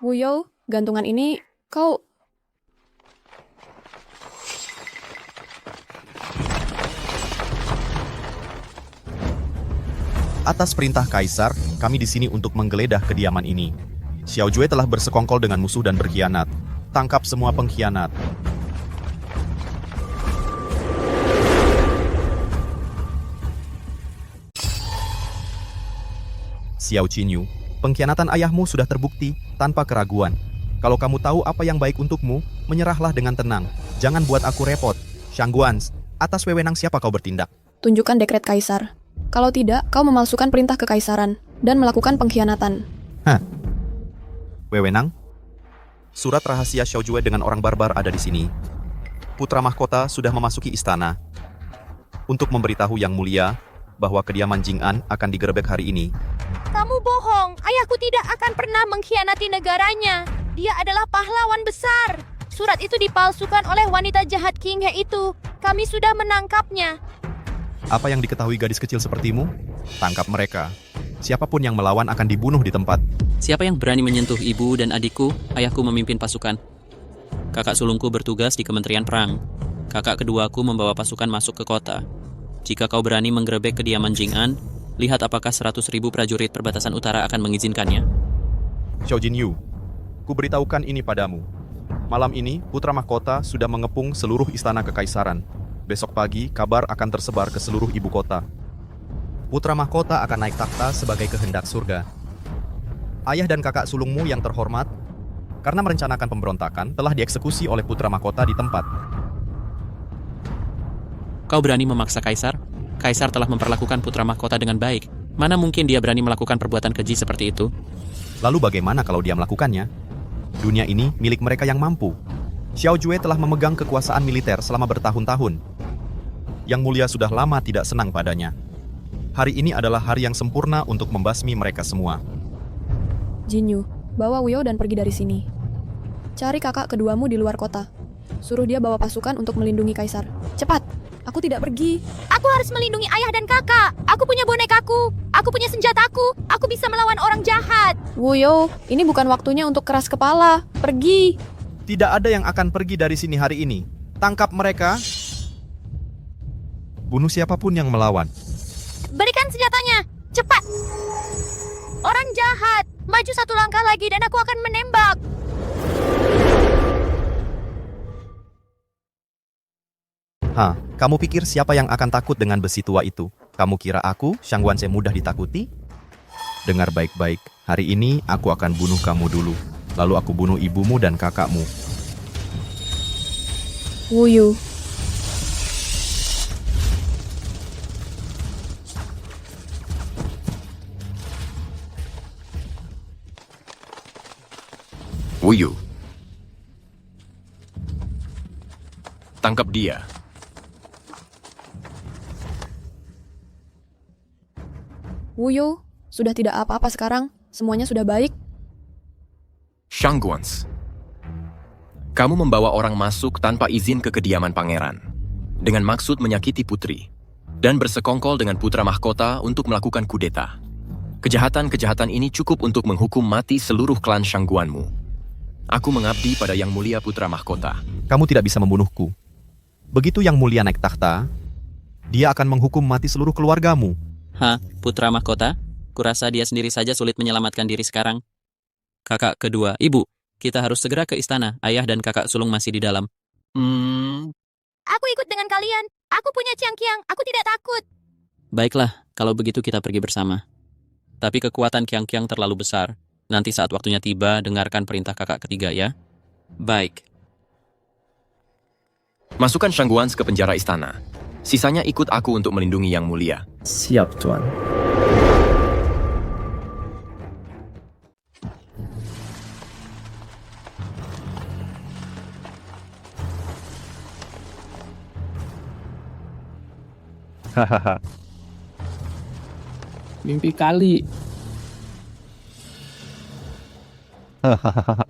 Wu You, gantungan ini, kau... Atas perintah Kaisar, kami di sini untuk menggeledah kediaman ini. Xiao Jue telah bersekongkol dengan musuh dan berkhianat. Tangkap semua pengkhianat. Xiao Qinyu, pengkhianatan ayahmu sudah terbukti tanpa keraguan. Kalau kamu tahu apa yang baik untukmu, menyerahlah dengan tenang. Jangan buat aku repot. Shangguans, atas wewenang siapa kau bertindak? Tunjukkan dekret Kaisar. Kalau tidak, kau memalsukan perintah kekaisaran dan melakukan pengkhianatan. Hah? Wewenang? Surat rahasia Xiao Jue dengan orang barbar ada di sini. Putra mahkota sudah memasuki istana untuk memberitahu Yang Mulia bahwa kediaman Jing An akan digerebek hari ini. Kamu bohong. Ayahku tidak akan pernah mengkhianati negaranya. Dia adalah pahlawan besar. Surat itu dipalsukan oleh wanita jahat King He itu. Kami sudah menangkapnya. Apa yang diketahui gadis kecil sepertimu? Tangkap mereka. Siapapun yang melawan akan dibunuh di tempat. Siapa yang berani menyentuh ibu dan adikku, ayahku memimpin pasukan. Kakak sulungku bertugas di Kementerian Perang. Kakak keduaku membawa pasukan masuk ke kota. Jika kau berani menggerebek kediaman Jing An, lihat apakah 100.000 prajurit perbatasan utara akan mengizinkannya. Xiao Jinyu, ku beritahukan ini padamu. Malam ini, Putra Mahkota sudah mengepung seluruh istana kekaisaran. Besok pagi, kabar akan tersebar ke seluruh ibu kota. Putra Mahkota akan naik takhta sebagai kehendak surga. Ayah dan kakak sulungmu yang terhormat, karena merencanakan pemberontakan, telah dieksekusi oleh Putra Mahkota di tempat. Kau berani memaksa Kaisar? Kaisar telah memperlakukan Putra Mahkota dengan baik. Mana mungkin dia berani melakukan perbuatan keji seperti itu? Lalu bagaimana kalau dia melakukannya? Dunia ini milik mereka yang mampu. Xiao Jue telah memegang kekuasaan militer selama bertahun-tahun. Yang Mulia sudah lama tidak senang padanya. Hari ini adalah hari yang sempurna untuk membasmi mereka semua. Jinyu, bawa Wu You dan pergi dari sini. Cari kakak keduamu di luar kota. Suruh dia bawa pasukan untuk melindungi Kaisar. Cepat! Aku tidak pergi. Aku harus melindungi ayah dan kakak. Aku punya bonekaku. Aku punya senjataku. Aku bisa melawan orang jahat. Wu You, ini bukan waktunya untuk keras kepala. Pergi! Tidak ada yang akan pergi dari sini hari ini. Tangkap mereka. Bunuh siapapun yang melawan. Berikan senjatanya. Cepat! Orang jahat. Maju 1 langkah lagi dan aku akan menembak. Hah, kamu pikir siapa yang akan takut dengan besi tua itu? Kamu kira aku, Shangguanse, mudah ditakuti? Dengar baik-baik, hari ini aku akan bunuh kamu dulu. Lalu aku bunuh ibumu dan kakakmu. Wu You. Wu You. Tangkap dia. Wu You, sudah tidak apa-apa sekarang. Semuanya sudah baik. Shangguans. Kamu membawa orang masuk tanpa izin ke kediaman pangeran, dengan maksud menyakiti putri, dan bersekongkol dengan putra mahkota untuk melakukan kudeta. Kejahatan-kejahatan ini cukup untuk menghukum mati seluruh klan Shangguanmu. Aku mengabdi pada Yang Mulia Putra Mahkota. Kamu tidak bisa membunuhku. Begitu Yang Mulia naik takhta, dia akan menghukum mati seluruh keluargamu. Hah, Putra Mahkota? Kurasa dia sendiri saja sulit menyelamatkan diri sekarang. Kakak kedua, ibu, kita harus segera ke istana. Ayah dan kakak sulung masih di dalam. Aku ikut dengan kalian. Aku punya Qiang-Qiang. Aku tidak takut. Baiklah, kalau begitu kita pergi bersama. Tapi kekuatan Qiang-Qiang terlalu besar. Nanti saat waktunya tiba, dengarkan perintah kakak ketiga ya. Baik. Masukkan Shangguans ke penjara istana. Sisanya ikut aku untuk melindungi Yang Mulia. Siap, Tuan. Hahaha. Mimpi kali. Hahaha.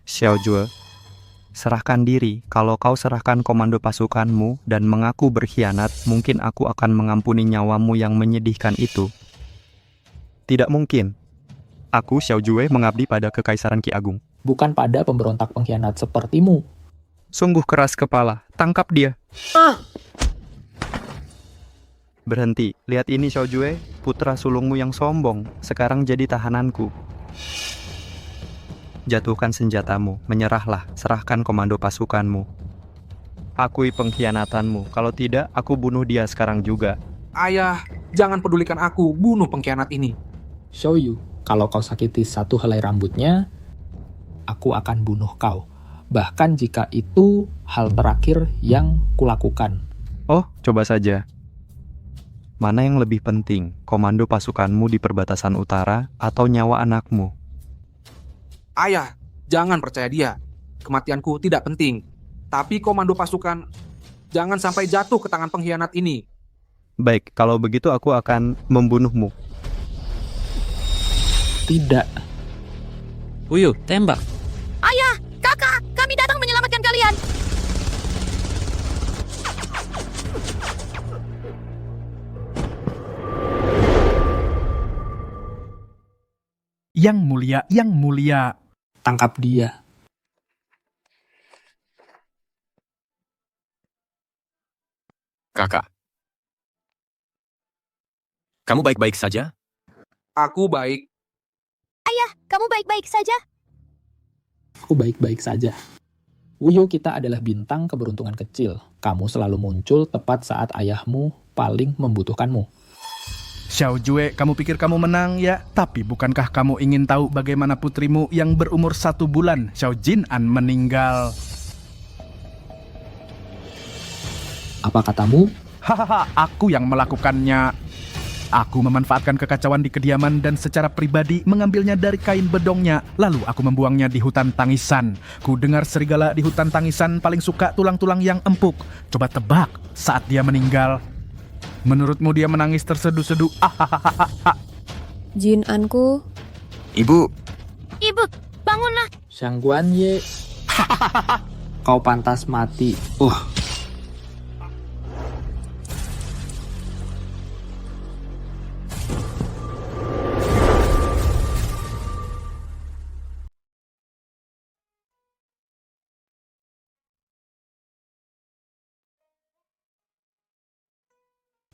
Xiaojue, serahkan diri. Kalau kau serahkan komando pasukanmu dan mengaku berkhianat, mungkin aku akan mengampuni nyawamu yang menyedihkan itu. Tidak mungkin. Aku, Xiaojue, mengabdi pada Kekaisaran Ki Agung. Bukan pada pemberontak pengkhianat sepertimu. Sungguh keras kepala. Tangkap dia. Berhenti. Lihat ini, Xiaojue. Putra sulungmu yang sombong. Sekarang jadi tahananku. Jatuhkan senjatamu. Menyerahlah. Serahkan komando pasukanmu. Akui pengkhianatanmu. Kalau tidak, aku bunuh dia sekarang juga. Ayah, jangan pedulikan aku, bunuh pengkhianat ini. Xiaoyu, kalau kau sakiti satu helai rambutnya, aku akan bunuh kau. Bahkan jika itu hal terakhir yang kulakukan. Oh, coba saja. Mana yang lebih penting, komando pasukanmu di perbatasan utara atau nyawa anakmu? Ayah, jangan percaya dia. Kematianku tidak penting. Tapi komando pasukan jangan sampai jatuh ke tangan pengkhianat ini. Baik, kalau begitu aku akan membunuhmu. Tidak. Wuyu, tembak. Ayah, kakak, kami datang menyelamatkan kalian. Yang mulia, yang mulia. Tangkap dia. Kakak. Kamu baik-baik saja? Aku baik. Ayah, kamu baik-baik saja? Aku baik-baik saja. Wuyo, kita adalah bintang keberuntungan kecil. Kamu selalu muncul tepat saat ayahmu paling membutuhkanmu. Xiaojue, kamu pikir kamu menang ya? Tapi bukankah kamu ingin tahu bagaimana putrimu yang berumur 1 bulan, Xiao Jinan, meninggal? Apa katamu? Hahaha, aku yang melakukannya. Aku memanfaatkan kekacauan di kediaman dan secara pribadi mengambilnya dari kain bedongnya. Lalu aku membuangnya di hutan tangisan. Ku dengar serigala di hutan tangisan paling suka tulang-tulang yang empuk. Coba tebak saat dia meninggal. Menurutmu dia menangis terseduh-seduh? Jin Anku. Ibu. Ibu, bangunlah. Shangguan Ye. Kau pantas mati.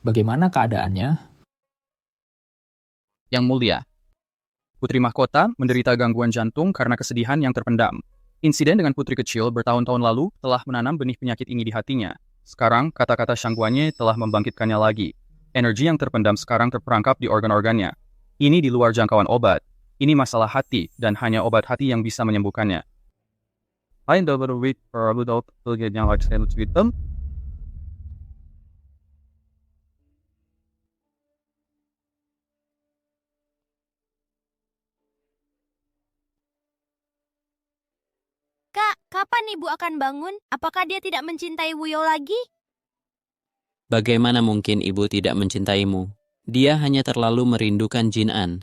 Bagaimana keadaannya? Yang mulia, Putri Mahkota menderita gangguan jantung karena kesedihan yang terpendam. Insiden dengan putri kecil bertahun-tahun lalu telah menanam benih penyakit ini di hatinya. Sekarang, kata-kata Shangguanye telah membangkitkannya lagi. Energi yang terpendam sekarang terperangkap di organ-organnya. Ini di luar jangkauan obat. Ini masalah hati, dan hanya obat hati yang bisa menyembuhkannya. Kak, kapan ibu akan bangun? Apakah dia tidak mencintai Wuyo lagi? Bagaimana mungkin ibu tidak mencintaimu? Dia hanya terlalu merindukan Jin-an.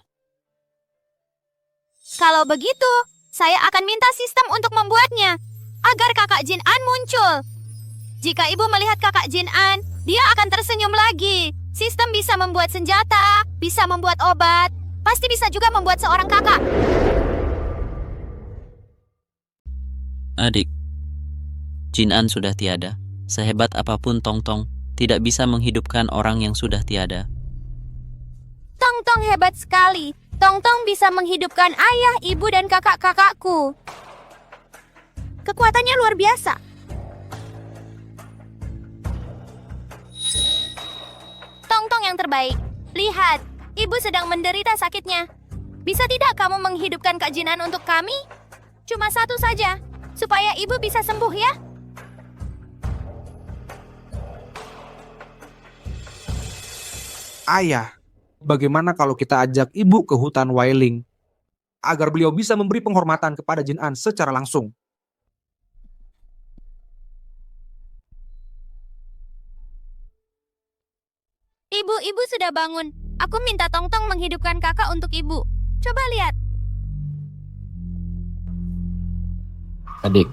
Kalau begitu, saya akan minta sistem untuk membuatnya, agar kakak Jin-an muncul. Jika ibu melihat kakak Jin-an, dia akan tersenyum lagi. Sistem bisa membuat senjata, bisa membuat obat, pasti bisa juga membuat seorang kakak. Adik, Jin-an sudah tiada. Sehebat apapun Tong-tong, tidak bisa menghidupkan orang yang sudah tiada. Tong-tong hebat sekali. Tong-tong bisa menghidupkan ayah, ibu, dan kakak-kakakku. Kekuatannya luar biasa. Tong-tong yang terbaik. Lihat, ibu sedang menderita sakitnya. Bisa tidak kamu menghidupkan Kak Jinan untuk kami? Cuma satu saja, supaya ibu bisa sembuh ya. Ayah, bagaimana kalau kita ajak ibu ke hutan Wailing agar beliau bisa memberi penghormatan kepada Jin-an secara langsung? Ibu sudah bangun. Aku minta Tongtong menghidupkan kakak untuk ibu. Coba lihat. Adik.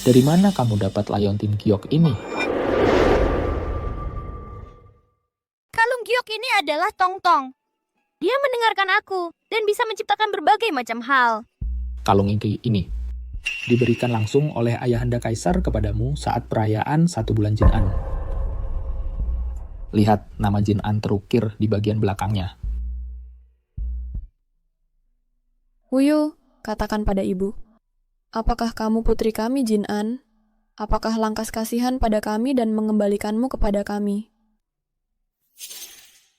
Dari mana kamu dapat Liontin Giok ini? Kalung giok ini adalah Tongtong. Dia mendengarkan aku dan bisa menciptakan berbagai macam hal. Kalung ini diberikan langsung oleh ayahanda kaisar kepadamu saat perayaan 1 bulan Jin'an. Lihat nama Jin'an terukir di bagian belakangnya. Wuyu, katakan pada ibu. Apakah kamu putri kami, Jin'an? Apakah langkas kasihan pada kami dan mengembalikanmu kepada kami?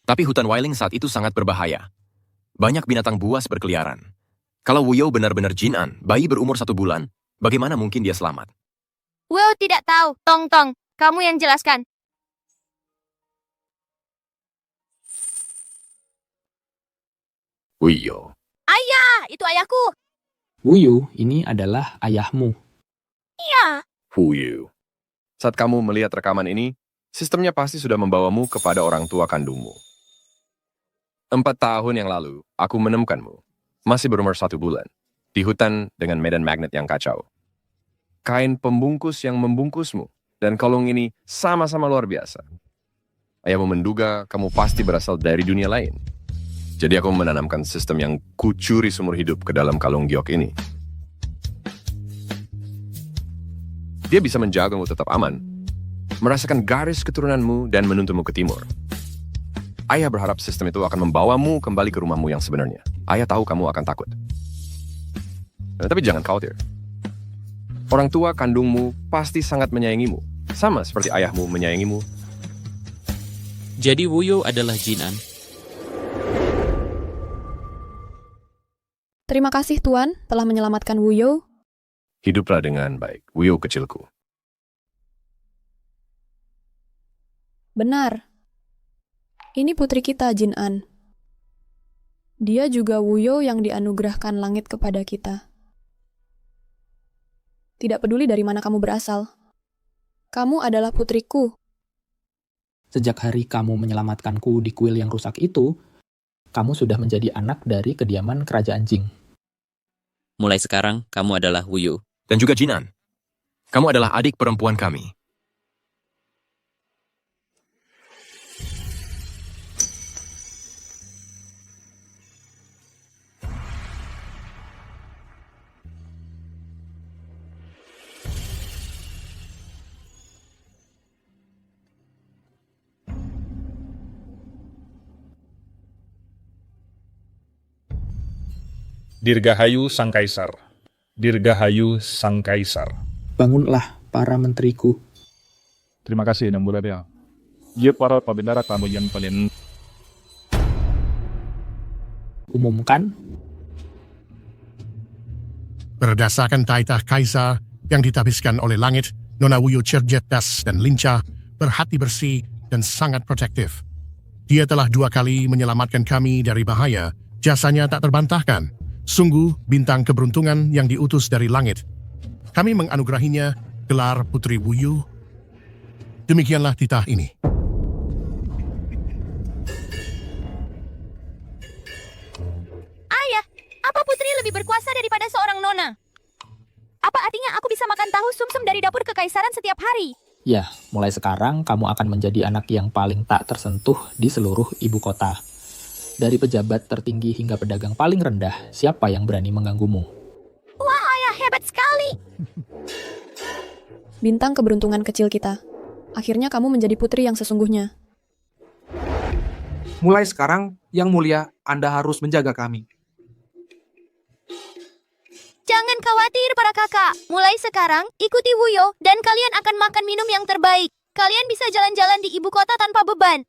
Tapi hutan Wailing saat itu sangat berbahaya. Banyak binatang buas berkeliaran. Kalau Wuyo benar-benar Jin'an, bayi berumur 1 bulan, bagaimana mungkin dia selamat? Wow, tidak tahu. Tongtong, kamu yang jelaskan. Wuyo. Ayah, itu ayahku. Wuyu, ini adalah ayahmu. Iya. Wuyu. Saat kamu melihat rekaman ini, sistemnya pasti sudah membawamu kepada orang tua kandungmu. 4 tahun yang lalu, aku menemukanmu. Masih berumur 1 bulan. Di hutan dengan medan magnet yang kacau. Kain pembungkus yang membungkusmu. Dan kalung ini sama-sama luar biasa. Ayahmu menduga kamu pasti berasal dari dunia lain. Jadi aku menanamkan sistem yang kucuri seumur hidup ke dalam kalung giok ini. Dia bisa menjagamu tetap aman, merasakan garis keturunanmu dan menuntunmu ke timur. Ayah berharap sistem itu akan membawamu kembali ke rumahmu yang sebenarnya. Ayah tahu kamu akan takut. Tapi jangan khawatir. Orang tua kandungmu pasti sangat menyayangimu, sama seperti ayahmu menyayangimu. Jadi Wuyo adalah Jin'an. Terima kasih Tuan telah menyelamatkan Wuyo. Hiduplah dengan baik, Wuyo kecilku. Benar. Ini putri kita, Jin'an. Dia juga Wuyo yang dianugerahkan langit kepada kita. Tidak peduli dari mana kamu berasal. Kamu adalah putriku. Sejak hari kamu menyelamatkanku di kuil yang rusak itu, kamu sudah menjadi anak dari kediaman kerajaan Jing. Mulai sekarang, kamu adalah Wuyo. Dan juga Jin'an. Kamu adalah adik perempuan kami. Dirgahayu Sang Kaisar. Dirgahayu Sang Kaisar. Bangunlah para menteriku. Terima kasih, Yang Mulia. Dia para pembendara tamu yang paling umumkan. Berdasarkan taitah kaisar yang ditabiskan oleh langit, Nona Wuyo cerdas dan lincah, berhati bersih dan sangat protektif. Dia telah 2 kali menyelamatkan kami dari bahaya. Jasanya tak terbantahkan. Sungguh bintang keberuntungan yang diutus dari langit. Kami menganugerahinya gelar Putri Wuyo. Demikianlah titah ini. Ayah, apa putri lebih berkuasa daripada seorang nona? Apa artinya aku bisa makan tahu sumsum dari dapur kekaisaran setiap hari? Ya, mulai sekarang kamu akan menjadi anak yang paling tak tersentuh di seluruh ibu kota. Dari pejabat tertinggi hingga pedagang paling rendah, siapa yang berani mengganggumu? Wah, ayah hebat sekali. Bintang keberuntungan kecil kita. Akhirnya kamu menjadi putri yang sesungguhnya. Mulai sekarang, Yang Mulia, Anda harus menjaga kami. Jangan khawatir para kakak. Mulai sekarang, ikuti Wuyo dan kalian akan makan minum yang terbaik. Kalian bisa jalan-jalan di ibu kota tanpa beban.